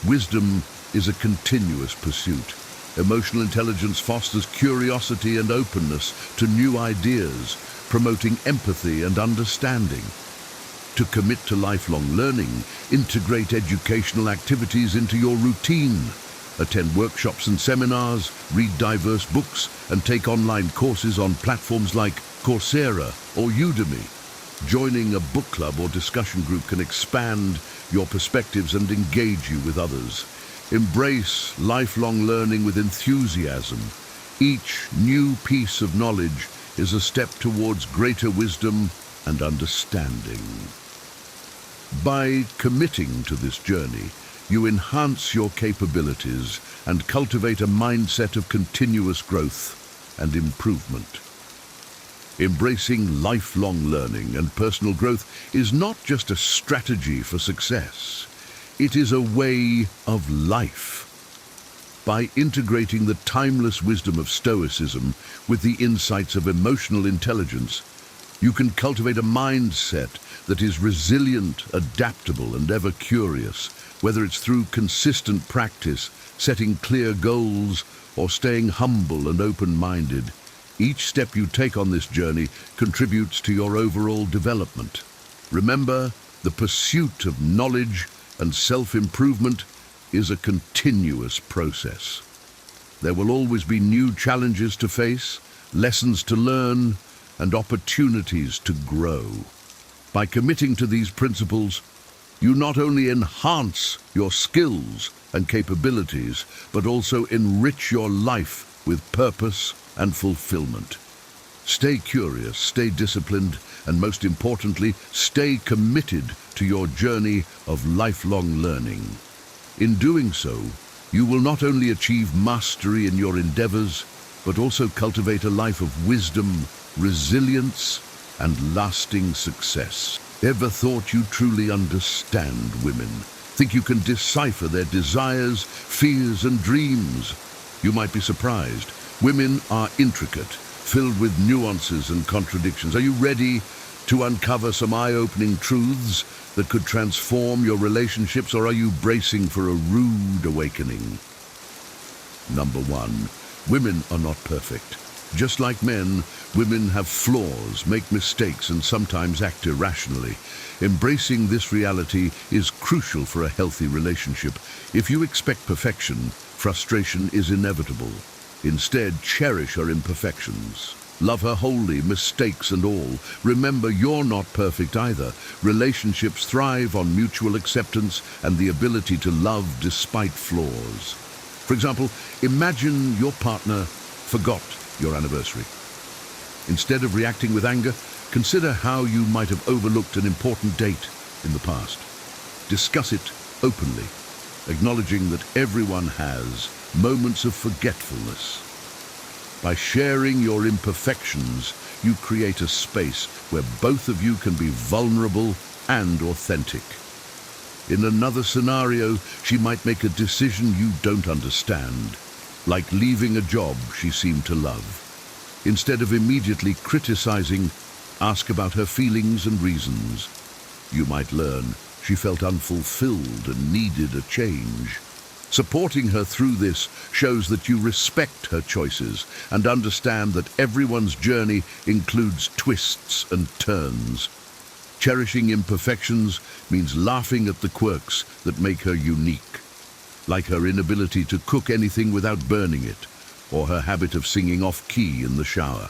wisdom is a continuous pursuit. Emotional intelligence fosters curiosity and openness to new ideas, promoting empathy and understanding. To commit to lifelong learning, integrate educational activities into your routine. Attend workshops and seminars, read diverse books, and take online courses on platforms like Coursera or Udemy. Joining a book club or discussion group can expand your perspectives and engage you with others. Embrace lifelong learning with enthusiasm. Each new piece of knowledge is a step towards greater wisdom and understanding. By committing to this journey, you enhance your capabilities and cultivate a mindset of continuous growth and improvement. Embracing lifelong learning and personal growth is not just a strategy for success. It is a way of life. By integrating the timeless wisdom of Stoicism with the insights of emotional intelligence, you can cultivate a mindset that is resilient, adaptable, and ever curious, whether it's through consistent practice, setting clear goals, or staying humble and open-minded. Each step you take on this journey contributes to your overall development. Remember, the pursuit of knowledge and self-improvement is a continuous process. There will always be new challenges to face, lessons to learn, and opportunities to grow. By committing to these principles, you not only enhance your skills and capabilities, but also enrich your life with purpose and fulfillment. Stay curious, stay disciplined, and most importantly, stay committed to your journey of lifelong learning. In doing so, you will not only achieve mastery in your endeavors, but also cultivate a life of wisdom, resilience, and lasting success. Ever thought you truly understand women? Think you can decipher their desires, fears, and dreams? You might be surprised. Women are intricate, filled with nuances and contradictions. Are you ready to uncover some eye-opening truths that could transform your relationships, or are you bracing for a rude awakening? Number 1, women are not perfect. Just like men, women have flaws, make mistakes, and sometimes act irrationally. Embracing this reality is crucial for a healthy relationship. If you expect perfection, frustration is inevitable. Instead, cherish her imperfections. Love her wholly, mistakes and all. Remember, you're not perfect either. Relationships thrive on mutual acceptance and the ability to love despite flaws. For example, imagine your partner forgot your anniversary. Instead of reacting with anger, consider how you might have overlooked an important date in the past. Discuss it openly, acknowledging that everyone has moments of forgetfulness. By sharing your imperfections, you create a space where both of you can be vulnerable and authentic. In another scenario, she might make a decision you don't understand, like leaving a job she seemed to love. Instead of immediately criticizing, ask about her feelings and reasons. You might learn she felt unfulfilled and needed a change. Supporting her through this shows that you respect her choices and understand that everyone's journey includes twists and turns. Cherishing imperfections means laughing at the quirks that make her unique, like her inability to cook anything without burning it, or her habit of singing off-key in the shower.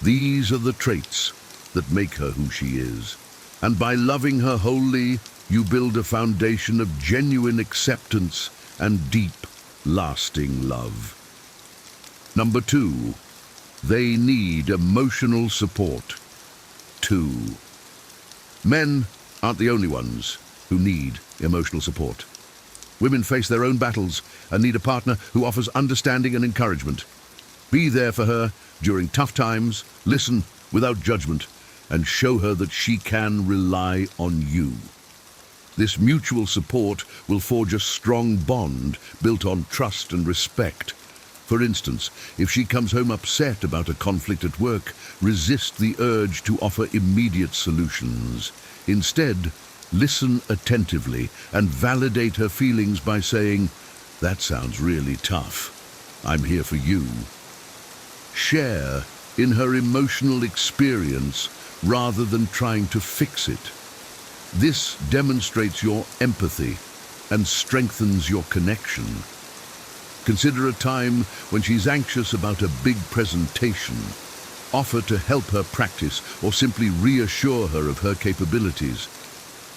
These are the traits that make her who she is, and by loving her wholly, you build a foundation of genuine acceptance and deep, lasting love. Number 2, they need emotional support. 2. Men aren't the only ones who need emotional support. Women face their own battles and need a partner who offers understanding and encouragement. Be there for her during tough times, listen without judgment, and show her that she can rely on you. This mutual support will forge a strong bond built on trust and respect. For instance, if she comes home upset about a conflict at work, resist the urge to offer immediate solutions. Instead, listen attentively and validate her feelings by saying, "That sounds really tough. I'm here for you." Share in her emotional experience rather than trying to fix it. This demonstrates your empathy and strengthens your connection. Consider a time when she's anxious about a big presentation. Offer to help her practice or simply reassure her of her capabilities.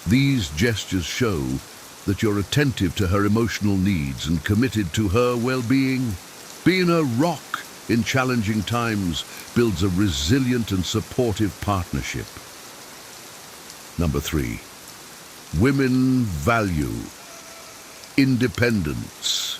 These gestures show that you're attentive to her emotional needs and committed to her well-being. Being a rock in challenging times builds a resilient and supportive partnership. Number 3, women value independence.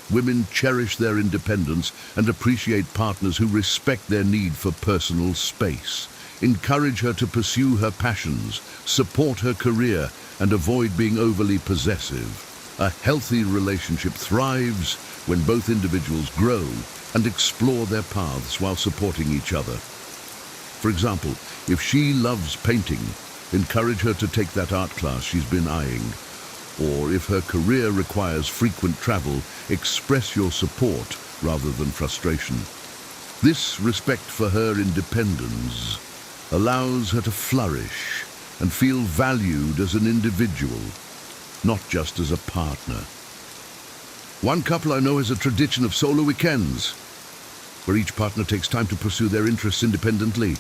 Women cherish their independence and appreciate partners who respect their need for personal space. Encourage her to pursue her passions, support her career, and avoid being overly possessive. A healthy relationship thrives when both individuals grow and explore their paths while supporting each other. For example, if she loves painting, encourage her to take that art class she's been eyeing. Or if her career requires frequent travel, express your support rather than frustration. This respect for her independence allows her to flourish and feel valued as an individual, not just as a partner. One couple I know has a tradition of solo weekends, where each partner takes time to pursue their interests independently.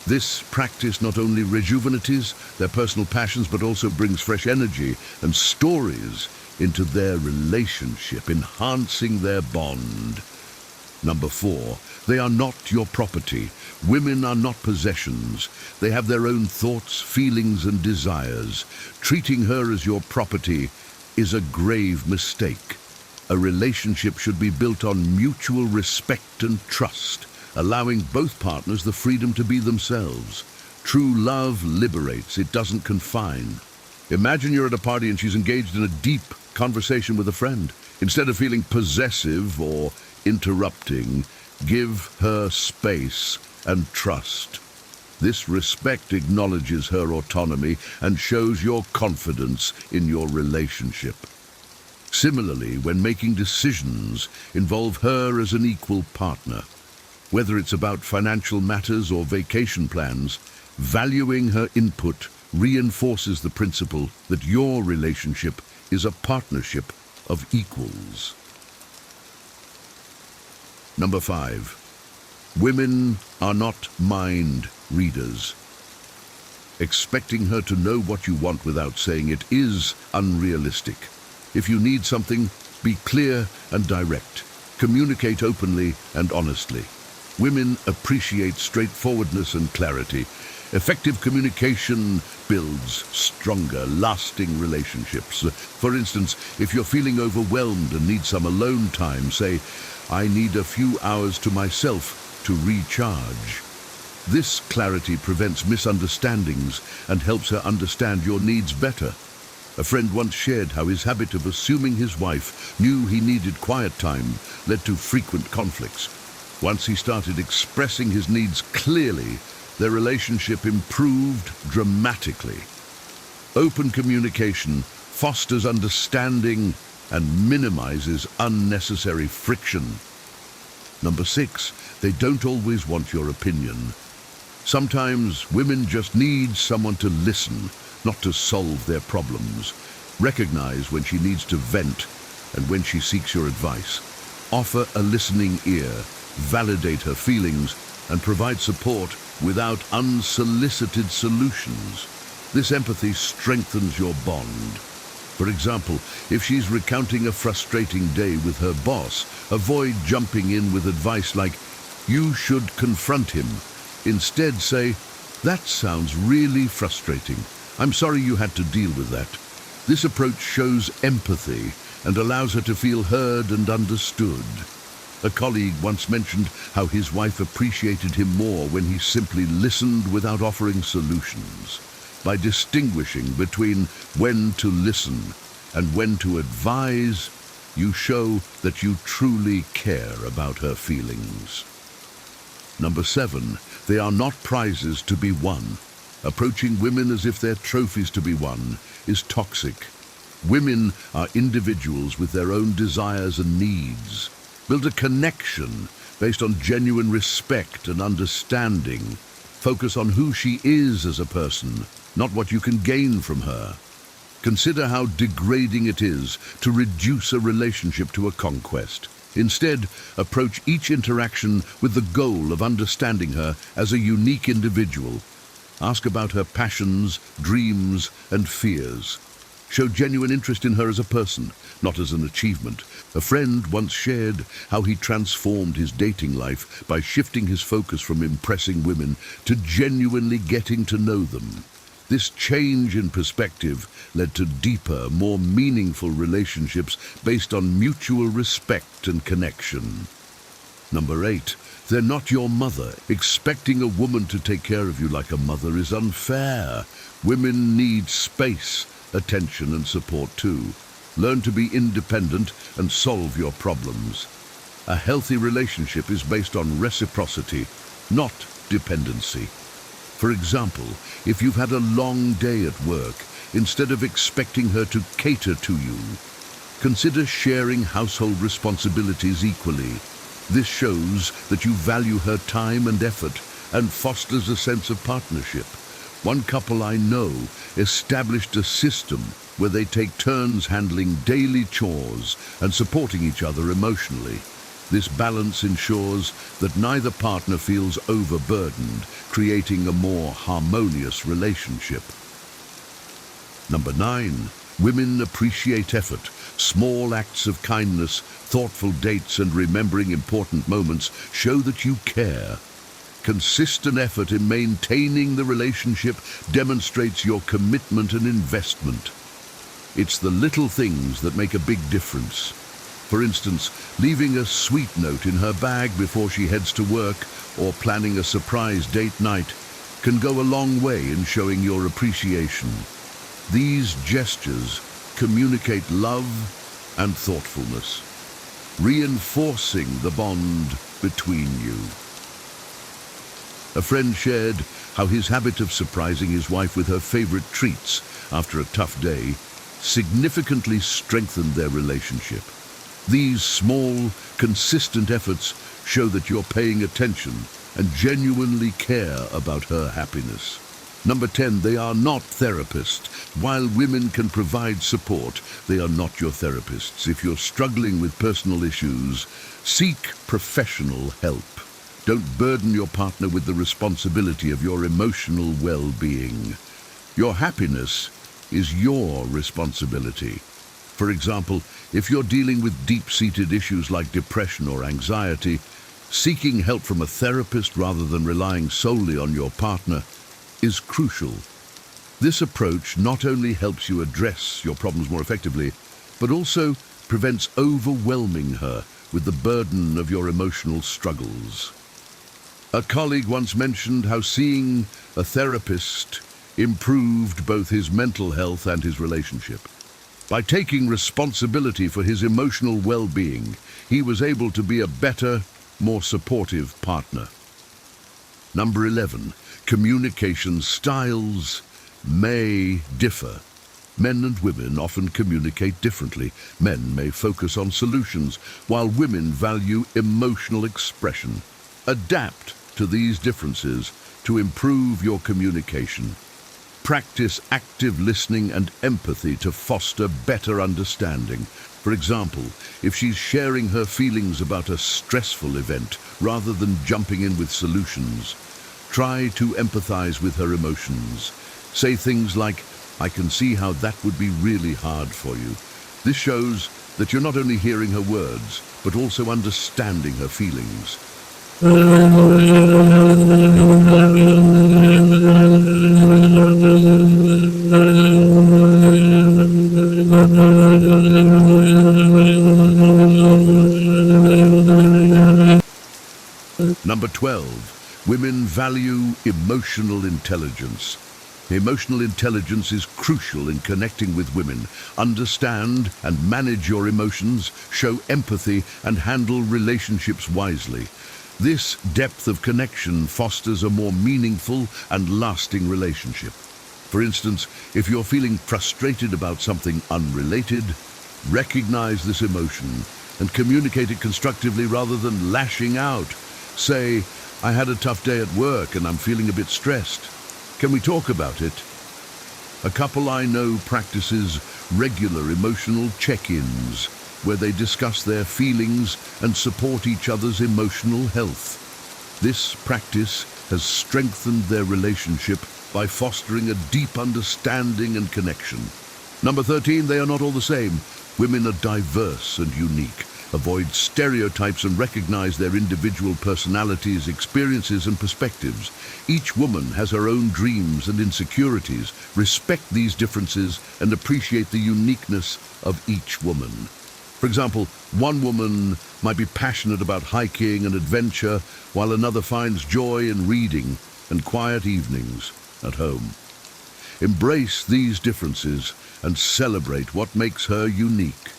This practice not only rejuvenates their personal passions, but also brings fresh energy and stories into their relationship, enhancing their bond. Number 4, they are not your property. Women are not possessions. They have their own thoughts, feelings, and desires. Treating her as your property is a grave mistake. A relationship should be built on mutual respect and trust, allowing both partners the freedom to be themselves. True love liberates, it doesn't confine. Imagine you're at a party and she's engaged in a deep conversation with a friend. Instead of feeling possessive or interrupting, give her space and trust. This respect acknowledges her autonomy and shows your confidence in your relationship. Similarly, when making decisions, involve her as an equal partner. Whether it's about financial matters or vacation plans, valuing her input reinforces the principle that your relationship is a partnership of equals. Number 5. Women are not mind readers. Expecting her to know what you want without saying it is unrealistic. If you need something, be clear and direct. Communicate openly and honestly. Women appreciate straightforwardness and clarity. Effective communication builds stronger, lasting relationships. For instance, if you're feeling overwhelmed and need some alone time, say, "I need a few hours to myself to recharge." This clarity prevents misunderstandings and helps her understand your needs better. A friend once shared how his habit of assuming his wife knew he needed quiet time led to frequent conflicts. Once he started expressing his needs clearly, their relationship improved dramatically. Open communication fosters understanding and minimizes unnecessary friction. Number 6, they don't always want your opinion. Sometimes women just need someone to listen, not to solve their problems. Recognize when she needs to vent and when she seeks your advice. Offer a listening ear, validate her feelings, and provide support without unsolicited solutions. This empathy strengthens your bond. For example, if she's recounting a frustrating day with her boss, avoid jumping in with advice like, "You should confront him." Instead say, "That sounds really frustrating. I'm sorry you had to deal with that." This approach shows empathy and allows her to feel heard and understood. A colleague once mentioned how his wife appreciated him more when he simply listened without offering solutions. By distinguishing between when to listen and when to advise, you show that you truly care about her feelings. Number 7, they are not prizes to be won. Approaching women as if they're trophies to be won is toxic. Women are individuals with their own desires and needs. Build a connection based on genuine respect and understanding. Focus on who she is as a person, not what you can gain from her. Consider how degrading it is to reduce a relationship to a conquest. Instead, approach each interaction with the goal of understanding her as a unique individual. Ask about her passions, dreams, and fears. Show genuine interest in her as a person, not as an achievement. A friend once shared how he transformed his dating life by shifting his focus from impressing women to genuinely getting to know them. This change in perspective led to deeper, more meaningful relationships based on mutual respect and connection. Number 8, they're not your mother. Expecting a woman to take care of you like a mother is unfair. Women need space, attention, and support too. Learn to be independent and solve your problems. A healthy relationship is based on reciprocity, not dependency. For example, if you've had a long day at work, instead of expecting her to cater to you, consider sharing household responsibilities equally. This shows that you value her time and effort and fosters a sense of partnership. One couple I know established a system where they take turns handling daily chores and supporting each other emotionally. This balance ensures that neither partner feels overburdened, creating a more harmonious relationship. Number 9, women appreciate effort. Small acts of kindness, thoughtful dates, and remembering important moments show that you care. Consistent effort in maintaining the relationship demonstrates your commitment and investment. It's the little things that make a big difference. For instance, leaving a sweet note in her bag before she heads to work or planning a surprise date night can go a long way in showing your appreciation. These gestures communicate love and thoughtfulness, reinforcing the bond between you. A friend shared how his habit of surprising his wife with her favorite treats after a tough day significantly strengthened their relationship. These small, consistent efforts show that you're paying attention and genuinely care about her happiness. Number 10, they are not therapists. While women can provide support, they are not your therapists. If you're struggling with personal issues, seek professional help. Don't burden your partner with the responsibility of your emotional well-being. Your happiness is your responsibility. For example, if you're dealing with deep-seated issues like depression or anxiety, seeking help from a therapist rather than relying solely on your partner is crucial. This approach not only helps you address your problems more effectively, but also prevents overwhelming her with the burden of your emotional struggles. A colleague once mentioned how seeing a therapist improved both his mental health and his relationship. By taking responsibility for his emotional well-being, he was able to be a better, more supportive partner. Number 11, communication styles may differ. Men and women often communicate differently. Men may focus on solutions, while women value emotional expression. Adapt to these differences to improve your communication. Practice active listening and empathy to foster better understanding. For example, if she's sharing her feelings about a stressful event rather than jumping in with solutions, try to empathize with her emotions. Say things like, "I can see how that would be really hard for you." This shows that you're not only hearing her words, but also understanding her feelings. Number 12, women value emotional intelligence. Emotional intelligence is crucial in connecting with women. Understand and manage your emotions, show empathy, and handle relationships wisely. This depth of connection fosters a more meaningful and lasting relationship. For instance, if you're feeling frustrated about something unrelated, recognize this emotion and communicate it constructively rather than lashing out. Say, "I had a tough day at work and I'm feeling a bit stressed. Can we talk about it?" A couple I know practices regular emotional check-ins where they discuss their feelings and support each other's emotional health. This practice has strengthened their relationship by fostering a deep understanding and connection. Number 13, they are not all the same. Women are diverse and unique. Avoid stereotypes and recognize their individual personalities, experiences, and perspectives. Each woman has her own dreams and insecurities. Respect these differences and appreciate the uniqueness of each woman. For example, one woman might be passionate about hiking and adventure, while another finds joy in reading and quiet evenings at home. Embrace these differences and celebrate what makes her unique.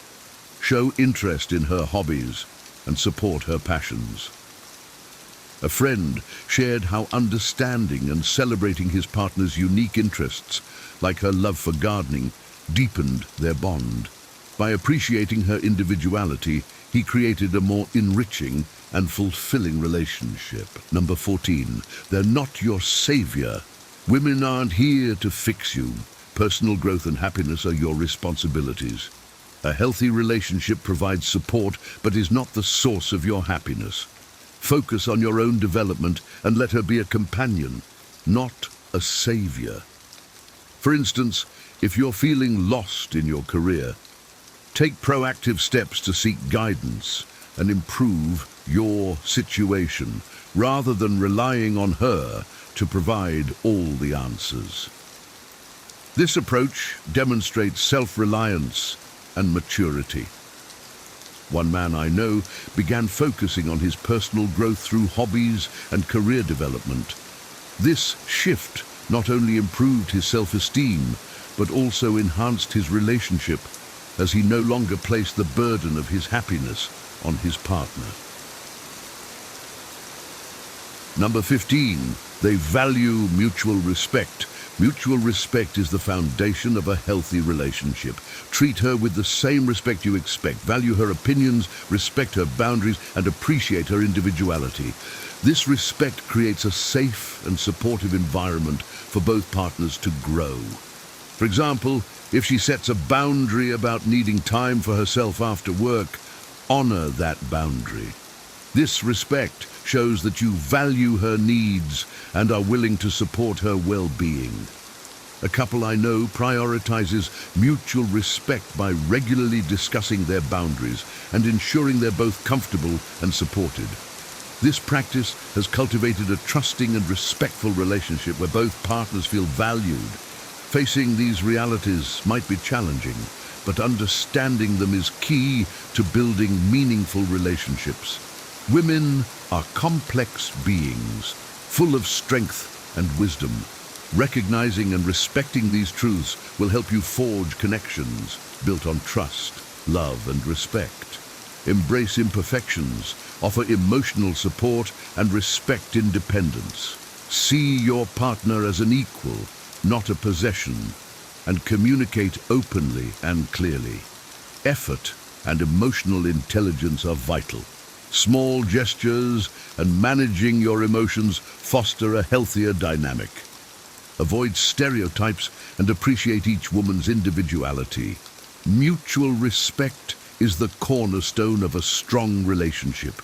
Show interest in her hobbies and support her passions. A friend shared how understanding and celebrating his partner's unique interests, like her love for gardening, deepened their bond. By appreciating her individuality, he created a more enriching and fulfilling relationship. Number 14, they're not your savior. Women aren't here to fix you. Personal growth and happiness are your responsibilities. A healthy relationship provides support, but is not the source of your happiness. Focus on your own development and let her be a companion, not a savior. For instance, if you're feeling lost in your career, take proactive steps to seek guidance and improve your situation, rather than relying on her to provide all the answers. This approach demonstrates self-reliance and maturity. One man I know began focusing on his personal growth through hobbies and career development. This shift not only improved his self-esteem, but also enhanced his relationship, as he no longer placed the burden of his happiness on his partner. Number 15, they value mutual respect. Mutual respect is the foundation of a healthy relationship. Treat her with the same respect you expect. Value her opinions, respect her boundaries, and appreciate her individuality. This respect creates a safe and supportive environment for both partners to grow. For example, if she sets a boundary about needing time for herself after work, honor that boundary. This respect shows that you value her needs and are willing to support her well-being. A couple I know prioritizes mutual respect by regularly discussing their boundaries and ensuring they're both comfortable and supported. This practice has cultivated a trusting and respectful relationship where both partners feel valued. Facing these realities might be challenging, but understanding them is key to building meaningful relationships. Women are complex beings, full of strength and wisdom. Recognizing and respecting these truths will help you forge connections built on trust, love, and respect. Embrace imperfections, offer emotional support, and respect independence. See your partner as an equal, not a possession, and communicate openly and clearly. Effort and emotional intelligence are vital. Small gestures and managing your emotions foster a healthier dynamic. Avoid stereotypes and appreciate each woman's individuality. Mutual respect is the cornerstone of a strong relationship.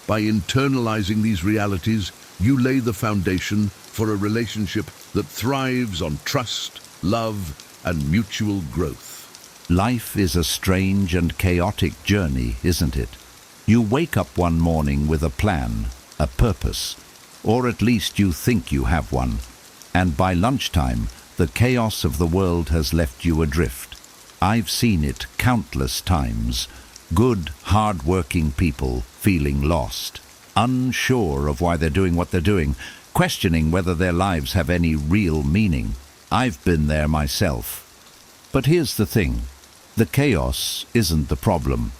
By internalizing these realities, you lay the foundation for a relationship that thrives on trust, love, and mutual growth. Life is a strange and chaotic journey, isn't it? You wake up one morning with a plan, a purpose, or at least you think you have one, and by lunchtime, the chaos of the world has left you adrift. I've seen it countless times. Good, hard-working people feeling lost, unsure of why they're doing what they're doing, questioning whether their lives have any real meaning. I've been there myself. But here's the thing. The chaos isn't the problem.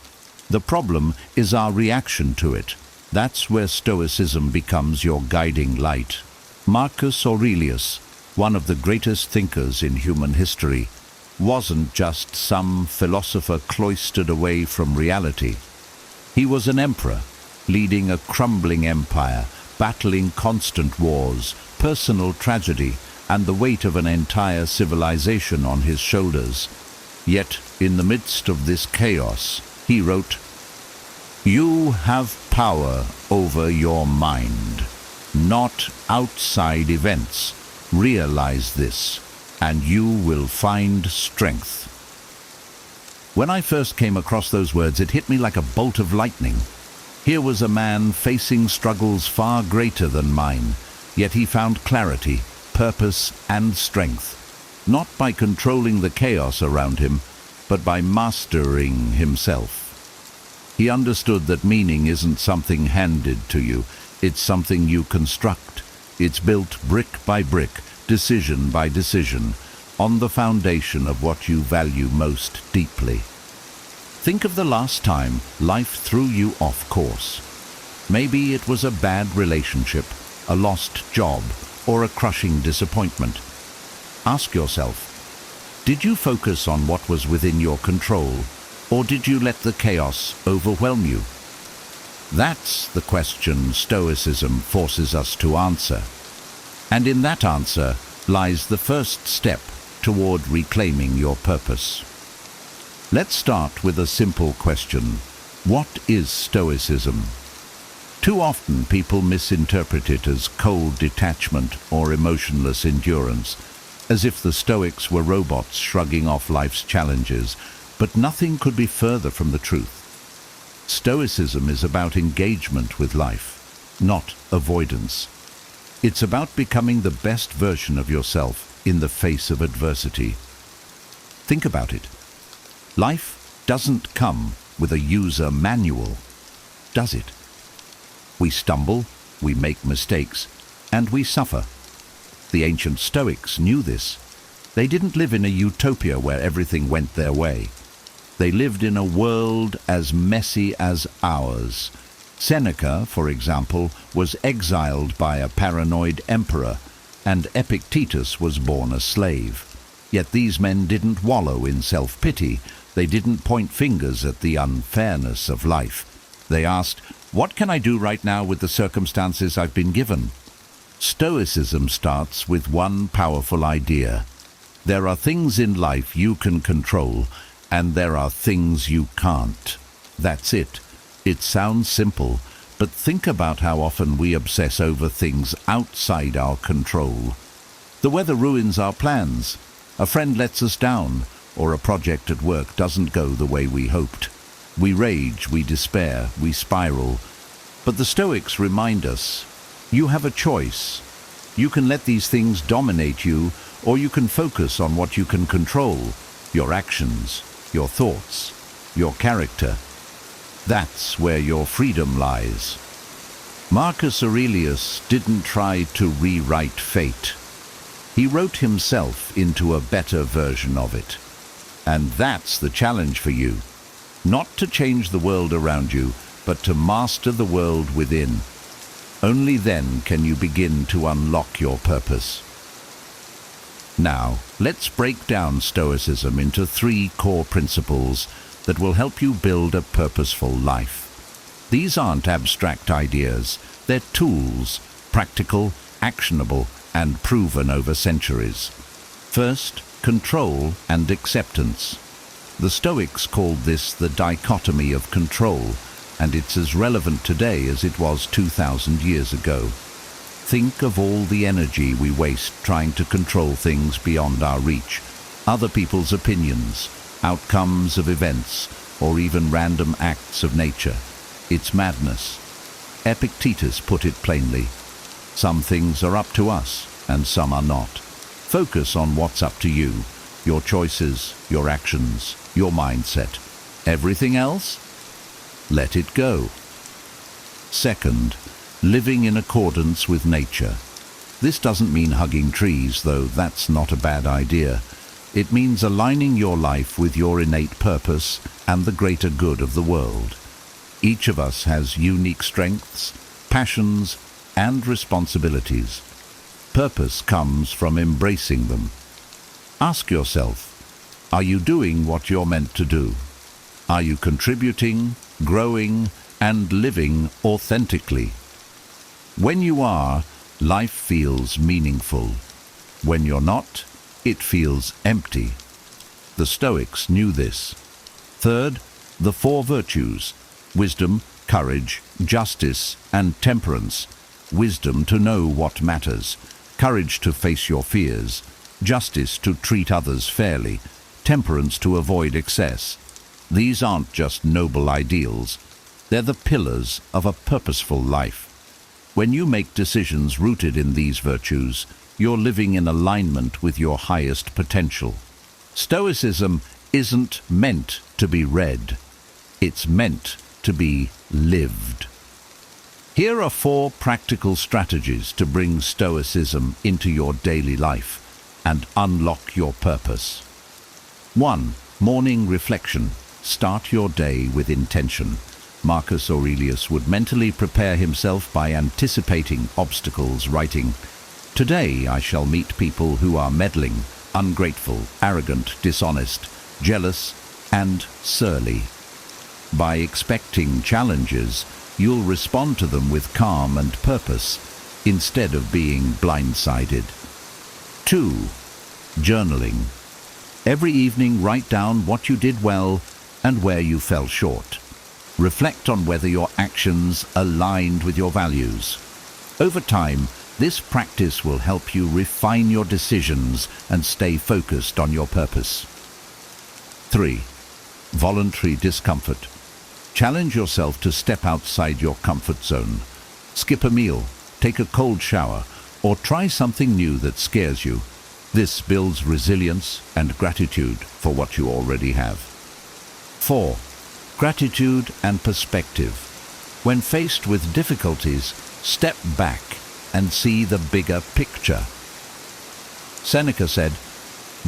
The problem is our reaction to it. That's where Stoicism becomes your guiding light. Marcus Aurelius, one of the greatest thinkers in human history, wasn't just some philosopher cloistered away from reality. He was an emperor, leading a crumbling empire, battling constant wars, personal tragedy, and the weight of an entire civilization on his shoulders. Yet, in the midst of this chaos, he wrote, "You have power over your mind, not outside events. Realize this, and you will find strength." When I first came across those words, it hit me like a bolt of lightning. Here was a man facing struggles far greater than mine, yet he found clarity, purpose, and strength, not by controlling the chaos around him, but by mastering himself. He understood that meaning isn't something handed to you, it's something you construct. It's built brick by brick, decision by decision, on the foundation of what you value most deeply. Think of the last time life threw you off course. Maybe it was a bad relationship, a lost job, or a crushing disappointment. Ask yourself, did you focus on what was within your control, or did you let the chaos overwhelm you? That's the question Stoicism forces us to answer. And in that answer lies the first step toward reclaiming your purpose. Let's start with a simple question. What is Stoicism? Too often people misinterpret it as cold detachment or emotionless endurance, as if the Stoics were robots shrugging off life's challenges, but nothing could be further from the truth. Stoicism is about engagement with life, not avoidance. It's about becoming the best version of yourself in the face of adversity. Think about it. Life doesn't come with a user manual, does it? We stumble, we make mistakes, and we suffer. The ancient Stoics knew this. They didn't live in a utopia where everything went their way. They lived in a world as messy as ours. Seneca, for example, was exiled by a paranoid emperor, and Epictetus was born a slave. Yet these men didn't wallow in self-pity. They didn't point fingers at the unfairness of life. They asked, "What can I do right now with the circumstances I've been given?" Stoicism starts with one powerful idea. There are things in life you can control, and there are things you can't. That's it. It sounds simple, but think about how often we obsess over things outside our control. The weather ruins our plans. A friend lets us down, or a project at work doesn't go the way we hoped. We rage, we despair, we spiral. But the Stoics remind us, you have a choice. You can let these things dominate you, or you can focus on what you can control, your actions, your thoughts, your character. That's where your freedom lies. Marcus Aurelius didn't try to rewrite fate. He wrote himself into a better version of it. And that's the challenge for you. Not to change the world around you, but to master the world within. Only then can you begin to unlock your purpose. Now, let's break down Stoicism into 3 core principles that will help you build a purposeful life. These aren't abstract ideas, they're tools, practical, actionable, and proven over centuries. First, control and acceptance. The Stoics called this the dichotomy of control, and it's as relevant today as it was 2,000 years ago. Think of all the energy we waste trying to control things beyond our reach, other people's opinions, outcomes of events, or even random acts of nature. It's madness. Epictetus put it plainly. Some things are up to us, and some are not. Focus on what's up to you, your choices, your actions, your mindset. Everything else? Let it go. Second, living in accordance with nature. This doesn't mean hugging trees, though that's not a bad idea. It means aligning your life with your innate purpose and the greater good of the world. Each of us has unique strengths, passions, and responsibilities. Purpose comes from embracing them. Ask yourself, are you doing what you're meant to do? Are you contributing, growing, and living authentically? When you are, life feels meaningful. When you're not, it feels empty. The Stoics knew this. Third, the 4 virtues: wisdom, courage, justice, and temperance. Wisdom to know what matters, courage to face your fears, justice to treat others fairly, temperance to avoid excess. These aren't just noble ideals, they're the pillars of a purposeful life. When you make decisions rooted in these virtues, you're living in alignment with your highest potential. Stoicism isn't meant to be read, it's meant to be lived. Here are 4 practical strategies to bring Stoicism into your daily life and unlock your purpose. 1. Morning reflection. Start your day with intention. Marcus Aurelius would mentally prepare himself by anticipating obstacles, writing, "Today I shall meet people who are meddling, ungrateful, arrogant, dishonest, jealous, and surly." By expecting challenges, you'll respond to them with calm and purpose, instead of being blindsided. 2. Journaling. Every evening write down what you did well and where you fell short. Reflect on whether your actions aligned with your values. Over time, this practice will help you refine your decisions and stay focused on your purpose. 3. Voluntary discomfort. Challenge yourself to step outside your comfort zone. Skip a meal, take a cold shower, or try something new that scares you. This builds resilience and gratitude for what you already have. 4. Gratitude and perspective. When faced with difficulties, step back and see the bigger picture. Seneca said,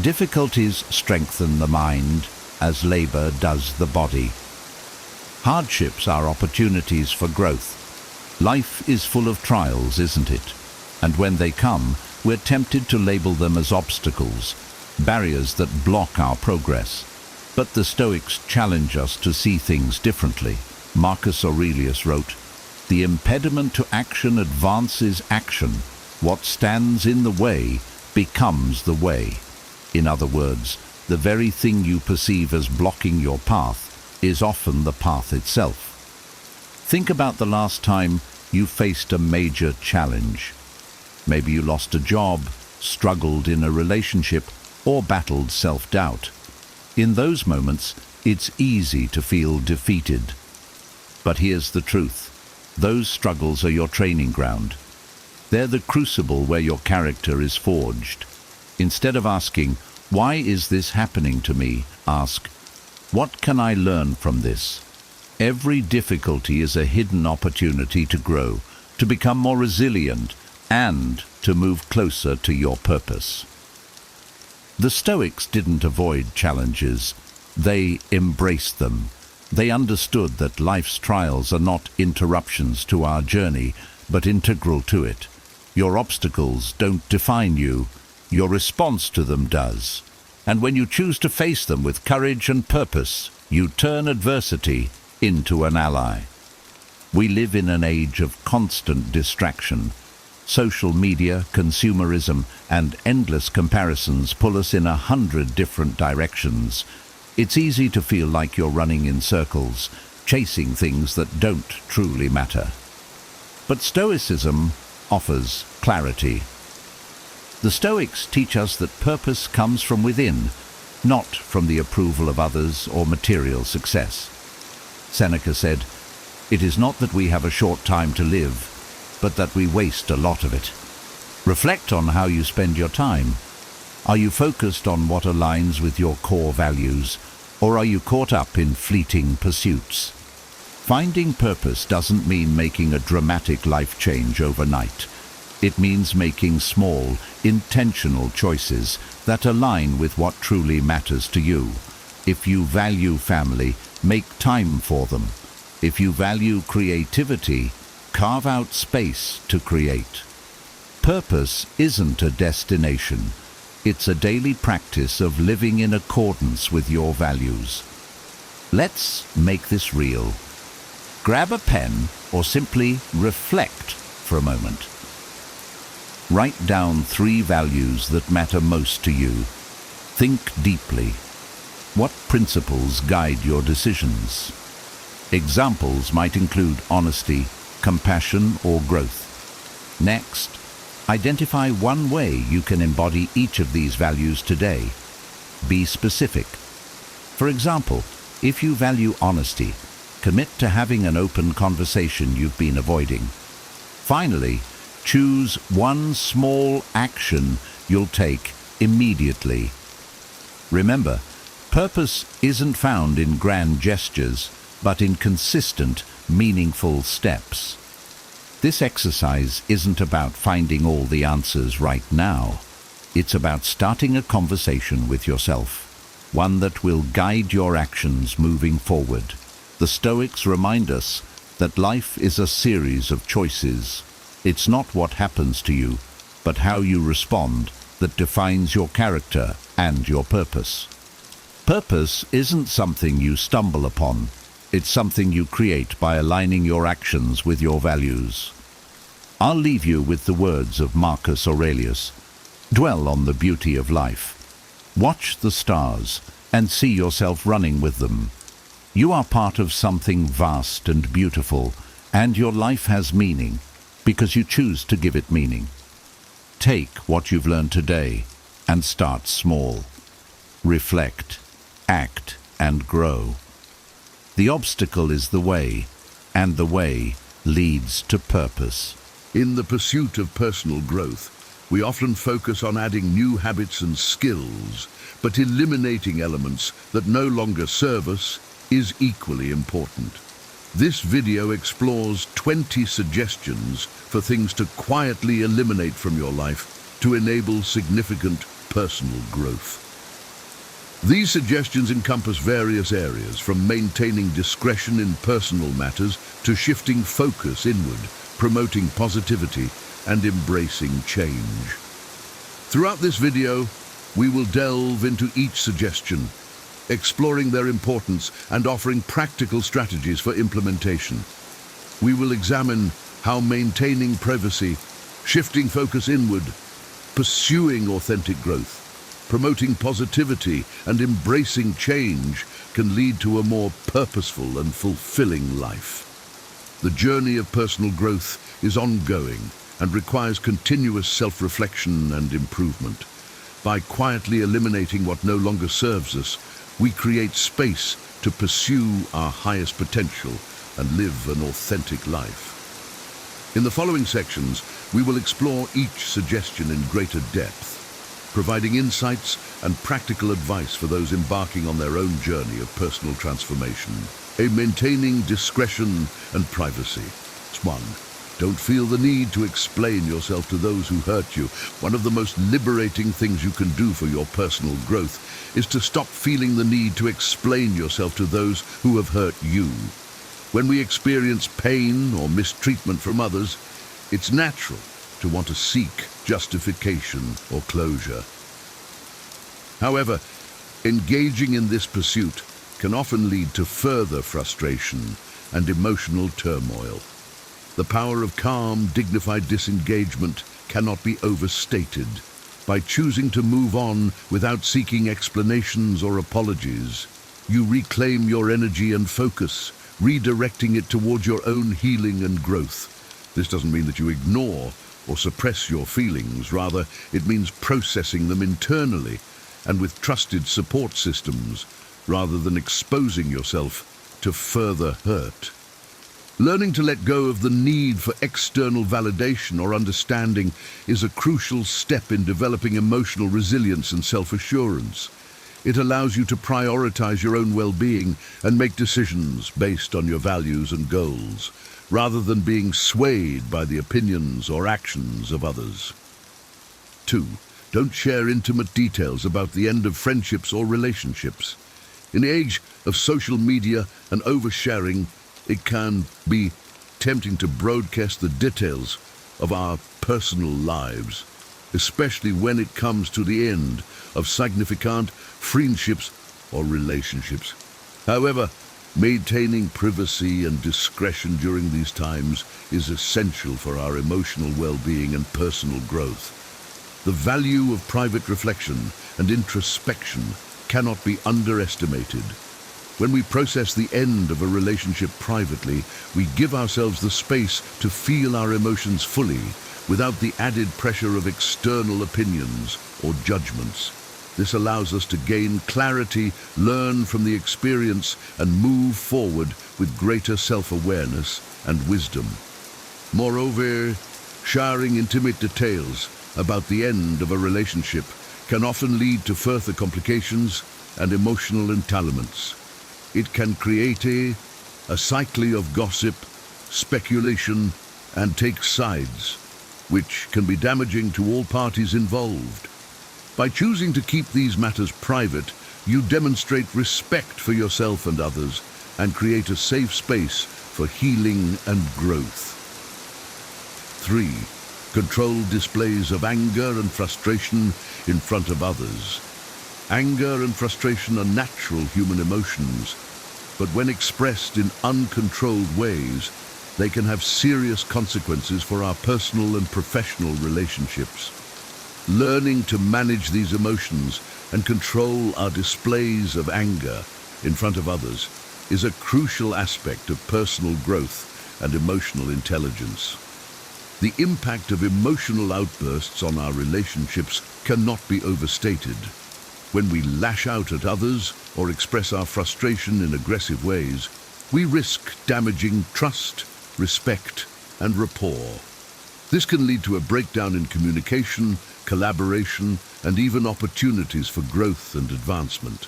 "Difficulties strengthen the mind as labor does the body." Hardships are opportunities for growth. Life is full of trials, isn't it? And when they come, we're tempted to label them as obstacles, barriers that block our progress. But the Stoics challenge us to see things differently. Marcus Aurelius wrote, "The impediment to action advances action. What stands in the way becomes the way." In other words, the very thing you perceive as blocking your path is often the path itself. Think about the last time you faced a major challenge. Maybe you lost a job, struggled in a relationship, or battled self-doubt. In those moments, it's easy to feel defeated. But here's the truth. Those struggles are your training ground. They're the crucible where your character is forged. Instead of asking, "Why is this happening to me?" ask, "What can I learn from this?" Every difficulty is a hidden opportunity to grow, to become more resilient, and to move closer to your purpose. The Stoics didn't avoid challenges. They embraced them. They understood that life's trials are not interruptions to our journey, but integral to it. Your obstacles don't define you. Your response to them does. And when you choose to face them with courage and purpose, you turn adversity into an ally. We live in an age of constant distraction. Social media, consumerism, and endless comparisons pull us in 100 different directions. It's easy to feel like you're running in circles, chasing things that don't truly matter. But Stoicism offers clarity. The Stoics teach us that purpose comes from within, not from the approval of others or material success. Seneca said, "It is not that we have a short time to live, but that we waste a lot of it." Reflect on how you spend your time. Are you focused on what aligns with your core values, or are you caught up in fleeting pursuits? Finding purpose doesn't mean making a dramatic life change overnight. It means making small, intentional choices that align with what truly matters to you. If you value family, make time for them. If you value creativity, carve out space to create. Purpose isn't a destination. It's a daily practice of living in accordance with your values. Let's make this real. Grab a pen or simply reflect for a moment. Write down 3 values that matter most to you. Think deeply. What principles guide your decisions? Examples might include honesty, compassion, or growth. Next, identify one way you can embody each of these values today. Be specific. For example, if you value honesty, commit to having an open conversation you've been avoiding. Finally, choose one small action you'll take immediately. Remember, purpose isn't found in grand gestures, but in consistent, meaningful steps. This exercise isn't about finding all the answers right now. It's about starting a conversation with yourself, one that will guide your actions moving forward. The Stoics remind us that life is a series of choices. It's not what happens to you, but how you respond that defines your character and your purpose. Purpose isn't something you stumble upon. It's something you create by aligning your actions with your values. I'll leave you with the words of Marcus Aurelius. Dwell on the beauty of life. Watch the stars and see yourself running with them. You are part of something vast and beautiful, and your life has meaning because you choose to give it meaning. Take what you've learned today and start small. Reflect, act, and grow. The obstacle is the way, and the way leads to purpose. In the pursuit of personal growth, we often focus on adding new habits and skills, but eliminating elements that no longer serve us is equally important. This video explores 20 suggestions for things to quietly eliminate from your life to enable significant personal growth. These suggestions encompass various areas, from maintaining discretion in personal matters to shifting focus inward, promoting positivity, and embracing change. Throughout this video, we will delve into each suggestion, exploring their importance and offering practical strategies for implementation. We will examine how maintaining privacy, shifting focus inward, pursuing authentic growth, promoting positivity and embracing change can lead to a more purposeful and fulfilling life. The journey of personal growth is ongoing and requires continuous self-reflection and improvement. By quietly eliminating what no longer serves us, we create space to pursue our highest potential and live an authentic life. In the following sections, we will explore each suggestion in greater depth, providing insights and practical advice for those embarking on their own journey of personal transformation. Maintaining discretion and privacy. 1. Don't feel the need to explain yourself to those who hurt you. One of the most liberating things you can do for your personal growth is to stop feeling the need to explain yourself to those who have hurt you. When we experience pain or mistreatment from others, it's natural to want to seek justification or closure. However, engaging in this pursuit can often lead to further frustration and emotional turmoil. The power of calm, dignified disengagement cannot be overstated. By choosing to move on without seeking explanations or apologies, you reclaim your energy and focus, redirecting it towards your own healing and growth. This doesn't mean that you ignore or suppress your feelings. Rather, it means processing them internally and with trusted support systems, rather than exposing yourself to further hurt. Learning to let go of the need for external validation or understanding is a crucial step in developing emotional resilience and self-assurance. It allows you to prioritize your own well-being and make decisions based on your values and goals, rather than being swayed by the opinions or actions of others. 2. Don't share intimate details about the end of friendships or relationships. In the age of social media and oversharing, it can be tempting to broadcast the details of our personal lives, especially when it comes to the end of significant friendships or relationships. However, maintaining privacy and discretion during these times is essential for our emotional well-being and personal growth. The value of private reflection and introspection cannot be underestimated. When we process the end of a relationship privately, we give ourselves the space to feel our emotions fully, without the added pressure of external opinions or judgments. This allows us to gain clarity, learn from the experience, and move forward with greater self-awareness and wisdom. Moreover, sharing intimate details about the end of a relationship can often lead to further complications and emotional entanglements. It can create a cycle of gossip, speculation, and take sides, which can be damaging to all parties involved. By choosing to keep these matters private, you demonstrate respect for yourself and others and create a safe space for healing and growth. 3. Control displays of anger and frustration in front of others. Anger and frustration are natural human emotions, but when expressed in uncontrolled ways, they can have serious consequences for our personal and professional relationships. Learning to manage these emotions and control our displays of anger in front of others is a crucial aspect of personal growth and emotional intelligence. The impact of emotional outbursts on our relationships cannot be overstated. When we lash out at others or express our frustration in aggressive ways, we risk damaging trust, respect, and rapport. This can lead to a breakdown in communication, collaboration, and even opportunities for growth and advancement.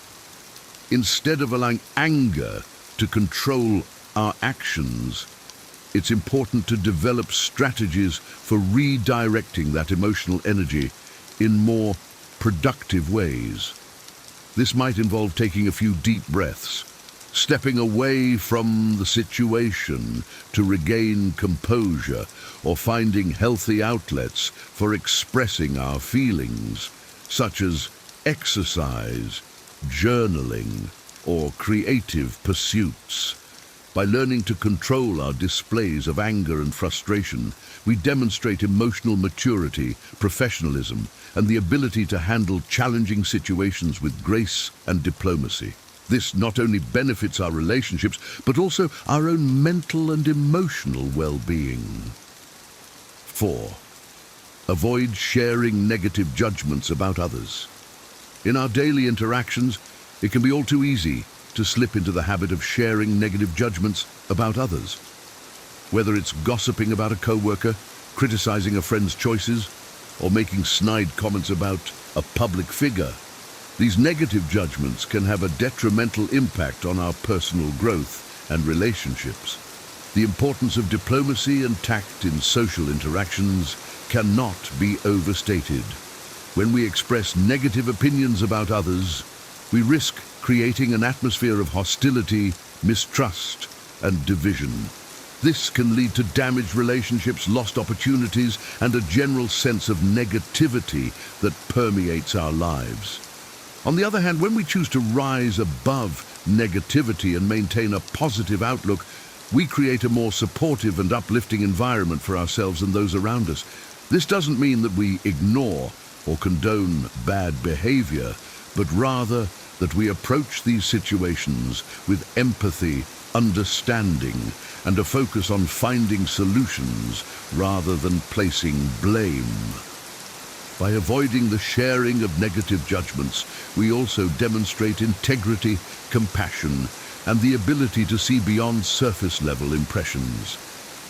Instead of allowing anger to control our actions, it's important to develop strategies for redirecting that emotional energy in more productive ways. This might involve taking a few deep breaths, stepping away from the situation to regain composure, or finding healthy outlets for expressing our feelings, such as exercise, journaling, or creative pursuits. By learning to control our displays of anger and frustration, we demonstrate emotional maturity, professionalism, and the ability to handle challenging situations with grace and diplomacy. This not only benefits our relationships, but also our own mental and emotional well-being. 4. Avoid sharing negative judgments about others. In our daily interactions, it can be all too easy to slip into the habit of sharing negative judgments about others. Whether it's gossiping about a coworker, criticizing a friend's choices, or making snide comments about a public figure, these negative judgments can have a detrimental impact on our personal growth and relationships. The importance of diplomacy and tact in social interactions cannot be overstated. When we express negative opinions about others, we risk creating an atmosphere of hostility, mistrust, and division. This can lead to damaged relationships, lost opportunities, and a general sense of negativity that permeates our lives. On the other hand, when we choose to rise above negativity and maintain a positive outlook, we create a more supportive and uplifting environment for ourselves and those around us. This doesn't mean that we ignore or condone bad behavior, but rather that we approach these situations with empathy, understanding, and a focus on finding solutions rather than placing blame. By avoiding the sharing of negative judgments, we also demonstrate integrity, compassion, and the ability to see beyond surface-level impressions.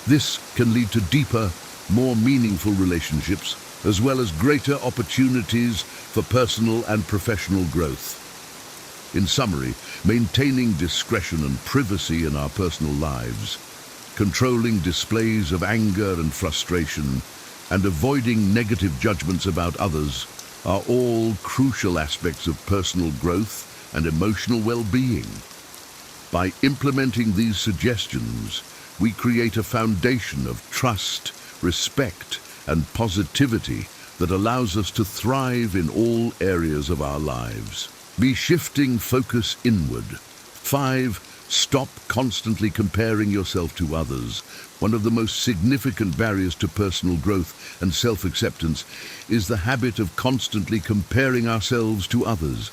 This can lead to deeper, more meaningful relationships, as well as greater opportunities for personal and professional growth. In summary, maintaining discretion and privacy in our personal lives, controlling displays of anger and frustration, and avoiding negative judgments about others are all crucial aspects of personal growth and emotional well-being. By implementing these suggestions, we create a foundation of trust, respect, and positivity that allows us to thrive in all areas of our lives. Be shifting focus inward. 5. Stop constantly comparing yourself to others. One of the most significant barriers to personal growth and self-acceptance is the habit of constantly comparing ourselves to others.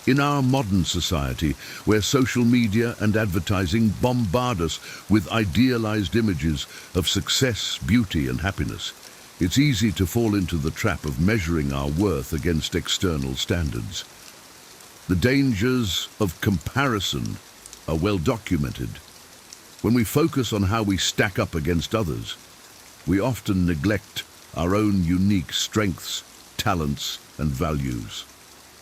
In our modern society, where social media and advertising bombard us with idealized images of success, beauty, and happiness, it's easy to fall into the trap of measuring our worth against external standards. The dangers of comparison are well documented. When we focus on how we stack up against others, we often neglect our own unique strengths, talents, and values.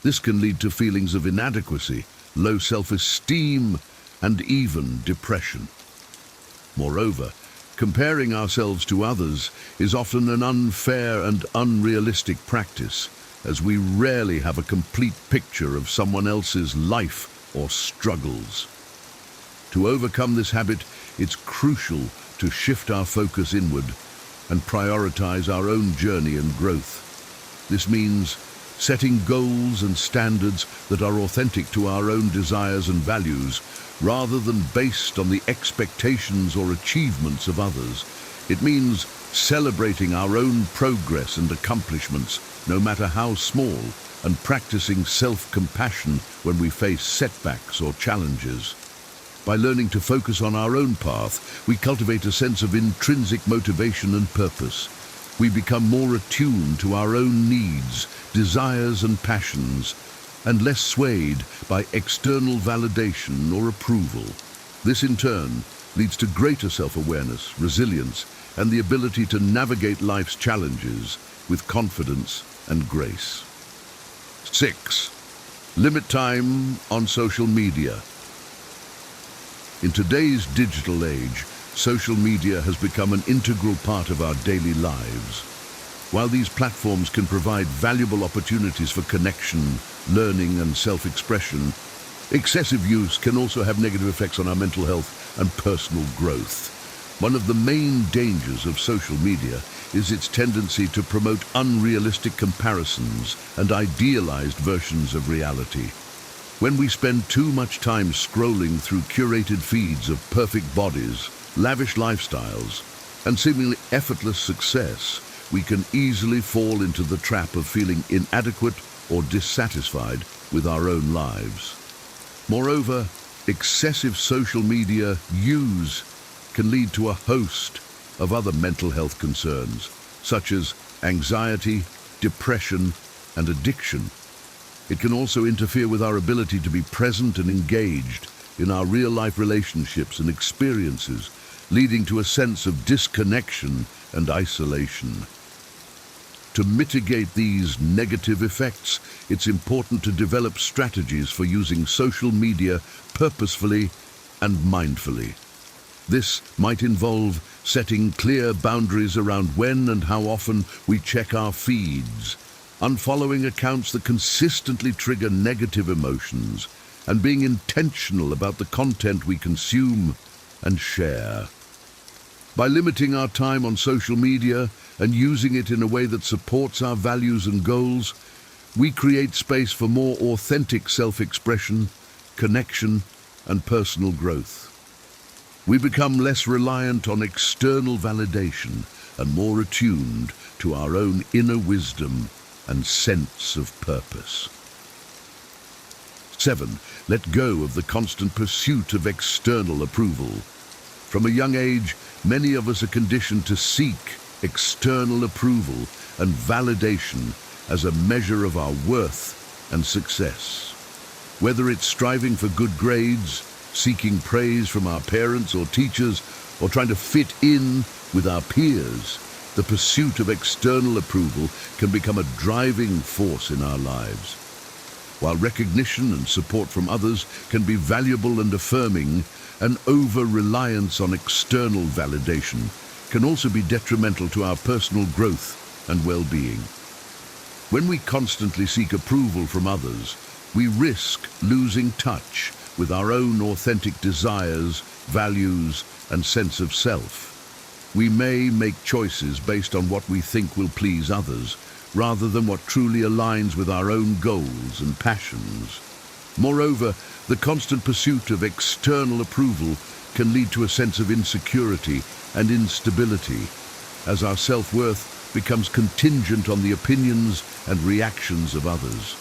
This can lead to feelings of inadequacy, low self-esteem, and even depression. Moreover, comparing ourselves to others is often an unfair and unrealistic practice, as we rarely have a complete picture of someone else's life or struggles. To overcome this habit, it's crucial to shift our focus inward and prioritize our own journey and growth. This means setting goals and standards that are authentic to our own desires and values, rather than based on the expectations or achievements of others. It means celebrating our own progress and accomplishments, no matter how small, and practicing self-compassion when we face setbacks or challenges. By learning to focus on our own path, we cultivate a sense of intrinsic motivation and purpose. We become more attuned to our own needs, desires, and passions, and less swayed by external validation or approval. This, in turn, leads to greater self-awareness, resilience, and the ability to navigate life's challenges with confidence and grace. 6. Limit time on social media. In today's digital age, social media has become an integral part of our daily lives. While these platforms can provide valuable opportunities for connection, learning, and self-expression, Excessive use can also have negative effects on our mental health and personal growth. One of the main dangers of social media is its tendency to promote unrealistic comparisons and idealized versions of reality. When we spend too much time scrolling through curated feeds of perfect bodies, lavish lifestyles, and seemingly effortless success, we can easily fall into the trap of feeling inadequate or dissatisfied with our own lives. Moreover, excessive social media use can lead to a host of other mental health concerns, such as anxiety, depression, and addiction. It can also interfere with our ability to be present and engaged in our real-life relationships and experiences, leading to a sense of disconnection and isolation. To mitigate these negative effects, it's important to develop strategies for using social media purposefully and mindfully. This might involve setting clear boundaries around when and how often we check our feeds, unfollowing accounts that consistently trigger negative emotions, and being intentional about the content we consume and share. By limiting our time on social media and using it in a way that supports our values and goals, we create space for more authentic self-expression, connection, and personal growth. We become less reliant on external validation and more attuned to our own inner wisdom and sense of purpose. 7. Let go of the constant pursuit of external approval. From a young age, many of us are conditioned to seek external approval and validation as a measure of our worth and success. Whether it's striving for good grades, seeking praise from our parents or teachers, or trying to fit in with our peers, the pursuit of external approval can become a driving force in our lives. While recognition and support from others can be valuable and affirming, an over-reliance on external validation can also be detrimental to our personal growth and well-being. When we constantly seek approval from others, we risk losing touch with our own authentic desires, values, and sense of self. We may make choices based on what we think will please others, rather than what truly aligns with our own goals and passions. Moreover, the constant pursuit of external approval can lead to a sense of insecurity and instability, as our self-worth becomes contingent on the opinions and reactions of others.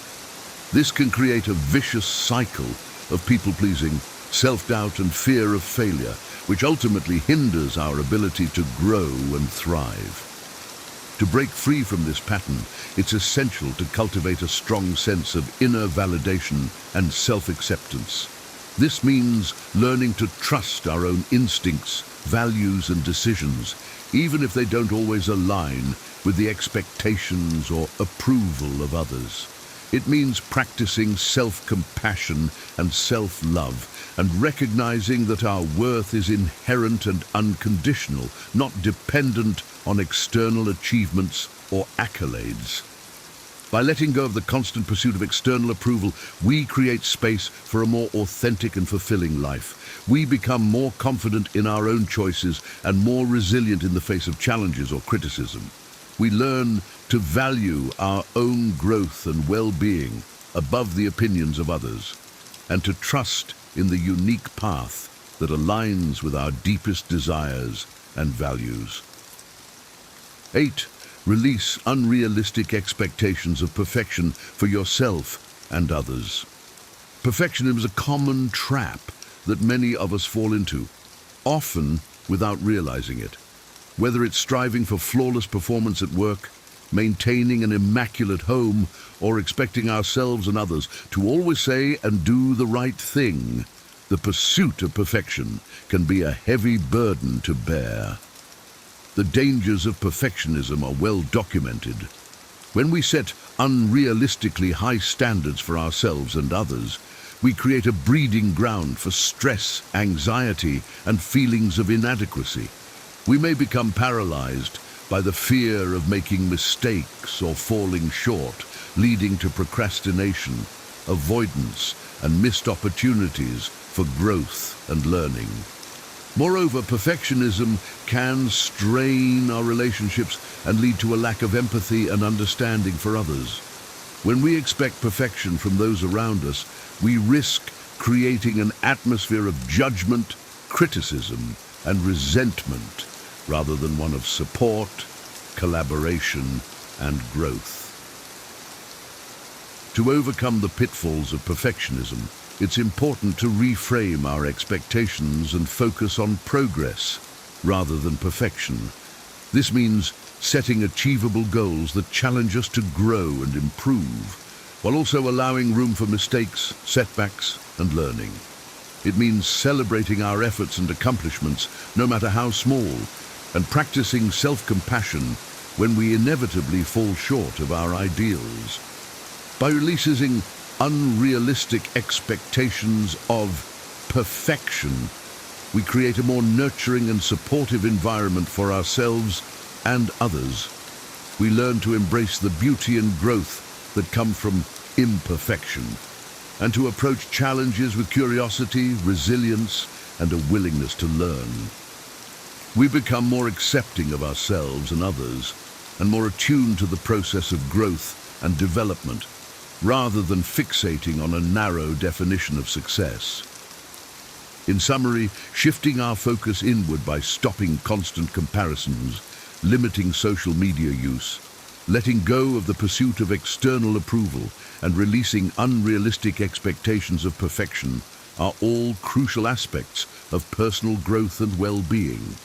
This can create a vicious cycle of people-pleasing, self-doubt and fear of failure, which ultimately hinders our ability to grow and thrive. To break free from this pattern, it's essential to cultivate a strong sense of inner validation and self-acceptance. This means learning to trust our own instincts, values and decisions, even if they don't always align with the expectations or approval of others. It means practicing self-compassion and self-love, and recognizing that our worth is inherent and unconditional, not dependent on external achievements or accolades. By letting go of the constant pursuit of external approval, we create space for a more authentic and fulfilling life. We become more confident in our own choices and more resilient in the face of challenges or criticism. We learn to value our own growth and well-being above the opinions of others, and to trust in the unique path that aligns with our deepest desires and values. 8. Release unrealistic expectations of perfection for yourself and others. Perfectionism is a common trap that many of us fall into, often without realizing it. Whether it's striving for flawless performance at work, maintaining an immaculate home, or expecting ourselves and others to always say and do the right thing, the pursuit of perfection can be a heavy burden to bear. The dangers of perfectionism are well documented. When we set unrealistically high standards for ourselves and others, we create a breeding ground for stress, anxiety, and feelings of inadequacy. We may become paralyzed by the fear of making mistakes or falling short, leading to procrastination, avoidance, and missed opportunities for growth and learning. Moreover, perfectionism can strain our relationships and lead to a lack of empathy and understanding for others. When we expect perfection from those around us, we risk creating an atmosphere of judgment, criticism, and resentment, rather than one of support, collaboration, and growth. To overcome the pitfalls of perfectionism, it's important to reframe our expectations and focus on progress rather than perfection. This means setting achievable goals that challenge us to grow and improve, while also allowing room for mistakes, setbacks, and learning. It means celebrating our efforts and accomplishments, no matter how small, and practicing self-compassion when we inevitably fall short of our ideals. By releasing unrealistic expectations of perfection, we create a more nurturing and supportive environment for ourselves and others. We learn to embrace the beauty and growth that come from imperfection, and to approach challenges with curiosity, resilience, and a willingness to learn. We become more accepting of ourselves and others, and more attuned to the process of growth and development, rather than fixating on a narrow definition of success. In summary, shifting our focus inward by stopping constant comparisons, limiting social media use, letting go of the pursuit of external approval, and releasing unrealistic expectations of perfection are all crucial aspects of personal growth and well-being.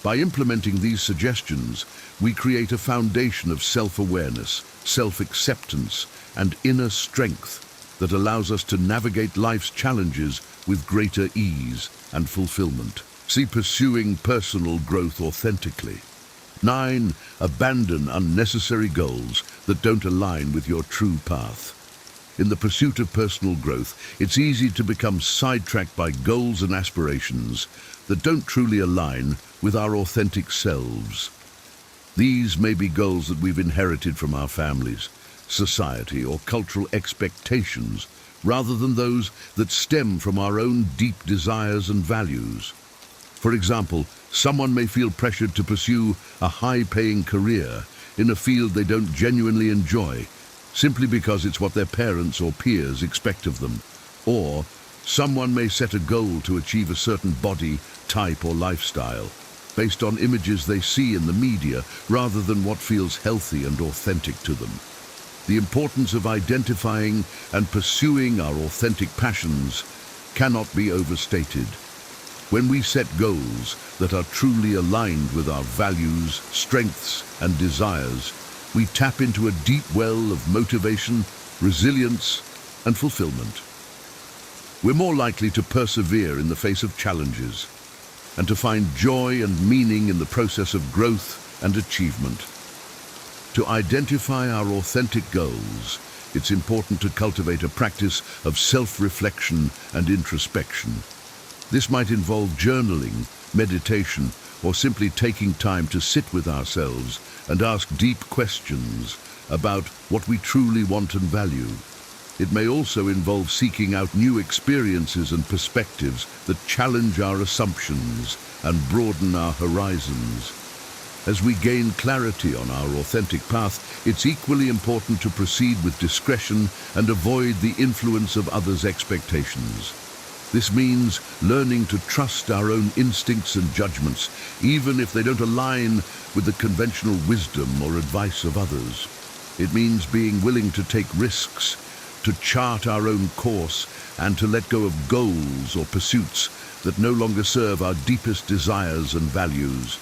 By implementing these suggestions, we create a foundation of self-awareness, self-acceptance, and inner strength that allows us to navigate life's challenges with greater ease and fulfillment. See pursuing personal growth authentically. 9. Abandon unnecessary goals that don't align with your true path. In the pursuit of personal growth, it's easy to become sidetracked by goals and aspirations that don't truly align with our authentic selves. These may be goals that we've inherited from our families, society, or cultural expectations, rather than those that stem from our own deep desires and values. For example, someone may feel pressured to pursue a high-paying career in a field they don't genuinely enjoy, simply because it's what their parents or peers expect of them. Or someone may set a goal to achieve a certain body, type, or lifestyle, based on images they see in the media rather than what feels healthy and authentic to them. The importance of identifying and pursuing our authentic passions cannot be overstated. When we set goals that are truly aligned with our values, strengths, and desires, we tap into a deep well of motivation, resilience, and fulfillment. We're more likely to persevere in the face of challenges and to find joy and meaning in the process of growth and achievement. To identify our authentic goals, it's important to cultivate a practice of self-reflection and introspection. This might involve journaling, meditation, or simply taking time to sit with ourselves and ask deep questions about what we truly want and value. It may also involve seeking out new experiences and perspectives that challenge our assumptions and broaden our horizons. As we gain clarity on our authentic path, it's equally important to proceed with discretion and avoid the influence of others' expectations. This means learning to trust our own instincts and judgments, even if they don't align with the conventional wisdom or advice of others. It means being willing to take risks, to chart our own course, and to let go of goals or pursuits that no longer serve our deepest desires and values.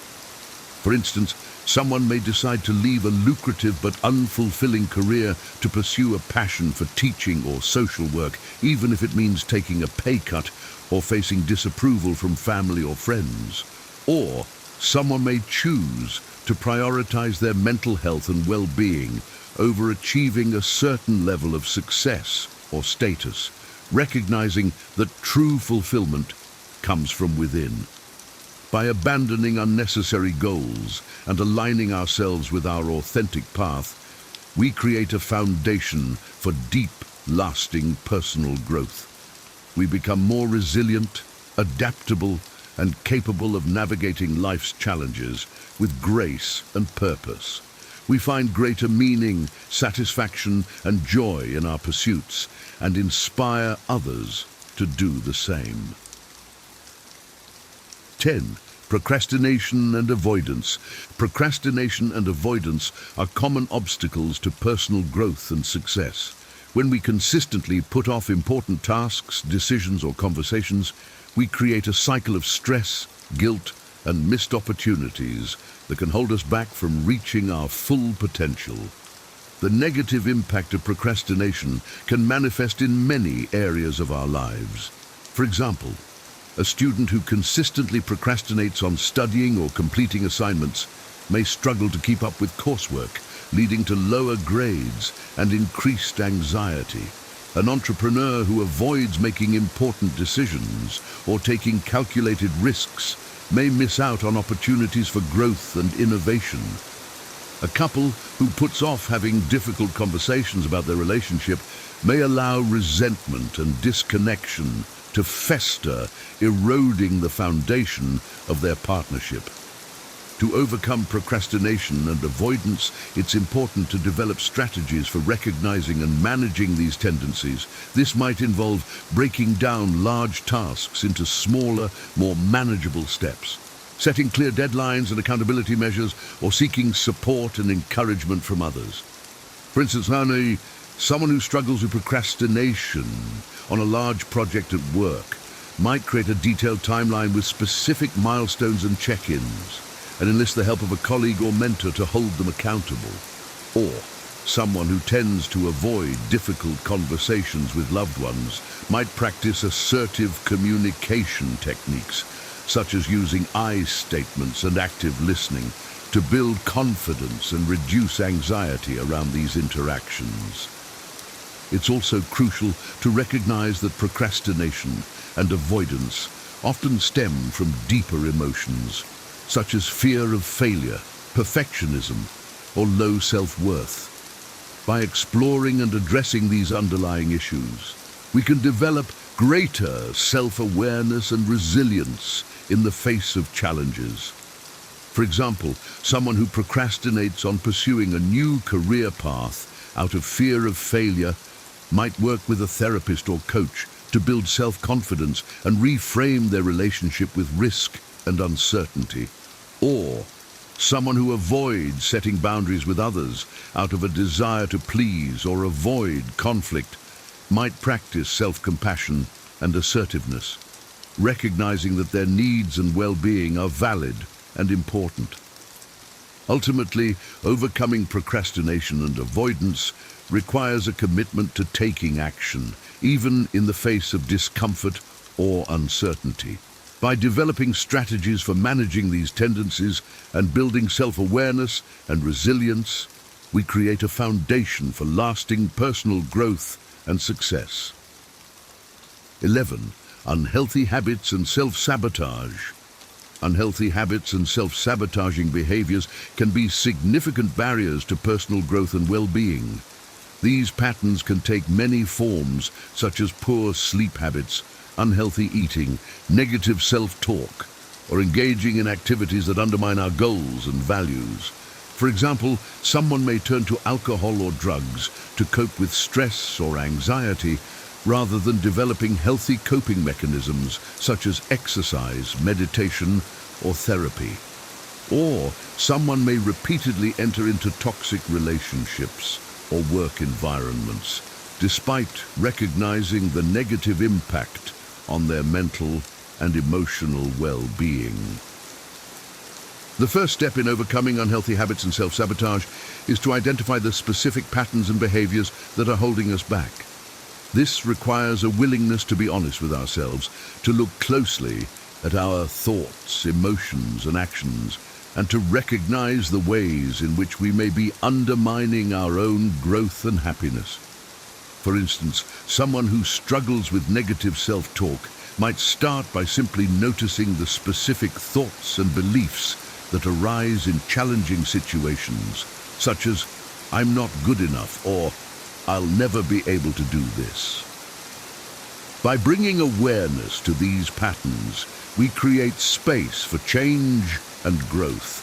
For instance, someone may decide to leave a lucrative but unfulfilling career to pursue a passion for teaching or social work, even if it means taking a pay cut or facing disapproval from family or friends. Or someone may choose to prioritize their mental health and well-being over achieving a certain level of success or status, recognizing that true fulfillment comes from within. By abandoning unnecessary goals and aligning ourselves with our authentic path, we create a foundation for deep, lasting personal growth. We become more resilient, adaptable, and capable of navigating life's challenges with grace and purpose. We find greater meaning, satisfaction, and joy in our pursuits, and inspire others to do the same. 10. Procrastination and avoidance. Procrastination and avoidance are common obstacles to personal growth and success. When we consistently put off important tasks, decisions, or conversations, we create a cycle of stress, guilt, and missed opportunities that can hold us back from reaching our full potential. The negative impact of procrastination can manifest in many areas of our lives. For example, a student who consistently procrastinates on studying or completing assignments may struggle to keep up with coursework, leading to lower grades and increased anxiety. An entrepreneur who avoids making important decisions or taking calculated risks may miss out on opportunities for growth and innovation. A couple who puts off having difficult conversations about their relationship may allow resentment and disconnection to fester, eroding the foundation of their partnership. To overcome procrastination and avoidance, it's important to develop strategies for recognizing and managing these tendencies. This might involve breaking down large tasks into smaller, more manageable steps, setting clear deadlines and accountability measures, or seeking support and encouragement from others. For instance, someone who struggles with procrastination on a large project at work might create a detailed timeline with specific milestones and check-ins, and enlist the help of a colleague or mentor to hold them accountable. Or someone who tends to avoid difficult conversations with loved ones might practice assertive communication techniques, such as using I statements and active listening, to build confidence and reduce anxiety around these interactions. It's also crucial to recognize that procrastination and avoidance often stem from deeper emotions, such as fear of failure, perfectionism, or low self-worth. By exploring and addressing these underlying issues, we can develop greater self-awareness and resilience in the face of challenges. For example, someone who procrastinates on pursuing a new career path out of fear of failure might work with a therapist or coach to build self-confidence and reframe their relationship with risk and uncertainty. Or someone who avoids setting boundaries with others out of a desire to please or avoid conflict might practice self-compassion and assertiveness, recognizing that their needs and well-being are valid and important. Ultimately, overcoming procrastination and avoidance requires a commitment to taking action, even in the face of discomfort or uncertainty. By developing strategies for managing these tendencies and building self-awareness and resilience, we create a foundation for lasting personal growth and success. 11. Unhealthy habits and self-sabotage. Unhealthy habits and self-sabotaging behaviors can be significant barriers to personal growth and well-being. These patterns can take many forms, such as poor sleep habits, unhealthy eating, negative self-talk, or engaging in activities that undermine our goals and values. For example, someone may turn to alcohol or drugs to cope with stress or anxiety, rather than developing healthy coping mechanisms such as exercise, meditation, or therapy. Or someone may repeatedly enter into toxic relationships or work environments, despite recognizing the negative impact on their mental and emotional well-being. The first step in overcoming unhealthy habits and self-sabotage is to identify the specific patterns and behaviors that are holding us back. This requires a willingness to be honest with ourselves, to look closely at our thoughts, emotions, and actions, and to recognize the ways in which we may be undermining our own growth and happiness. For instance, someone who struggles with negative self-talk might start by simply noticing the specific thoughts and beliefs that arise in challenging situations, such as, "I'm not good enough," or I'll never be able to do this. By bringing awareness to these patterns, we create space for change and growth.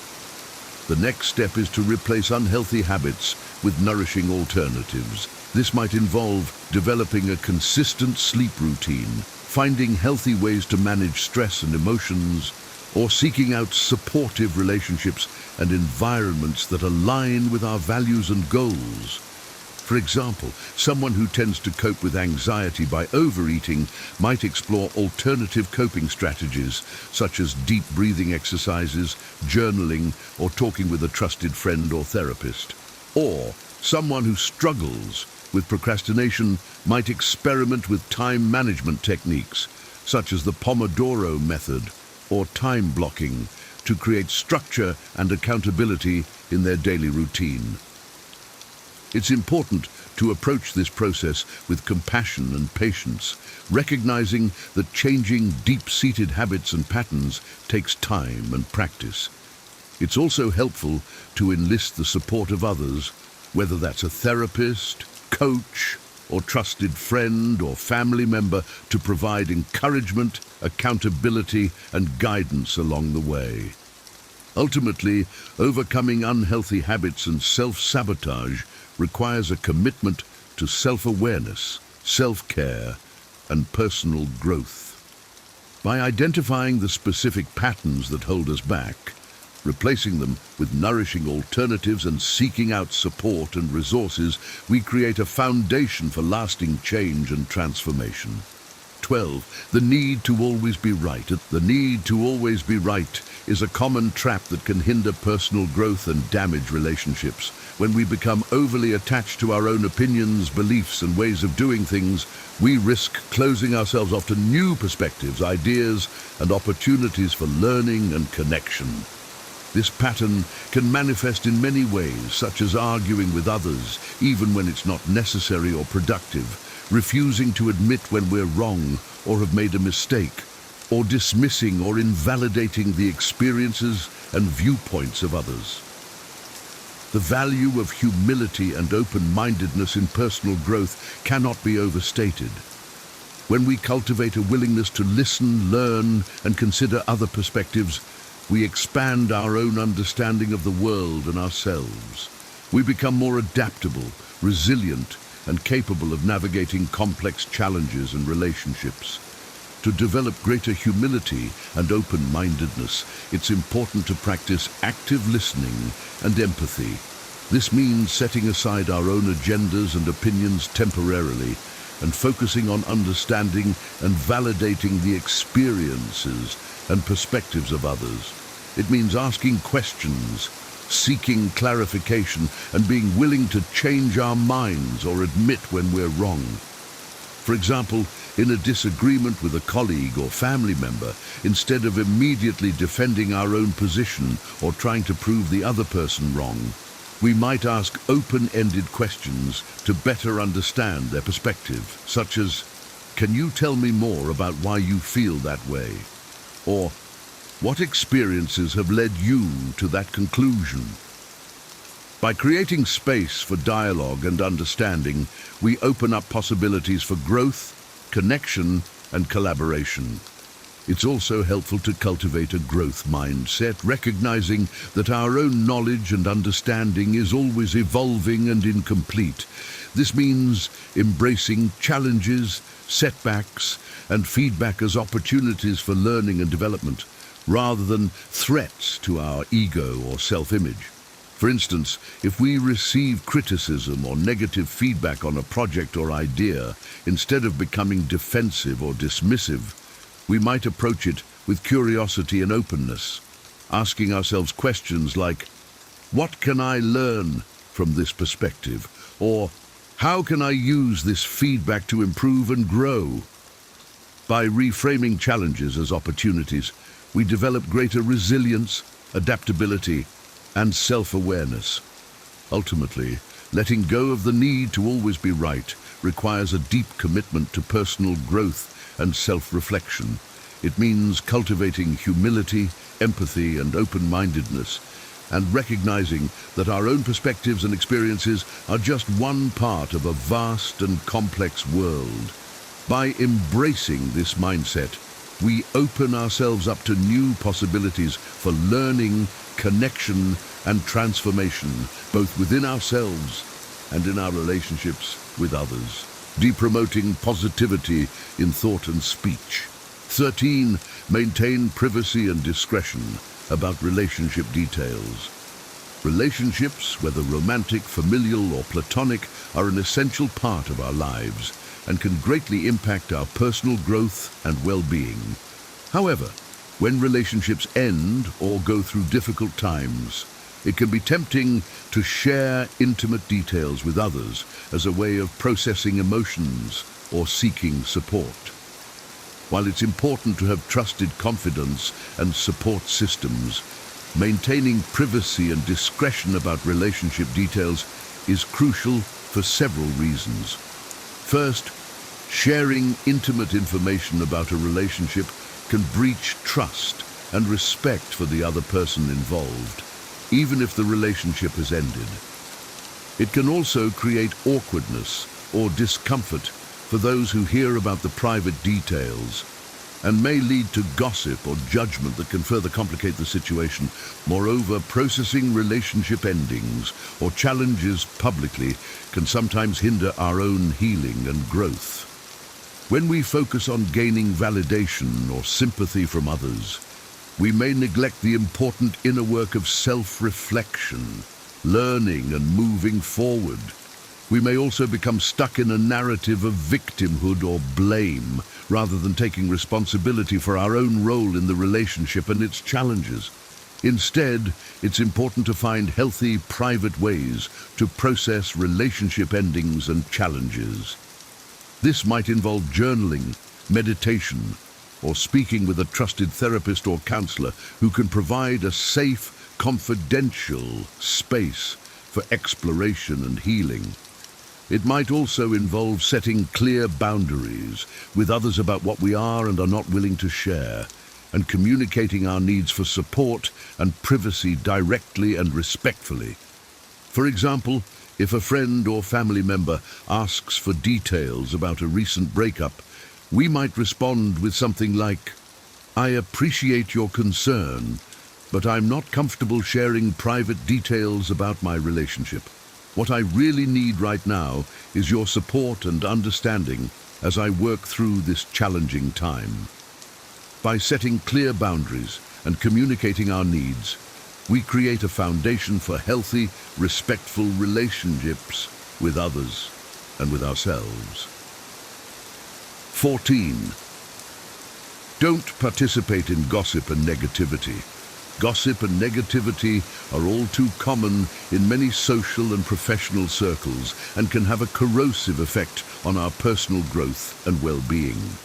The next step is to replace unhealthy habits with nourishing alternatives. This might involve developing a consistent sleep routine, finding healthy ways to manage stress and emotions, or seeking out supportive relationships and environments that align with our values and goals. For example, someone who tends to cope with anxiety by overeating might explore alternative coping strategies, such as deep breathing exercises, journaling, or talking with a trusted friend or therapist. Or someone who struggles with procrastination might experiment with time management techniques, such as the Pomodoro method or time blocking, to create structure and accountability in their daily routine. It's important to approach this process with compassion and patience, recognizing that changing deep-seated habits and patterns takes time and practice. It's also helpful to enlist the support of others, whether that's a therapist, coach, or trusted friend or family member, to provide encouragement, accountability, and guidance along the way. Ultimately, overcoming unhealthy habits and self-sabotage requires a commitment to self-awareness, self-care, and personal growth. By identifying the specific patterns that hold us back, replacing them with nourishing alternatives, and seeking out support and resources, we create a foundation for lasting change and transformation. 12. The need to always be right. The need to always be right is a common trap that can hinder personal growth and damage relationships. When we become overly attached to our own opinions, beliefs, and ways of doing things, we risk closing ourselves off to new perspectives, ideas, and opportunities for learning and connection. This pattern can manifest in many ways, such as arguing with others, even when it's not necessary or productive, refusing to admit when we're wrong or have made a mistake, or dismissing or invalidating the experiences and viewpoints of others. The value of humility and open-mindedness in personal growth cannot be overstated. When we cultivate a willingness to listen, learn, and consider other perspectives, we expand our own understanding of the world and ourselves. We become more adaptable, resilient, and capable of navigating complex challenges and relationships. To develop greater humility and open-mindedness, it's important to practice active listening and empathy. This means setting aside our own agendas and opinions temporarily and focusing on understanding and validating the experiences and perspectives of others. It means asking questions, seeking clarification, and being willing to change our minds or admit when we're wrong. For example, in a disagreement with a colleague or family member, instead of immediately defending our own position or trying to prove the other person wrong, we might ask open-ended questions to better understand their perspective, such as, "Can you tell me more about why you feel that way?" Or, "What experiences have led you to that conclusion?" By creating space for dialogue and understanding, we open up possibilities for growth, connection, and collaboration. It's also helpful to cultivate a growth mindset, recognizing that our own knowledge and understanding is always evolving and incomplete. This means embracing challenges, setbacks, and feedback as opportunities for learning and development, rather than threats to our ego or self-image. For instance, if we receive criticism or negative feedback on a project or idea, instead of becoming defensive or dismissive, we might approach it with curiosity and openness, asking ourselves questions like, "What can I learn from this perspective?" Or, "How can I use this feedback to improve and grow?" By reframing challenges as opportunities, we develop greater resilience, adaptability, and self-awareness. Ultimately, letting go of the need to always be right requires a deep commitment to personal growth and self-reflection. It means cultivating humility, empathy, and open-mindedness, and recognizing that our own perspectives and experiences are just one part of a vast and complex world. By embracing this mindset, we open ourselves up to new possibilities for learning, connection, and transformation, both within ourselves and in our relationships with others, promoting positivity in thought and speech. 13. Maintain privacy and discretion about relationship details. Relationships, whether romantic, familial, or platonic, are an essential part of our lives and can greatly impact our personal growth and well-being. However, when relationships end or go through difficult times, it can be tempting to share intimate details with others as a way of processing emotions or seeking support. While it's important to have trusted confidence and support systems, maintaining privacy and discretion about relationship details is crucial for several reasons. First, sharing intimate information about a relationship can breach trust and respect for the other person involved, even if the relationship has ended. It can also create awkwardness or discomfort for those who hear about the private details, and may lead to gossip or judgment that can further complicate the situation. Moreover, processing relationship endings or challenges publicly can sometimes hinder our own healing and growth. When we focus on gaining validation or sympathy from others, we may neglect the important inner work of self-reflection, learning and moving forward. We may also become stuck in a narrative of victimhood or blame, rather than taking responsibility for our own role in the relationship and its challenges. Instead, it's important to find healthy, private ways to process relationship endings and challenges. This might involve journaling, meditation, or speaking with a trusted therapist or counselor who can provide a safe, confidential space for exploration and healing. It might also involve setting clear boundaries with others about what we are and are not willing to share, and communicating our needs for support and privacy directly and respectfully. For example, if a friend or family member asks for details about a recent breakup, we might respond with something like, "I appreciate your concern, but I'm not comfortable sharing private details about my relationship. What I really need right now is your support and understanding as I work through this challenging time." By setting clear boundaries and communicating our needs, we create a foundation for healthy, respectful relationships with others and with ourselves. 14. Don't participate in gossip and negativity. Gossip and negativity are all too common in many social and professional circles and can have a corrosive effect on our personal growth and well-being.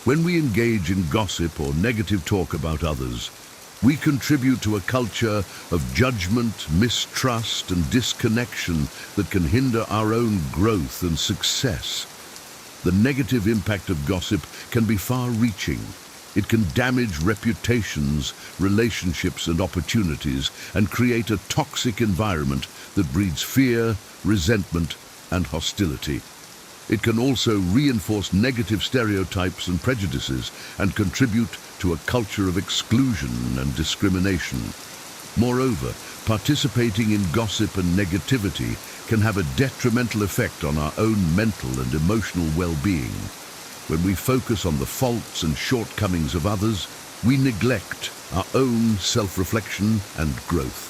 When we engage in gossip or negative talk about others, we contribute to a culture of judgment, mistrust, and disconnection that can hinder our own growth and success. The negative impact of gossip can be far-reaching. It can damage reputations, relationships, and opportunities, and create a toxic environment that breeds fear, resentment, and hostility. It can also reinforce negative stereotypes and prejudices and contribute to a culture of exclusion and discrimination. Moreover, participating in gossip and negativity can have a detrimental effect on our own mental and emotional well-being. When we focus on the faults and shortcomings of others, we neglect our own self-reflection and growth.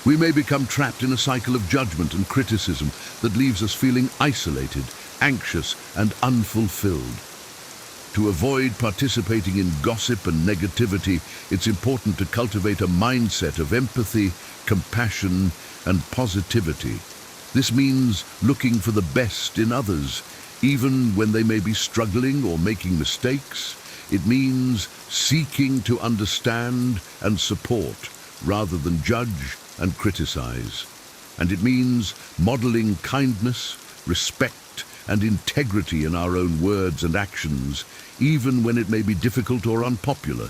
We may become trapped in a cycle of judgment and criticism that leaves us feeling isolated, anxious, and unfulfilled. To avoid participating in gossip and negativity, it's important to cultivate a mindset of empathy, compassion, and positivity. This means looking for the best in others, even when they may be struggling or making mistakes. It means seeking to understand and support rather than judge and criticize. And it means modeling kindness, respect, and integrity in our own words and actions, even when it may be difficult or unpopular.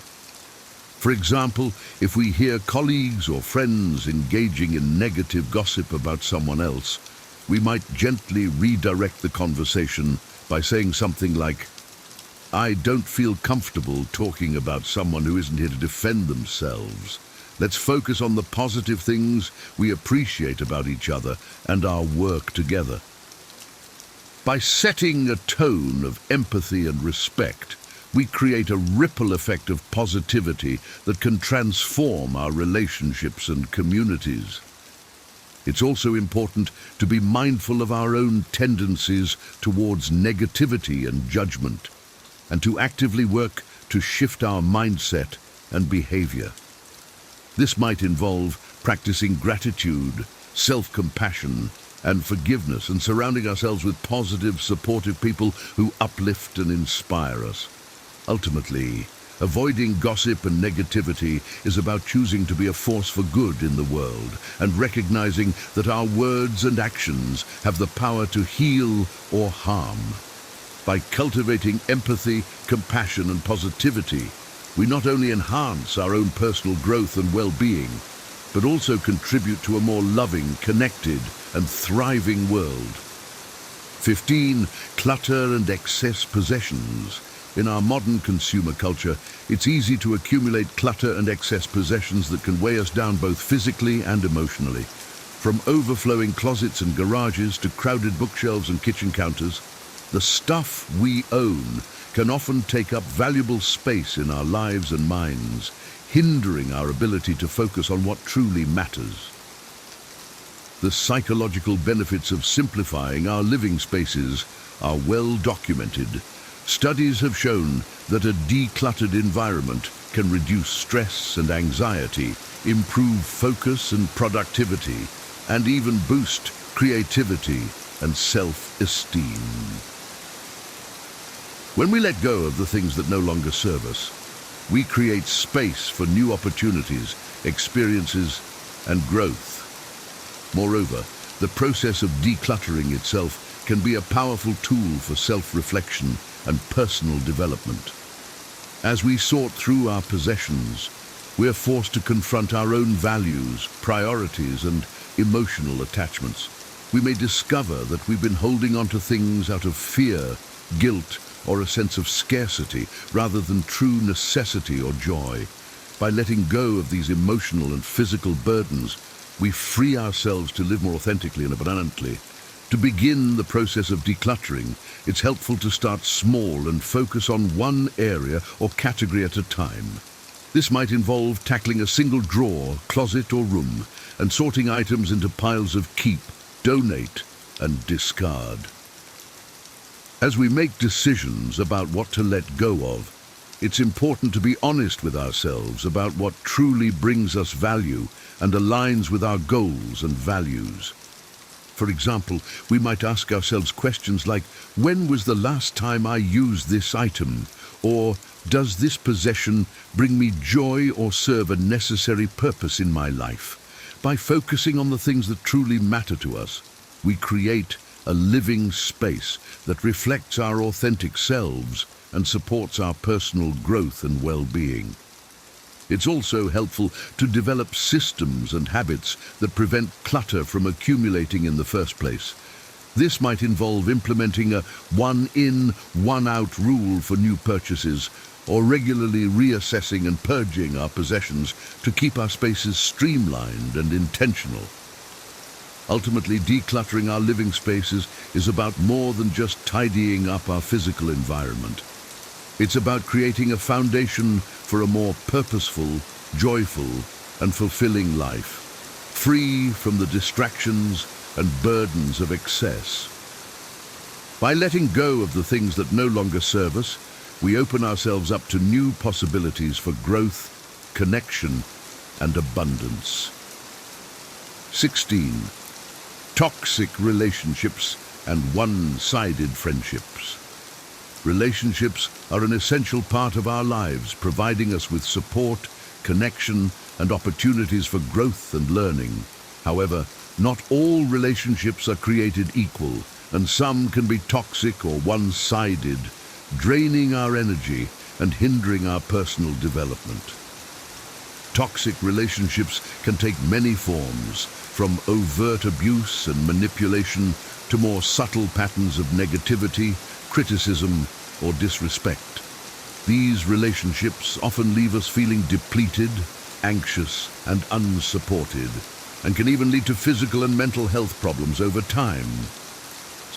For example, if we hear colleagues or friends engaging in negative gossip about someone else, we might gently redirect the conversation by saying something like, "I don't feel comfortable talking about someone who isn't here to defend themselves. Let's focus on the positive things we appreciate about each other and our work together." By setting a tone of empathy and respect, we create a ripple effect of positivity that can transform our relationships and communities. It's also important to be mindful of our own tendencies towards negativity and judgment, and to actively work to shift our mindset and behavior. This might involve practicing gratitude, self-compassion, and forgiveness, and surrounding ourselves with positive, supportive people who uplift and inspire us. Ultimately, avoiding gossip and negativity is about choosing to be a force for good in the world and recognizing that our words and actions have the power to heal or harm. By cultivating empathy, compassion, and positivity, we not only enhance our own personal growth and well-being, but also contribute to a more loving, connected, and thriving world. 15. Clutter and excess possessions. In our modern consumer culture, it's easy to accumulate clutter and excess possessions that can weigh us down both physically and emotionally. From overflowing closets and garages to crowded bookshelves and kitchen counters, the stuff we own can often take up valuable space in our lives and minds, hindering our ability to focus on what truly matters. The psychological benefits of simplifying our living spaces are well documented. Studies have shown that a decluttered environment can reduce stress and anxiety, improve focus and productivity, and even boost creativity and self-esteem. When we let go of the things that no longer serve us, we create space for new opportunities, experiences, and growth. Moreover, the process of decluttering itself can be a powerful tool for self-reflection and personal development. As we sort through our possessions, we are forced to confront our own values, priorities, and emotional attachments. We may discover that we've been holding on to things out of fear, guilt, or a sense of scarcity, rather than true necessity or joy. By letting go of these emotional and physical burdens, we free ourselves to live more authentically and abundantly. To begin the process of decluttering, it's helpful to start small and focus on one area or category at a time. This might involve tackling a single drawer, closet, or room, and sorting items into piles of keep, donate, and discard. As we make decisions about what to let go of, it's important to be honest with ourselves about what truly brings us value and aligns with our goals and values. For example, we might ask ourselves questions like, when was the last time I used this item? Or, does this possession bring me joy or serve a necessary purpose in my life? By focusing on the things that truly matter to us, we create a living space that reflects our authentic selves and supports our personal growth and well-being. It's also helpful to develop systems and habits that prevent clutter from accumulating in the first place. This might involve implementing a one-in, one-out rule for new purchases, or regularly reassessing and purging our possessions to keep our spaces streamlined and intentional. Ultimately, decluttering our living spaces is about more than just tidying up our physical environment. It's about creating a foundation for a more purposeful, joyful, and fulfilling life, free from the distractions and burdens of excess. By letting go of the things that no longer serve us, we open ourselves up to new possibilities for growth, connection, and abundance. 16. Toxic relationships and one-sided friendships. Relationships are an essential part of our lives, providing us with support, connection, and opportunities for growth and learning. However, not all relationships are created equal, and some can be toxic or one-sided, draining our energy and hindering our personal development. Toxic relationships can take many forms, from overt abuse and manipulation to more subtle patterns of negativity, criticism, or disrespect. These relationships often leave us feeling depleted, anxious, and unsupported, and can even lead to physical and mental health problems over time.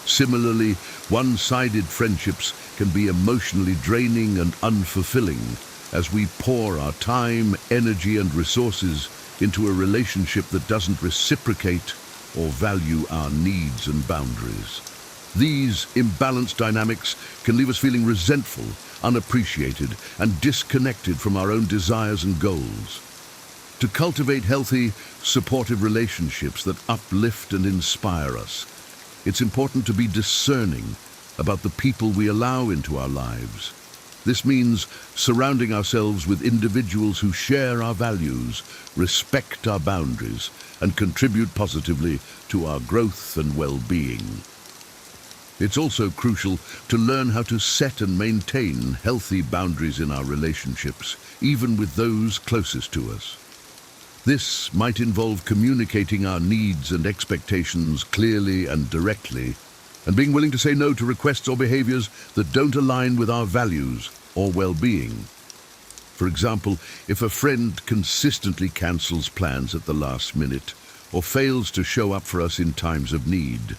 Similarly, one-sided friendships can be emotionally draining and unfulfilling as we pour our time, energy, and resources into a relationship that doesn't reciprocate or value our needs and boundaries. These imbalanced dynamics can leave us feeling resentful, unappreciated, and disconnected from our own desires and goals. To cultivate healthy, supportive relationships that uplift and inspire us, it's important to be discerning about the people we allow into our lives. This means surrounding ourselves with individuals who share our values, respect our boundaries, and contribute positively to our growth and well-being. It's also crucial to learn how to set and maintain healthy boundaries in our relationships, even with those closest to us. This might involve communicating our needs and expectations clearly and directly, and being willing to say no to requests or behaviors that don't align with our values or well-being. For example, if a friend consistently cancels plans at the last minute or fails to show up for us in times of need,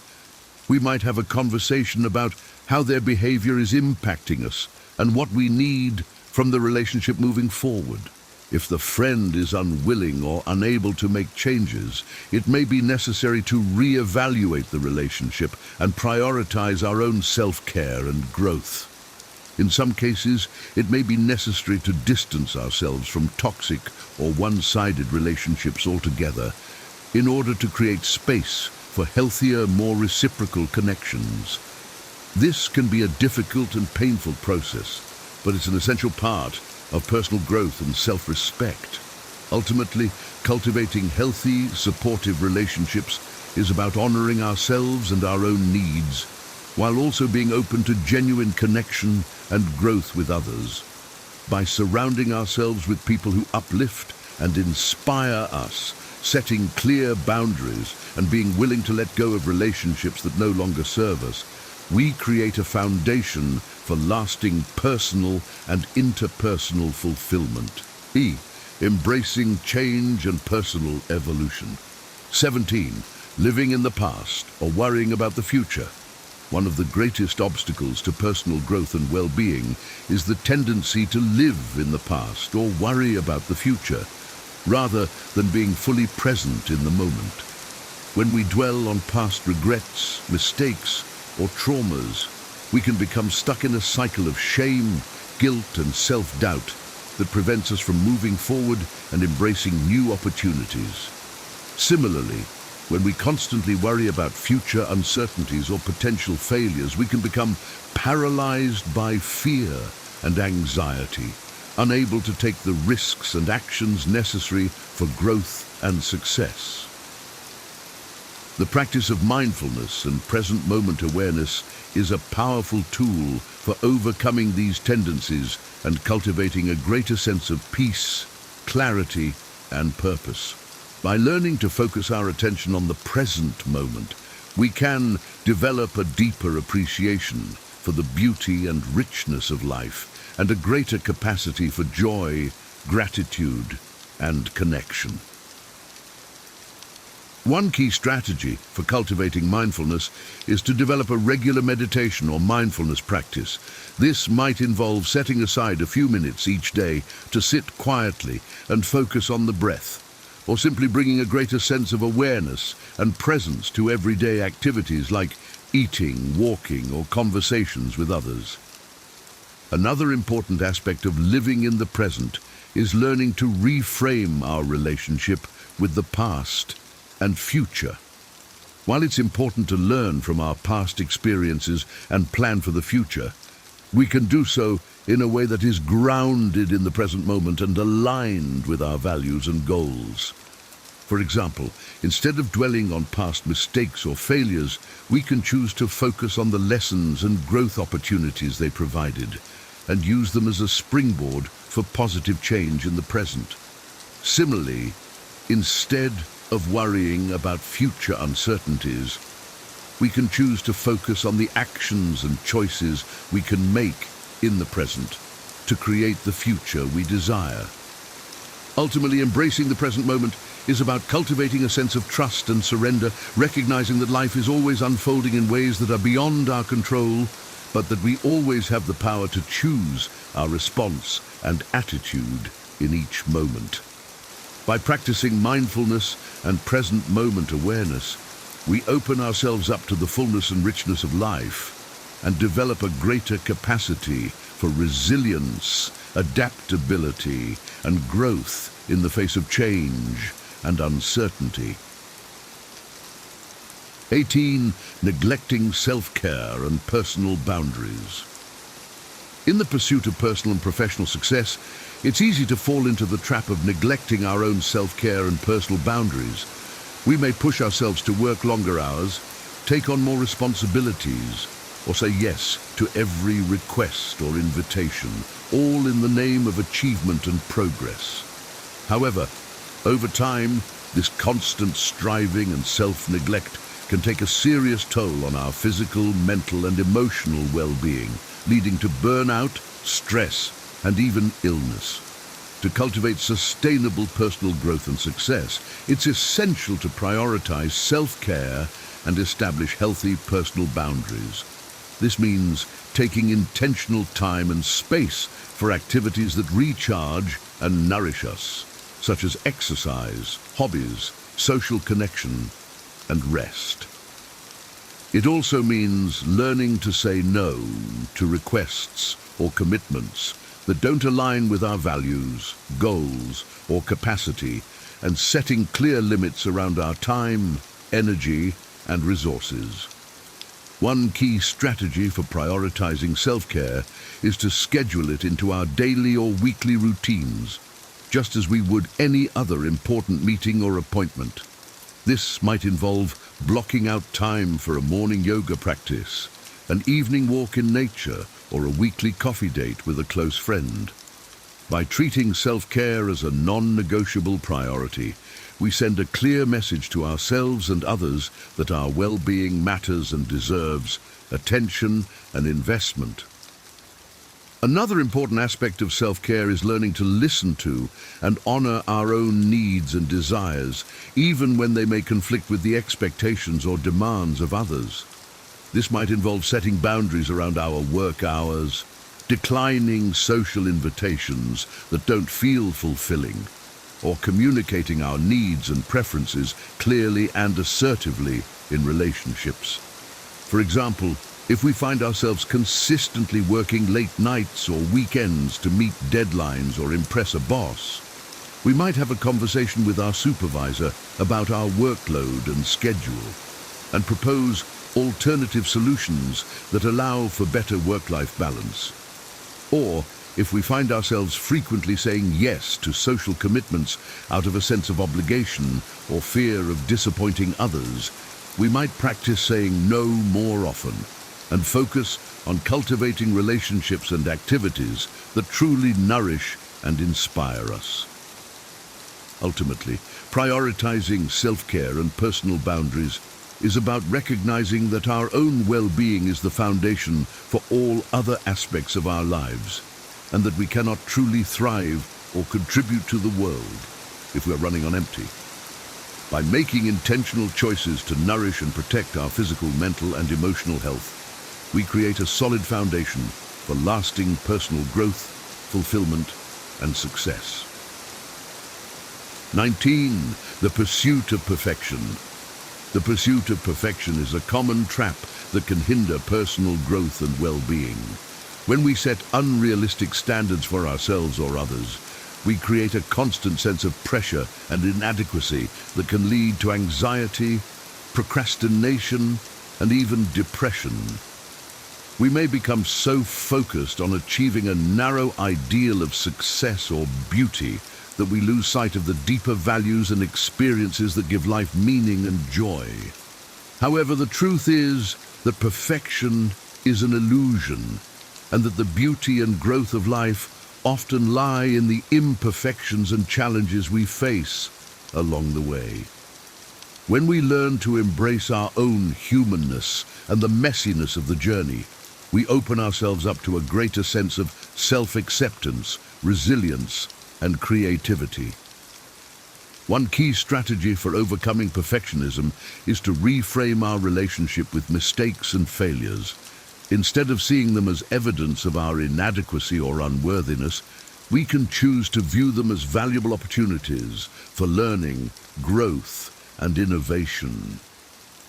we might have a conversation about how their behavior is impacting us and what we need from the relationship moving forward. If the friend is unwilling or unable to make changes, it may be necessary to reevaluate the relationship and prioritize our own self-care and growth. In some cases, it may be necessary to distance ourselves from toxic or one-sided relationships altogether in order to create space for healthier, more reciprocal connections. This can be a difficult and painful process, but it's an essential part of personal growth and self-respect. Ultimately, cultivating healthy, supportive relationships is about honoring ourselves and our own needs, while also being open to genuine connection and growth with others. By surrounding ourselves with people who uplift and inspire us, setting clear boundaries, and being willing to let go of relationships that no longer serve us, we create a foundation for lasting personal and interpersonal fulfillment. Embracing change and personal evolution. 17. Living in the past or worrying about the future. One of the greatest obstacles to personal growth and well-being is the tendency to live in the past or worry about the future, rather than being fully present in the moment. When we dwell on past regrets, mistakes, or traumas, we can become stuck in a cycle of shame, guilt, and self-doubt that prevents us from moving forward and embracing new opportunities. Similarly, when we constantly worry about future uncertainties or potential failures, we can become paralyzed by fear and anxiety, unable to take the risks and actions necessary for growth and success. The practice of mindfulness and present moment awareness is a powerful tool for overcoming these tendencies and cultivating a greater sense of peace, clarity, and purpose. By learning to focus our attention on the present moment, we can develop a deeper appreciation for the beauty and richness of life and a greater capacity for joy, gratitude, and connection. One key strategy for cultivating mindfulness is to develop a regular meditation or mindfulness practice. This might involve setting aside a few minutes each day to sit quietly and focus on the breath, or simply bringing a greater sense of awareness and presence to everyday activities like eating, walking, or conversations with others. Another important aspect of living in the present is learning to reframe our relationship with the past and future. While it's important to learn from our past experiences and plan for the future, we can do so in a way that is grounded in the present moment and aligned with our values and goals. For example, instead of dwelling on past mistakes or failures, we can choose to focus on the lessons and growth opportunities they provided and use them as a springboard for positive change in the present. Similarly, instead of worrying about future uncertainties, we can choose to focus on the actions and choices we can make in the present to create the future we desire. Ultimately, embracing the present moment is about cultivating a sense of trust and surrender, recognizing that life is always unfolding in ways that are beyond our control, but that we always have the power to choose our response and attitude in each moment. By practicing mindfulness and present moment awareness, we open ourselves up to the fullness and richness of life and develop a greater capacity for resilience, adaptability, and growth in the face of change and uncertainty. 18. Neglecting self-care and personal boundaries. In the pursuit of personal and professional success, it's easy to fall into the trap of neglecting our own self-care and personal boundaries. We may push ourselves to work longer hours, take on more responsibilities, or say yes to every request or invitation, all in the name of achievement and progress. However, over time, this constant striving and self-neglect can take a serious toll on our physical, mental, and emotional well-being, leading to burnout, stress, and even illness. To cultivate sustainable personal growth and success, it's essential to prioritize self-care and establish healthy personal boundaries. This means taking intentional time and space for activities that recharge and nourish us, such as exercise, hobbies, social connection, and rest. It also means learning to say no to requests or commitments that don't align with our values, goals, or capacity, and setting clear limits around our time, energy, and resources. One key strategy for prioritizing self-care is to schedule it into our daily or weekly routines, just as we would any other important meeting or appointment. This might involve blocking out time for a morning yoga practice, an evening walk in nature, or a weekly coffee date with a close friend. By treating self-care as a non-negotiable priority, we send a clear message to ourselves and others that our well-being matters and deserves attention and investment. Another important aspect of self-care is learning to listen to and honor our own needs and desires, even when they may conflict with the expectations or demands of others. This might involve setting boundaries around our work hours, declining social invitations that don't feel fulfilling, or communicating our needs and preferences clearly and assertively in relationships. For example, if we find ourselves consistently working late nights or weekends to meet deadlines or impress a boss, we might have a conversation with our supervisor about our workload and schedule and propose alternative solutions that allow for better work-life balance. Or, if we find ourselves frequently saying yes to social commitments out of a sense of obligation or fear of disappointing others, we might practice saying no more often and focus on cultivating relationships and activities that truly nourish and inspire us. Ultimately, prioritizing self-care and personal boundaries is about recognizing that our own well-being is the foundation for all other aspects of our lives, and that we cannot truly thrive or contribute to the world if we're running on empty. By making intentional choices to nourish and protect our physical, mental, and emotional health, we create a solid foundation for lasting personal growth, fulfillment, and success. 19. The pursuit of perfection. The pursuit of perfection is a common trap that can hinder personal growth and well-being. When we set unrealistic standards for ourselves or others, we create a constant sense of pressure and inadequacy that can lead to anxiety, procrastination, and even depression. We may become so focused on achieving a narrow ideal of success or beauty that we lose sight of the deeper values and experiences that give life meaning and joy. However, the truth is that perfection is an illusion, and that the beauty and growth of life often lie in the imperfections and challenges we face along the way. When we learn to embrace our own humanness and the messiness of the journey, we open ourselves up to a greater sense of self-acceptance, resilience, and creativity. One key strategy for overcoming perfectionism is to reframe our relationship with mistakes and failures. Instead of seeing them as evidence of our inadequacy or unworthiness, we can choose to view them as valuable opportunities for learning, growth, and innovation.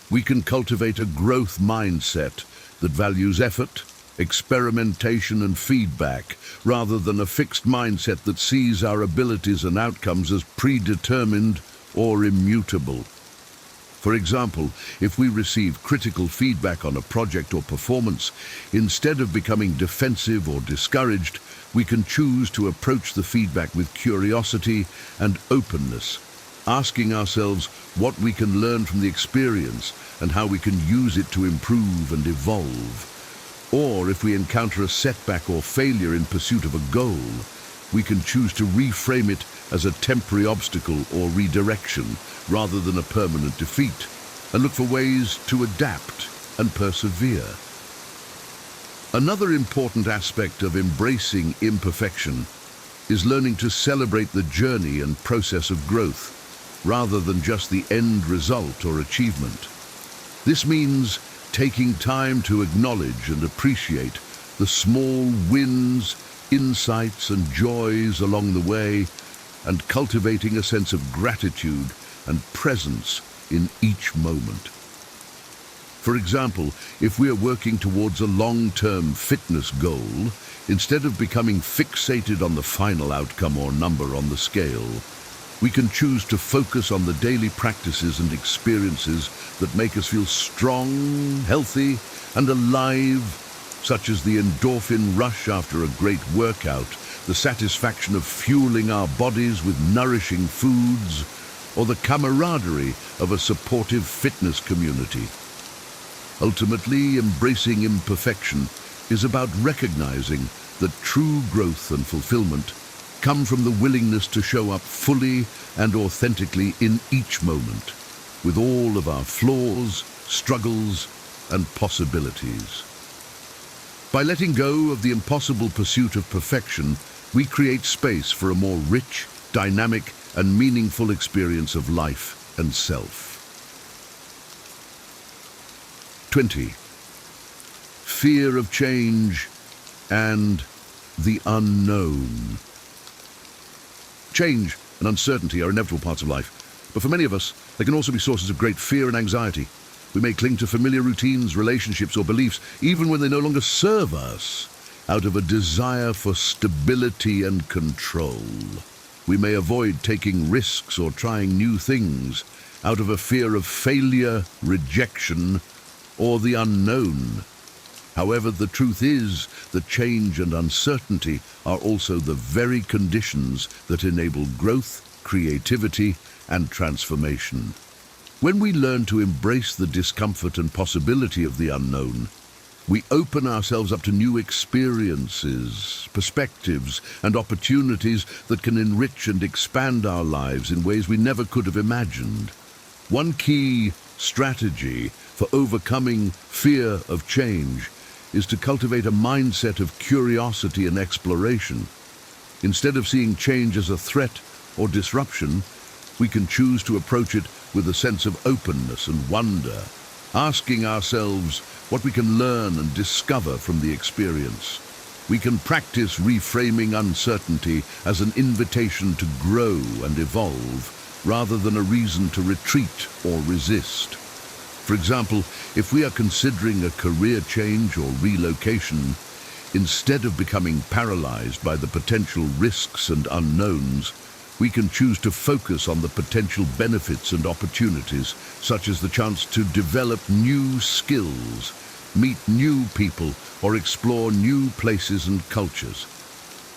We can cultivate a growth mindset that values effort, experimentation, and feedback, rather than a fixed mindset that sees our abilities and outcomes as predetermined or immutable. For example, if we receive critical feedback on a project or performance, instead of becoming defensive or discouraged, we can choose to approach the feedback with curiosity and openness, asking ourselves what we can learn from the experience and how we can use it to improve and evolve. Or if we encounter a setback or failure in pursuit of a goal, we can choose to reframe it as a temporary obstacle or redirection rather than a permanent defeat, and look for ways to adapt and persevere. Another important aspect of embracing imperfection is learning to celebrate the journey and process of growth, rather than just the end result or achievement. This means taking time to acknowledge and appreciate the small wins, insights, and joys along the way, and cultivating a sense of gratitude and presence in each moment. For example, if we are working towards a long-term fitness goal, instead of becoming fixated on the final outcome or number on the scale, we can choose to focus on the daily practices and experiences that make us feel strong, healthy, and alive, such as the endorphin rush after a great workout, the satisfaction of fueling our bodies with nourishing foods, or the camaraderie of a supportive fitness community. Ultimately, embracing imperfection is about recognizing that true growth and fulfillment come from the willingness to show up fully and authentically in each moment, with all of our flaws, struggles, and possibilities. By letting go of the impossible pursuit of perfection, we create space for a more rich, dynamic, and meaningful experience of life and self. 20. Fear of change and the unknown. Change and uncertainty are inevitable parts of life, but for many of us, they can also be sources of great fear and anxiety. We may cling to familiar routines, relationships, or beliefs, even when they no longer serve us, out of a desire for stability and control. We may avoid taking risks or trying new things out of a fear of failure, rejection, or the unknown. However, the truth is that change and uncertainty are also the very conditions that enable growth, creativity, and transformation. When we learn to embrace the discomfort and possibility of the unknown, we open ourselves up to new experiences, perspectives, and opportunities that can enrich and expand our lives in ways we never could have imagined. One key strategy for overcoming fear of change is to cultivate a mindset of curiosity and exploration. Instead of seeing change as a threat or disruption, we can choose to approach it with a sense of openness and wonder, asking ourselves what we can learn and discover from the experience. We can practice reframing uncertainty as an invitation to grow and evolve, rather than a reason to retreat or resist. For example, if we are considering a career change or relocation, instead of becoming paralyzed by the potential risks and unknowns, we can choose to focus on the potential benefits and opportunities, such as the chance to develop new skills, meet new people, or explore new places and cultures.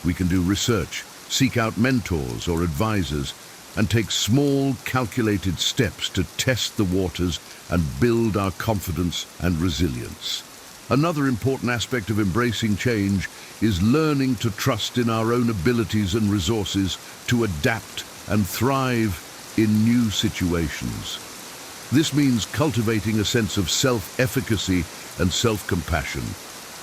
We can do research, seek out mentors or advisors, and take small, calculated steps to test the waters and build our confidence and resilience. Another important aspect of embracing change is learning to trust in our own abilities and resources to adapt and thrive in new situations. This means cultivating a sense of self-efficacy and self-compassion,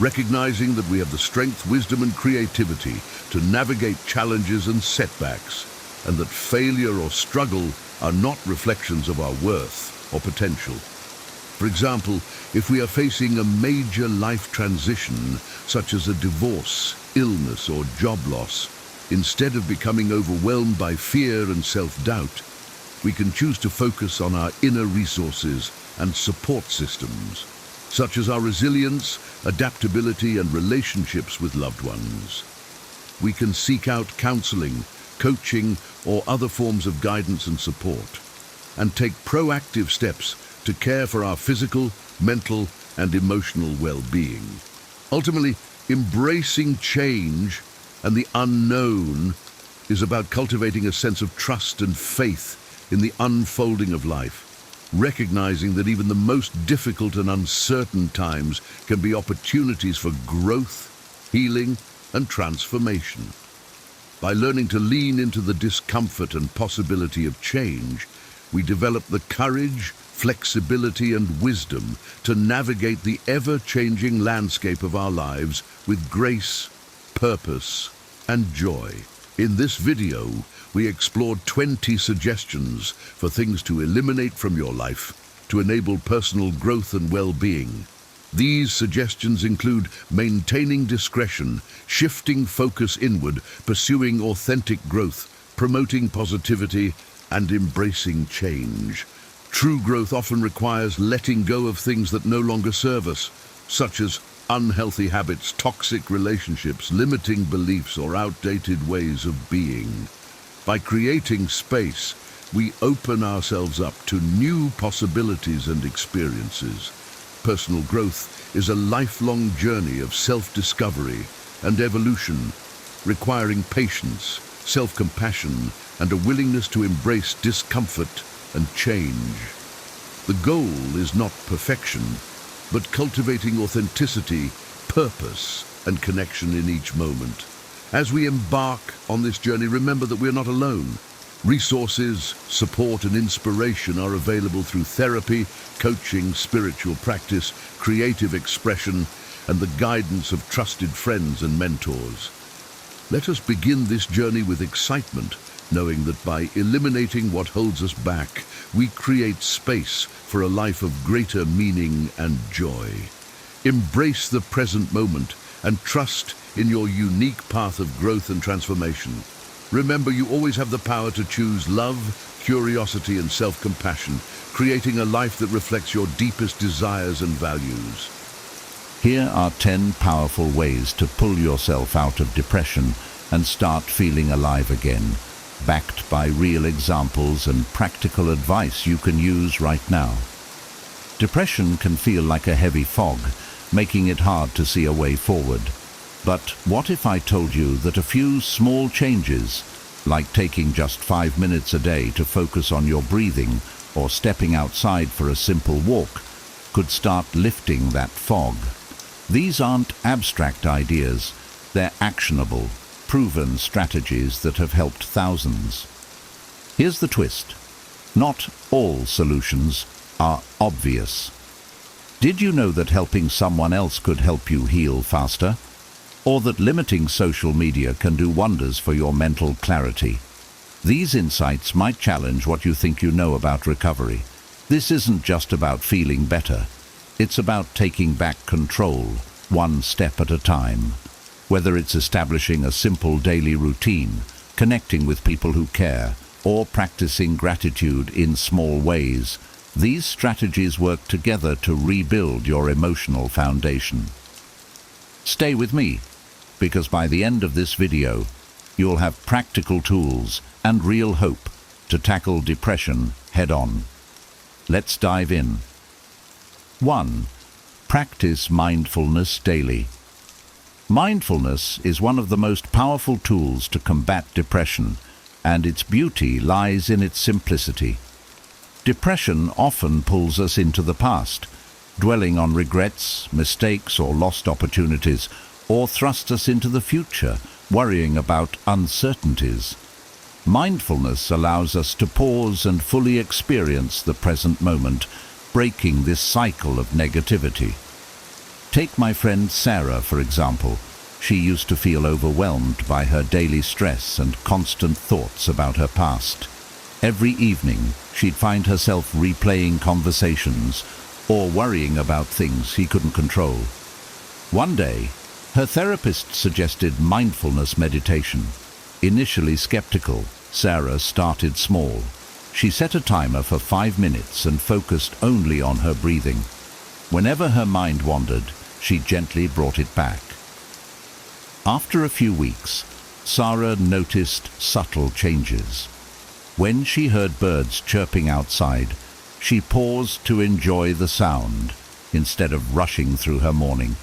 recognizing that we have the strength, wisdom, and creativity to navigate challenges and setbacks, and that failure or struggle are not reflections of our worth or potential. For example, if we are facing a major life transition, such as a divorce, illness, or job loss, instead of becoming overwhelmed by fear and self-doubt, we can choose to focus on our inner resources and support systems, such as our resilience, adaptability, and relationships with loved ones. We can seek out counseling, coaching, or other forms of guidance and support, and take proactive steps to care for our physical, mental, and emotional well-being. Ultimately, embracing change and the unknown is about cultivating a sense of trust and faith in the unfolding of life, recognizing that even the most difficult and uncertain times can be opportunities for growth, healing, and transformation. By learning to lean into the discomfort and possibility of change, we develop the courage, flexibility, and wisdom to navigate the ever-changing landscape of our lives with grace, purpose, and joy. In this video, we explored 20 suggestions for things to eliminate from your life to enable personal growth and well-being. These suggestions include maintaining discretion, shifting focus inward, pursuing authentic growth, promoting positivity, and embracing change. True growth often requires letting go of things that no longer serve us, such as unhealthy habits, toxic relationships, limiting beliefs, or outdated ways of being. By creating space, we open ourselves up to new possibilities and experiences. Personal growth is a lifelong journey of self-discovery and evolution, requiring patience, self-compassion, and a willingness to embrace discomfort and change. The goal is not perfection, but cultivating authenticity, purpose, and connection in each moment. As we embark on this journey, remember that we are not alone. Resources, support, and inspiration are available through therapy, coaching, spiritual practice, creative expression, and the guidance of trusted friends and mentors. Let us begin this journey with excitement, knowing that by eliminating what holds us back, we create space for a life of greater meaning and joy. Embrace the present moment and trust in your unique path of growth and transformation. Remember, you always have the power to choose love, curiosity, and self-compassion, creating a life that reflects your deepest desires and values. Here are 10 powerful ways to pull yourself out of depression and start feeling alive again, backed by real examples and practical advice you can use right now. Depression can feel like a heavy fog, making it hard to see a way forward. But what if I told you that a few small changes, like taking just 5 minutes a day to focus on your breathing or stepping outside for a simple walk, could start lifting that fog? These aren't abstract ideas, they're actionable, proven strategies that have helped thousands. Here's the twist. Not all solutions are obvious. Did you know that helping someone else could help you heal faster? Or that limiting social media can do wonders for your mental clarity? These insights might challenge what you think you know about recovery. This isn't just about feeling better. It's about taking back control, one step at a time. Whether it's establishing a simple daily routine, connecting with people who care, or practicing gratitude in small ways, these strategies work together to rebuild your emotional foundation. Stay with me, because by the end of this video, you'll have practical tools and real hope to tackle depression head-on. Let's dive in. 1. Practice mindfulness daily. Mindfulness is one of the most powerful tools to combat depression, and its beauty lies in its simplicity. Depression often pulls us into the past, dwelling on regrets, mistakes, or lost opportunities, or thrust us into the future, worrying about uncertainties. Mindfulness allows us to pause and fully experience the present moment, breaking this cycle of negativity. Take my friend Sarah, for example. She used to feel overwhelmed by her daily stress and constant thoughts about her past. Every evening, she'd find herself replaying conversations or worrying about things he couldn't control. One day, her therapist suggested mindfulness meditation. Initially skeptical, Sarah started small. She set a timer for 5 minutes and focused only on her breathing. Whenever her mind wandered, she gently brought it back. After a few weeks, Sarah noticed subtle changes. When she heard birds chirping outside, she paused to enjoy the sound instead of rushing through her morning.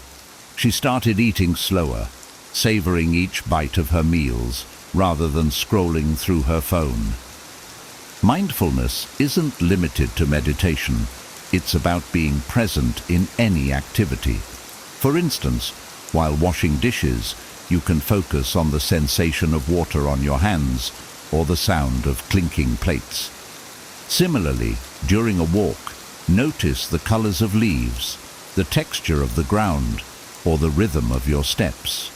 She started eating slower, savoring each bite of her meals rather than scrolling through her phone. Mindfulness isn't limited to meditation. It's about being present in any activity. For instance, while washing dishes, you can focus on the sensation of water on your hands or the sound of clinking plates. Similarly, during a walk, notice the colors of leaves, the texture of the ground, or the rhythm of your steps.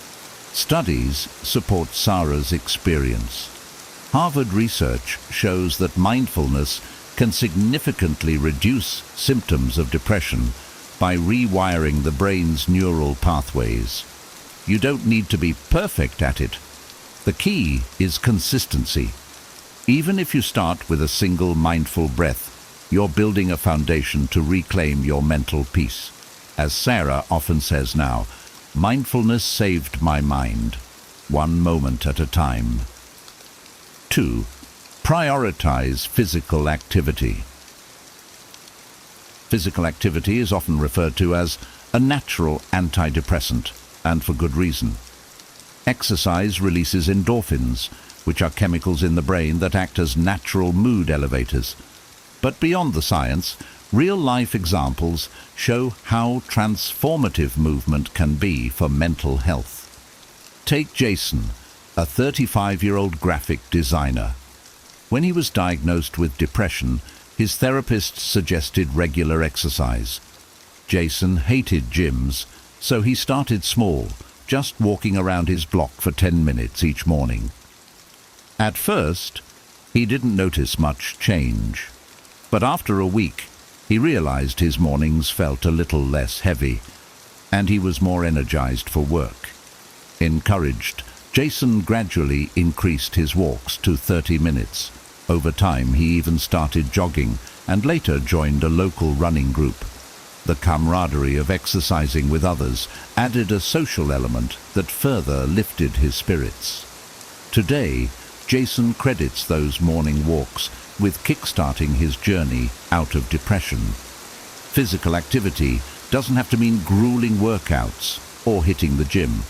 Studies support Sarah's experience. Harvard research shows that mindfulness can significantly reduce symptoms of depression by rewiring the brain's neural pathways. You don't need to be perfect at it. The key is consistency. Even if you start with a single mindful breath, you're building a foundation to reclaim your mental peace. As Sarah often says now, mindfulness saved my mind, one moment at a time. 2. Prioritize physical activity. Physical activity is often referred to as a natural antidepressant, and for good reason. Exercise releases endorphins, which are chemicals in the brain that act as natural mood elevators. But beyond the science, real-life examples show how transformative movement can be for mental health. Take Jason, a 35-year-old graphic designer. When he was diagnosed with depression, his therapist suggested regular exercise. Jason hated gyms, so he started small, just walking around his block for 10 minutes each morning. At first, he didn't notice much change. But after a week, he realized his mornings felt a little less heavy, and he was more energized for work. Encouraged, Jason gradually increased his walks to 30 minutes. Over time, he even started jogging and later joined a local running group. The camaraderie of exercising with others added a social element that further lifted his spirits. Today, Jason credits those morning walks with kickstarting his journey out of depression. Physical activity doesn't have to mean grueling workouts or hitting the gym.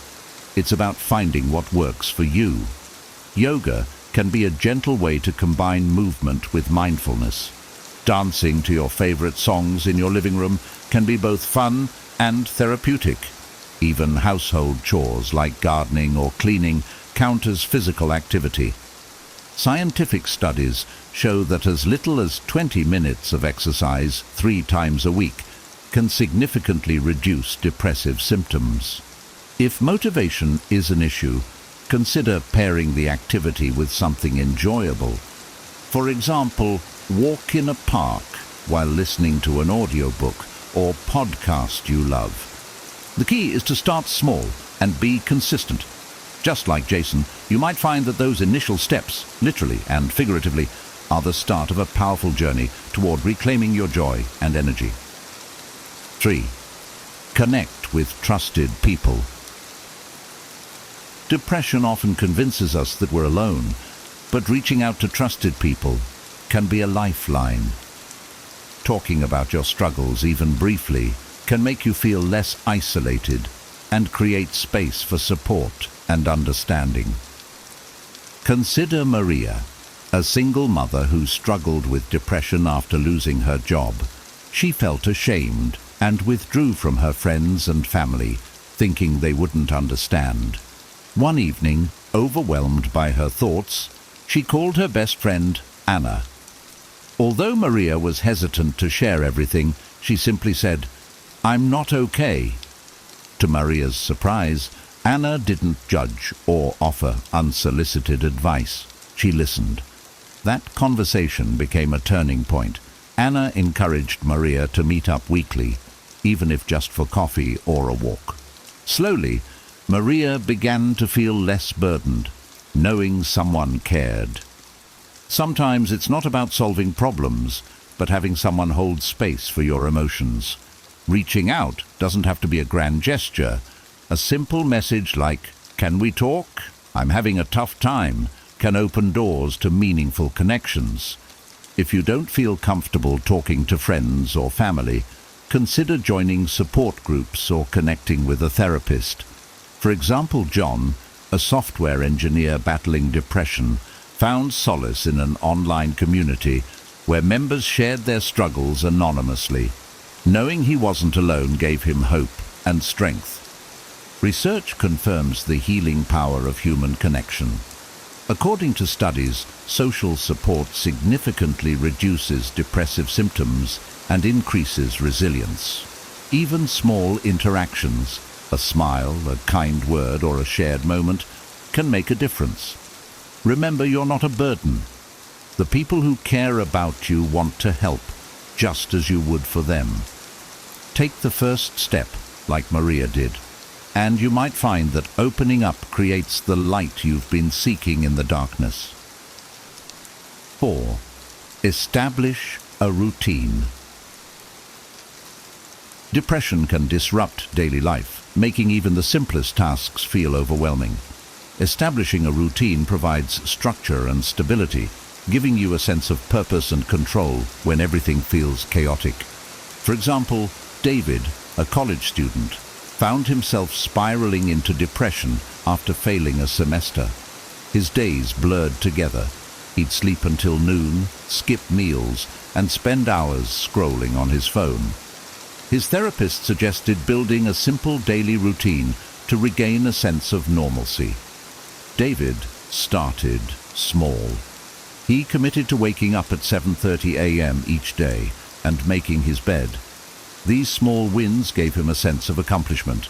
It's about finding what works for you. Yoga can be a gentle way to combine movement with mindfulness. Dancing to your favorite songs in your living room can be both fun and therapeutic. Even household chores like gardening or cleaning count as physical activity. Scientific studies show that as little as 20 minutes of exercise 3 times a week can significantly reduce depressive symptoms. If motivation is an issue, consider pairing the activity with something enjoyable. For example, walk in a park while listening to an audiobook or podcast you love. The key is to start small and be consistent. Just like Jason, you might find that those initial steps, literally and figuratively, are the start of a powerful journey toward reclaiming your joy and energy. 3. Connect with trusted people. Depression often convinces us that we're alone, but reaching out to trusted people can be a lifeline. Talking about your struggles, even briefly, can make you feel less isolated and create space for support and understanding. Consider Maria, a single mother who struggled with depression after losing her job. She felt ashamed and withdrew from her friends and family, thinking they wouldn't understand. One evening, overwhelmed by her thoughts, she called her best friend, Anna. Although Maria was hesitant to share everything, she simply said, "I'm not okay." To Maria's surprise, Anna didn't judge or offer unsolicited advice. She listened. That conversation became a turning point. Anna encouraged Maria to meet up weekly, even if just for coffee or a walk. Slowly, Maria began to feel less burdened, knowing someone cared. Sometimes it's not about solving problems, but having someone hold space for your emotions. Reaching out doesn't have to be a grand gesture. A simple message like, "Can we talk? I'm having a tough time," can open doors to meaningful connections. If you don't feel comfortable talking to friends or family, consider joining support groups or connecting with a therapist. For example, John, a software engineer battling depression, found solace in an online community where members shared their struggles anonymously. Knowing he wasn't alone gave him hope and strength. Research confirms the healing power of human connection. According to studies, social support significantly reduces depressive symptoms and increases resilience. Even small interactions, a smile, a kind word, or a shared moment, can make a difference. Remember, you're not a burden. The people who care about you want to help, just as you would for them. Take the first step, like Maria did, and you might find that opening up creates the light you've been seeking in the darkness. 4. Establish a routine. Depression can disrupt daily life, making even the simplest tasks feel overwhelming. Establishing a routine provides structure and stability, giving you a sense of purpose and control when everything feels chaotic. For example, David, a college student, found himself spiraling into depression after failing a semester. His days blurred together. He'd sleep until noon, skip meals, and spend hours scrolling on his phone. His therapist suggested building a simple daily routine to regain a sense of normalcy. David started small. He committed to waking up at 7:30 a.m. each day and making his bed. These small wins gave him a sense of accomplishment.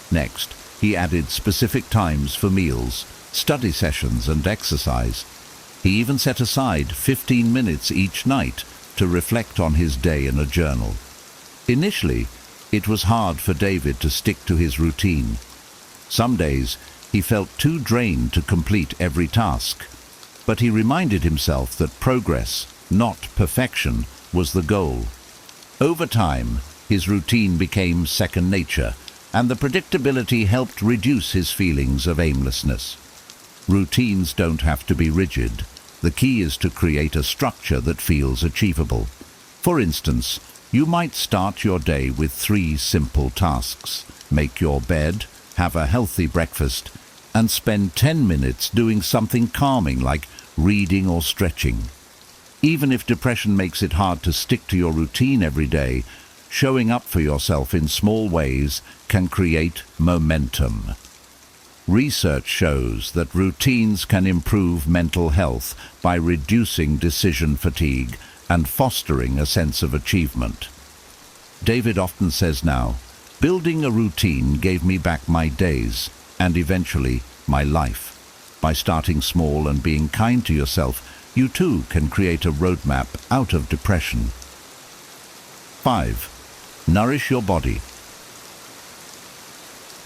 Next, he added specific times for meals, study sessions, and exercise. He even set aside 15 minutes each night to reflect on his day in a journal. Initially, it was hard for David to stick to his routine. Some days, he felt too drained to complete every task. But he reminded himself that progress, not perfection, was the goal. Over time, his routine became second nature, and the predictability helped reduce his feelings of aimlessness. Routines don't have to be rigid. The key is to create a structure that feels achievable. For instance, you might start your day with 3 simple tasks. Make your bed, have a healthy breakfast, and spend 10 minutes doing something calming like reading or stretching. Even if depression makes it hard to stick to your routine every day, showing up for yourself in small ways can create momentum. Research shows that routines can improve mental health by reducing decision fatigue and fostering a sense of achievement. David often says now, "Building a routine gave me back my days and eventually my life." By starting small and being kind to yourself, you too can create a roadmap out of depression. 5. Nourish your body.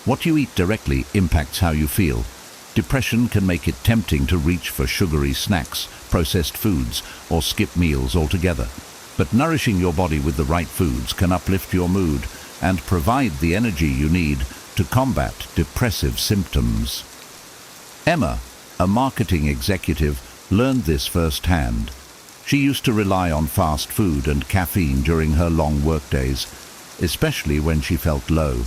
What you eat directly impacts how you feel. Depression can make it tempting to reach for sugary snacks, processed foods, or skip meals altogether. But nourishing your body with the right foods can uplift your mood and provide the energy you need to combat depressive symptoms. Emma, a marketing executive, learned this firsthand. She used to rely on fast food and caffeine during her long workdays, especially when she felt low.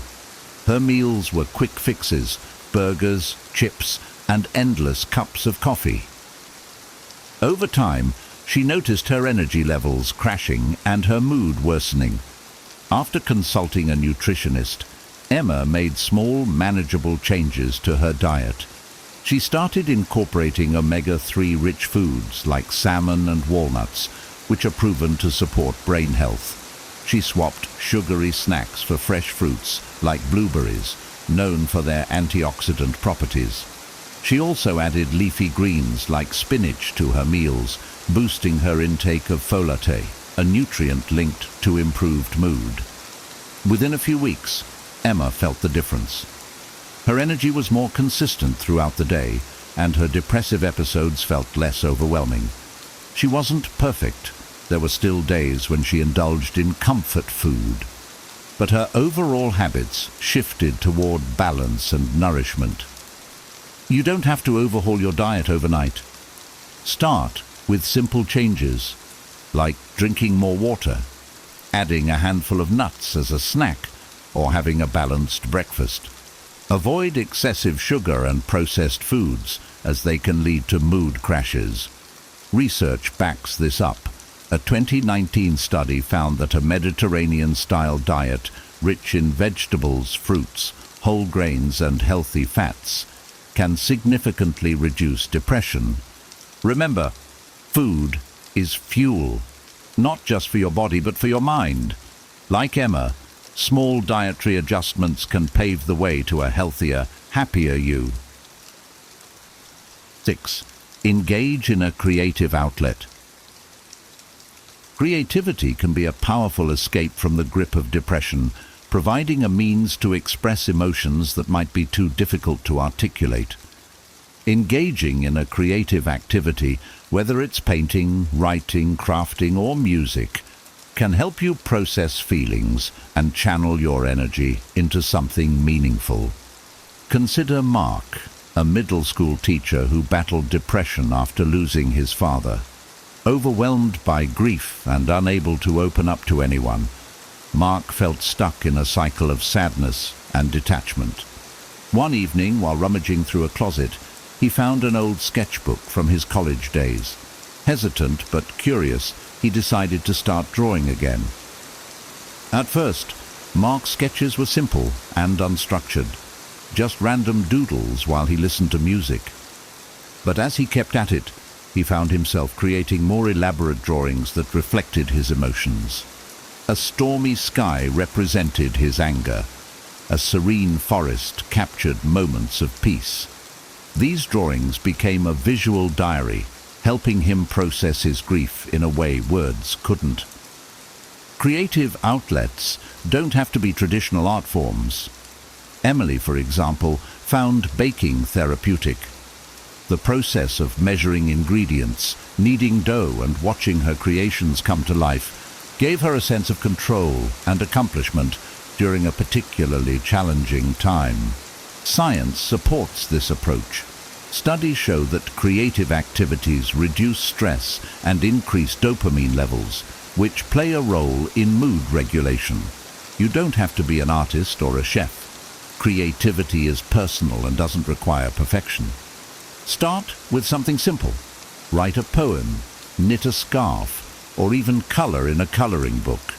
Her meals were quick fixes, burgers, chips, and endless cups of coffee. Over time, she noticed her energy levels crashing and her mood worsening. After consulting a nutritionist, Emma made small, manageable changes to her diet. She started incorporating omega-3 rich foods like salmon and walnuts, which are proven to support brain health. She swapped sugary snacks for fresh fruits like blueberries, known for their antioxidant properties. She also added leafy greens like spinach to her meals, boosting her intake of folate, a nutrient linked to improved mood. Within a few weeks, Emma felt the difference. Her energy was more consistent throughout the day, and her depressive episodes felt less overwhelming. She wasn't perfect. There were still days when she indulged in comfort food. But her overall habits shifted toward balance and nourishment. You don't have to overhaul your diet overnight. Start with simple changes, like drinking more water, adding a handful of nuts as a snack, or having a balanced breakfast. Avoid excessive sugar and processed foods, as they can lead to mood crashes. Research backs this up. A 2019 study found that a Mediterranean-style diet, rich in vegetables, fruits, whole grains and healthy fats, can significantly reduce depression. Remember, food is fuel, not just for your body but for your mind. Like Emma, small dietary adjustments can pave the way to a healthier, happier you. 6. Engage in a creative outlet. Creativity can be a powerful escape from the grip of depression, providing a means to express emotions that might be too difficult to articulate. Engaging in a creative activity, whether it's painting, writing, crafting, or music, can help you process feelings and channel your energy into something meaningful. Consider Mark, a middle school teacher who battled depression after losing his father. Overwhelmed by grief and unable to open up to anyone, Mark felt stuck in a cycle of sadness and detachment. One evening, while rummaging through a closet, he found an old sketchbook from his college days. Hesitant but curious, he decided to start drawing again. At first, Mark's sketches were simple and unstructured, just random doodles while he listened to music. But as he kept at it, he found himself creating more elaborate drawings that reflected his emotions. A stormy sky represented his anger. A serene forest captured moments of peace. These drawings became a visual diary, helping him process his grief in a way words couldn't. Creative outlets don't have to be traditional art forms. Emily, for example, found baking therapeutic. The process of measuring ingredients, kneading dough, and watching her creations come to life gave her a sense of control and accomplishment during a particularly challenging time. Science supports this approach. Studies show that creative activities reduce stress and increase dopamine levels, which play a role in mood regulation. You don't have to be an artist or a chef. Creativity is personal and doesn't require perfection. Start with something simple. Write a poem, knit a scarf, or even color in a coloring book.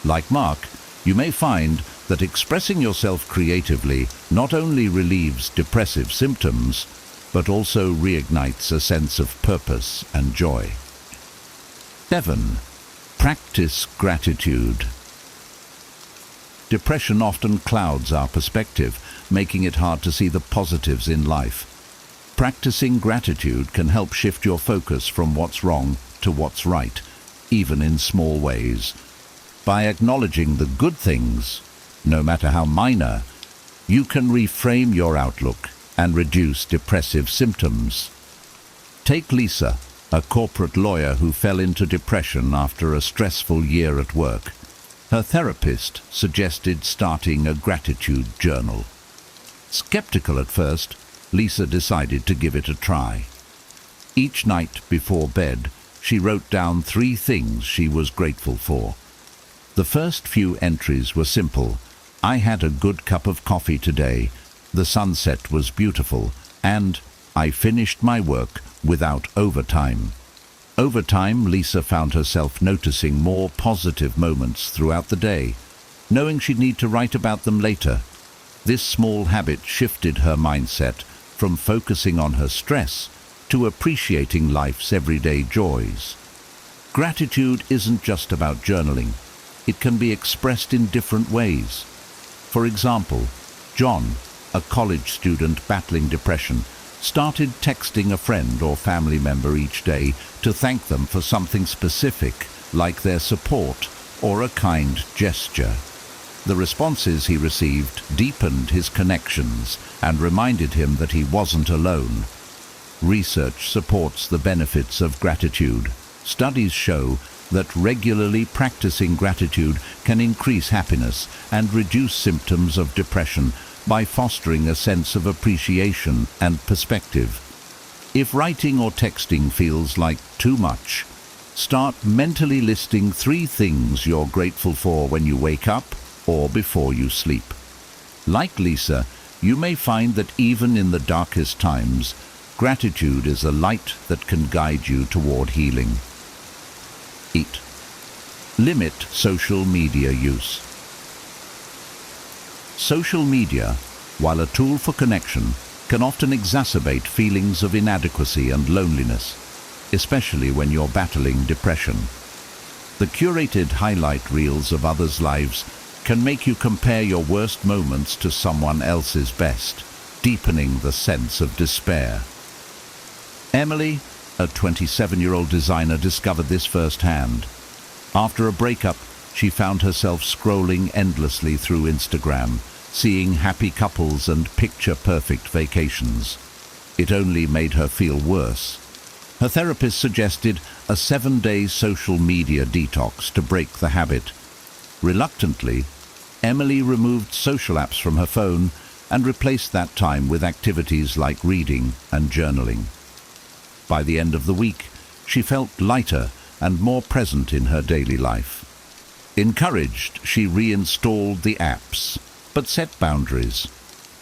Like Mark, you may find that expressing yourself creatively not only relieves depressive symptoms, but also reignites a sense of purpose and joy. 7. Practice gratitude. Depression often clouds our perspective, making it hard to see the positives in life. Practicing gratitude can help shift your focus from what's wrong to what's right, even in small ways. By acknowledging the good things, no matter how minor, you can reframe your outlook and reduce depressive symptoms. Take Lisa, a corporate lawyer who fell into depression after a stressful year at work. Her therapist suggested starting a gratitude journal. Skeptical at first, Lisa decided to give it a try. Each night before bed, she wrote down 3 things she was grateful for. The first few entries were simple. I had a good cup of coffee today, the sunset was beautiful, and I finished my work without overtime. Over time, Lisa found herself noticing more positive moments throughout the day. knowing she'd need to write about them later. This small habit shifted her mindset from focusing on her stress to appreciating life's everyday joys. Gratitude isn't just about journaling. It can be expressed in different ways. For example, John, a college student battling depression, started texting a friend or family member each day to thank them for something specific, like their support or a kind gesture. The responses he received deepened his connections and reminded him that he wasn't alone. Research supports the benefits of gratitude. Studies show that regularly practicing gratitude can increase happiness and reduce symptoms of depression by fostering a sense of appreciation and perspective. If writing or texting feels like too much, start mentally listing 3 things you're grateful for when you wake up or before you sleep. Like Lisa, you may find that even in the darkest times, gratitude is a light that can guide you toward healing. 8. Limit social media use. Social media, while a tool for connection, can often exacerbate feelings of inadequacy and loneliness, especially when you're battling depression. The curated highlight reels of others' lives can make you compare your worst moments to someone else's best, deepening the sense of despair. Emily, a 27-year-old designer, discovered this firsthand. After a breakup, she found herself scrolling endlessly through Instagram, seeing happy couples and picture-perfect vacations. It only made her feel worse. Her therapist suggested a 7-day social media detox to break the habit. Reluctantly, Emily removed social apps from her phone and replaced that time with activities like reading and journaling. By the end of the week, she felt lighter and more present in her daily life. Encouraged, she reinstalled the apps, but set boundaries.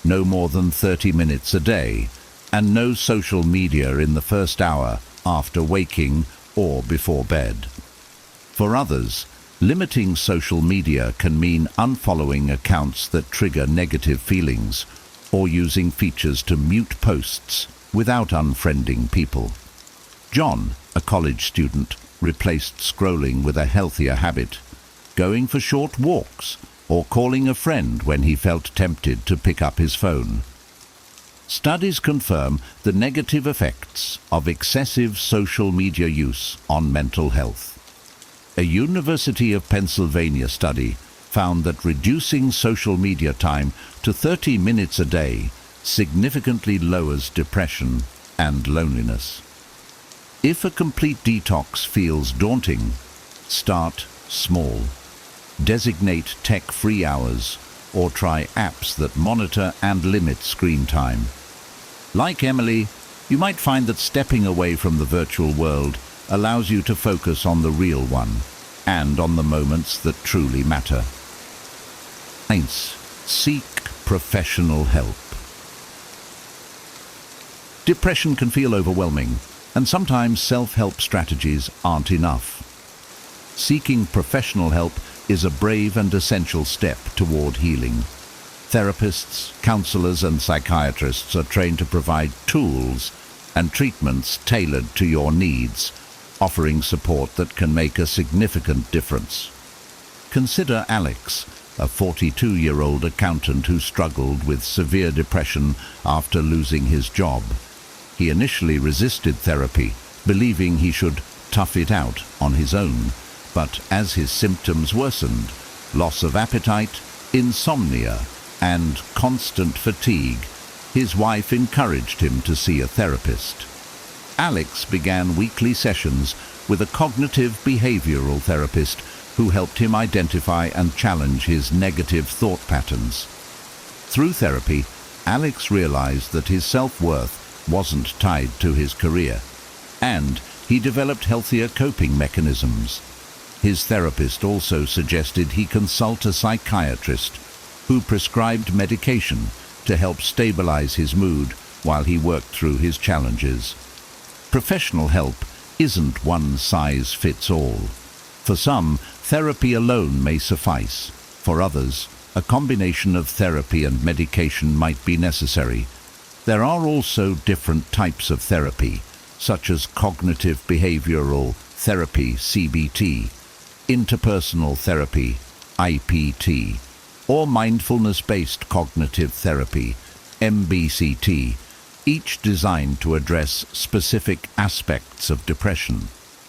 No more than 30 minutes a day, and no social media in the first hour after waking or before bed. For others, limiting social media can mean unfollowing accounts that trigger negative feelings, or using features to mute posts without unfriending people. John, a college student, replaced scrolling with a healthier habit, going for short walks or calling a friend when he felt tempted to pick up his phone. Studies confirm the negative effects of excessive social media use on mental health. A University of Pennsylvania study found that reducing social media time to 30 minutes a day significantly lowers depression and loneliness. If a complete detox feels daunting, start small. Designate tech-free hours or try apps that monitor and limit screen time. Like Emily, you might find that stepping away from the virtual world allows you to focus on the real one and on the moments that truly matter. 9. Seek professional help. Depression can feel overwhelming, and sometimes self-help strategies aren't enough. Seeking professional help is a brave and essential step toward healing. Therapists, counselors, and psychiatrists are trained to provide tools and treatments tailored to your needs, offering support that can make a significant difference. Consider Alex, a 42-year-old accountant who struggled with severe depression after losing his job. He initially resisted therapy, believing he should tough it out on his own. But as his symptoms worsened, loss of appetite, insomnia, and constant fatigue, his wife encouraged him to see a therapist. Alex began weekly sessions with a cognitive behavioral therapist who helped him identify and challenge his negative thought patterns. Through therapy, Alex realized that his self-worth wasn't tied to his career, and he developed healthier coping mechanisms. His therapist also suggested he consult a psychiatrist who prescribed medication to help stabilize his mood while he worked through his challenges. Professional help isn't one size fits all. For some, therapy alone may suffice, For others, a combination of therapy and medication might be necessary. There are also different types of therapy, such as cognitive behavioral therapy, CBT, interpersonal therapy, IPT, or mindfulness-based cognitive therapy, MBCT, each designed to address specific aspects of depression.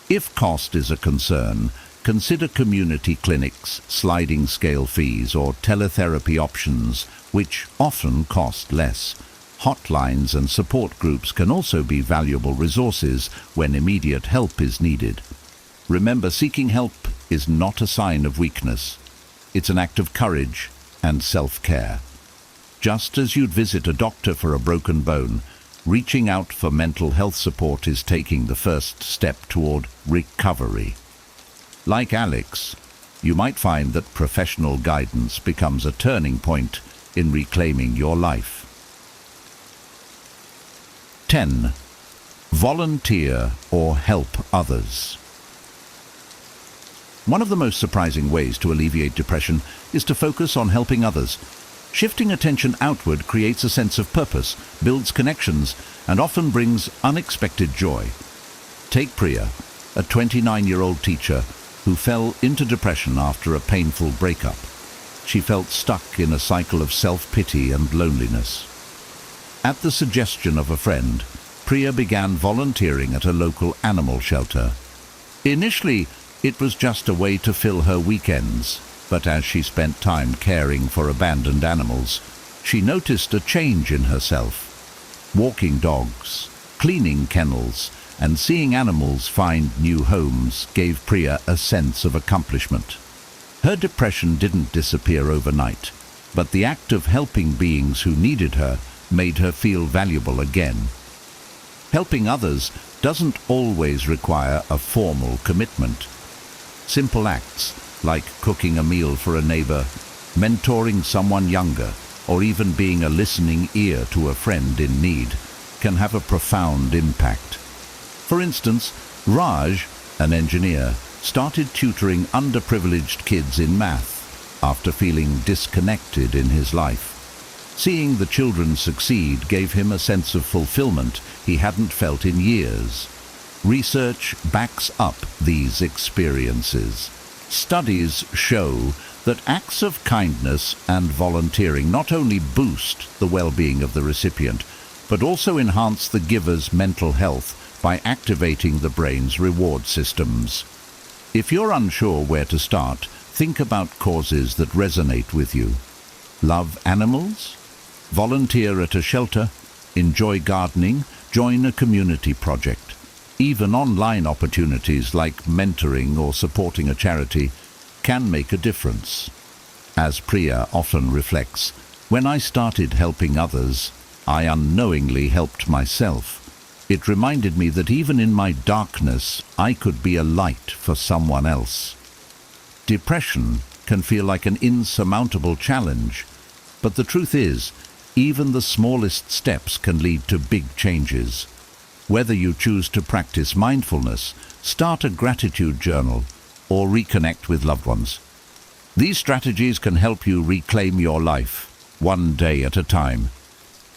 If cost is a concern, consider community clinics, sliding scale fees, or teletherapy options, which often cost less. Hotlines and support groups can also be valuable resources when immediate help is needed. Remember, seeking help is not a sign of weakness. It's an act of courage and self-care. Just as you'd visit a doctor for a broken bone, reaching out for mental health support is taking the first step toward recovery. Like Alex, you might find that professional guidance becomes a turning point in reclaiming your life. 10. Volunteer or help others. One of the most surprising ways to alleviate depression is to focus on helping others. Shifting attention outward creates a sense of purpose, builds connections, and often brings unexpected joy. Take Priya, a 29-year-old teacher who fell into depression after a painful breakup. She felt stuck in a cycle of self-pity and loneliness. At the suggestion of a friend, Priya began volunteering at a local animal shelter. Initially, it was just a way to fill her weekends, but as she spent time caring for abandoned animals, she noticed a change in herself. Walking dogs, cleaning kennels, and seeing animals find new homes gave Priya a sense of accomplishment. Her depression didn't disappear overnight, but the act of helping beings who needed her made her feel valuable again. Helping others doesn't always require a formal commitment. Simple acts like cooking a meal for a neighbor, mentoring someone younger, or even being a listening ear to a friend in need can have a profound impact. For instance, Raj, an engineer, started tutoring underprivileged kids in math after feeling disconnected in his life. Seeing the children succeed gave him a sense of fulfillment he hadn't felt in years. Research backs up these experiences. Studies show that acts of kindness and volunteering not only boost the well-being of the recipient, but also enhance the giver's mental health by activating the brain's reward systems. If you're unsure where to start, think about causes that resonate with you. Love animals? Volunteer at a shelter? Enjoy gardening? Join a community project. Even online opportunities like mentoring or supporting a charity can make a difference. As Priya often reflects, when I started helping others, I unknowingly helped myself. It reminded me that even in my darkness, I could be a light for someone else. Depression can feel like an insurmountable challenge, but the truth is, even the smallest steps can lead to big changes. Whether you choose to practice mindfulness, start a gratitude journal, or reconnect with loved ones, these strategies can help you reclaim your life, one day at a time.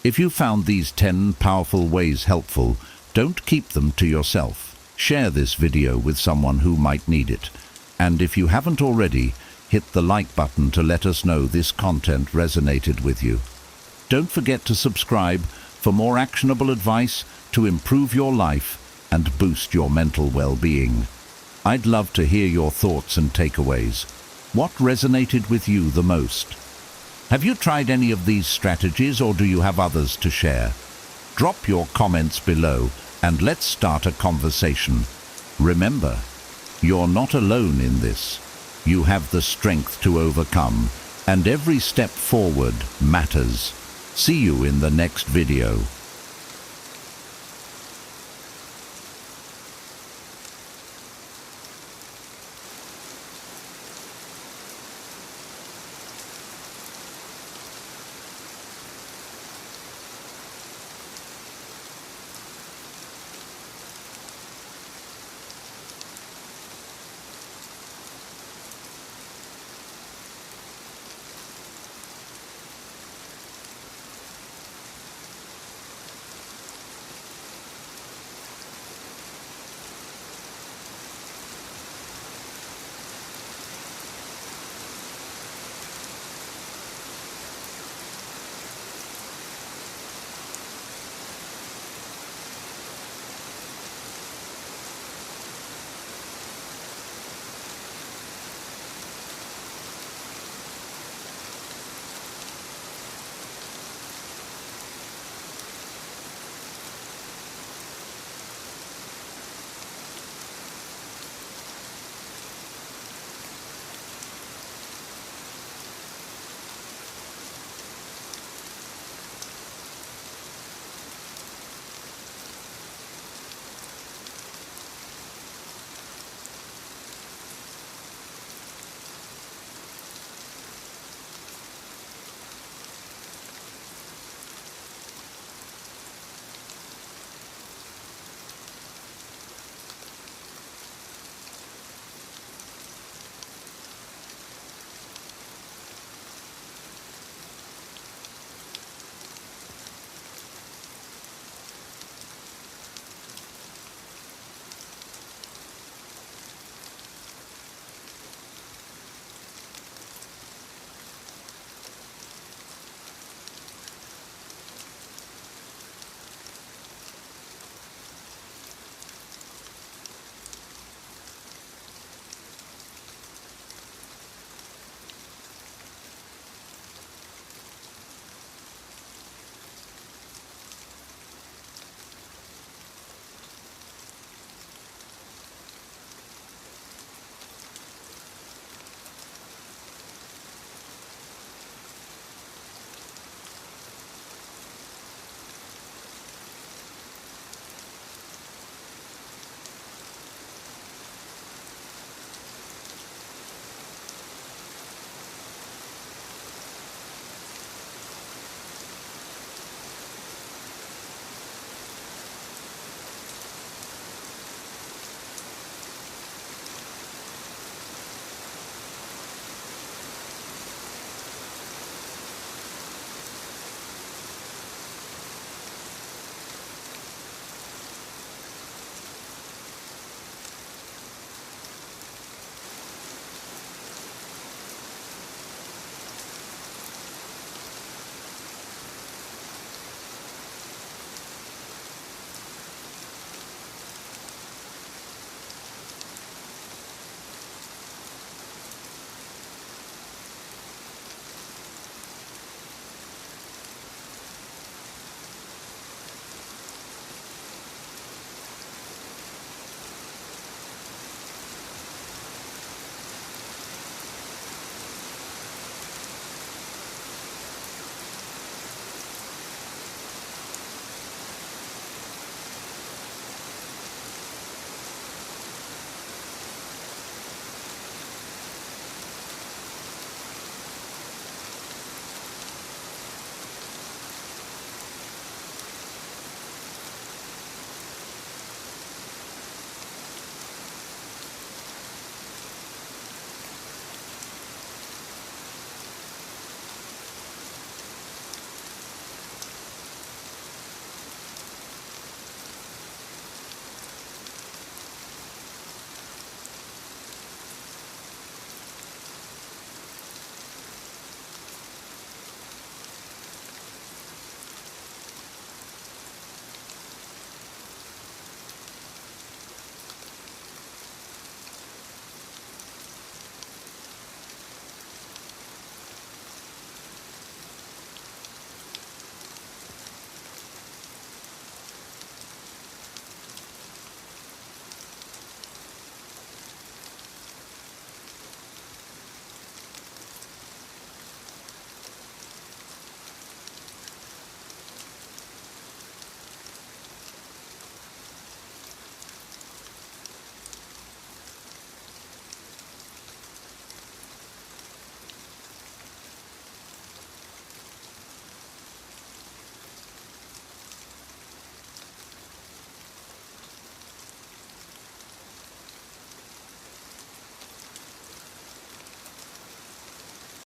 If you found these 10 powerful ways helpful, don't keep them to yourself. Share this video with someone who might need it. And if you haven't already, hit the like button to let us know this content resonated with you. Don't forget to subscribe for more actionable advice to improve your life and boost your mental well-being. I'd love to hear your thoughts and takeaways. What resonated with you the most? Have you tried any of these strategies, or do you have others to share? Drop your comments below and let's start a conversation. Remember, you're not alone in this. You have the strength to overcome, and every step forward matters. See you in the next video.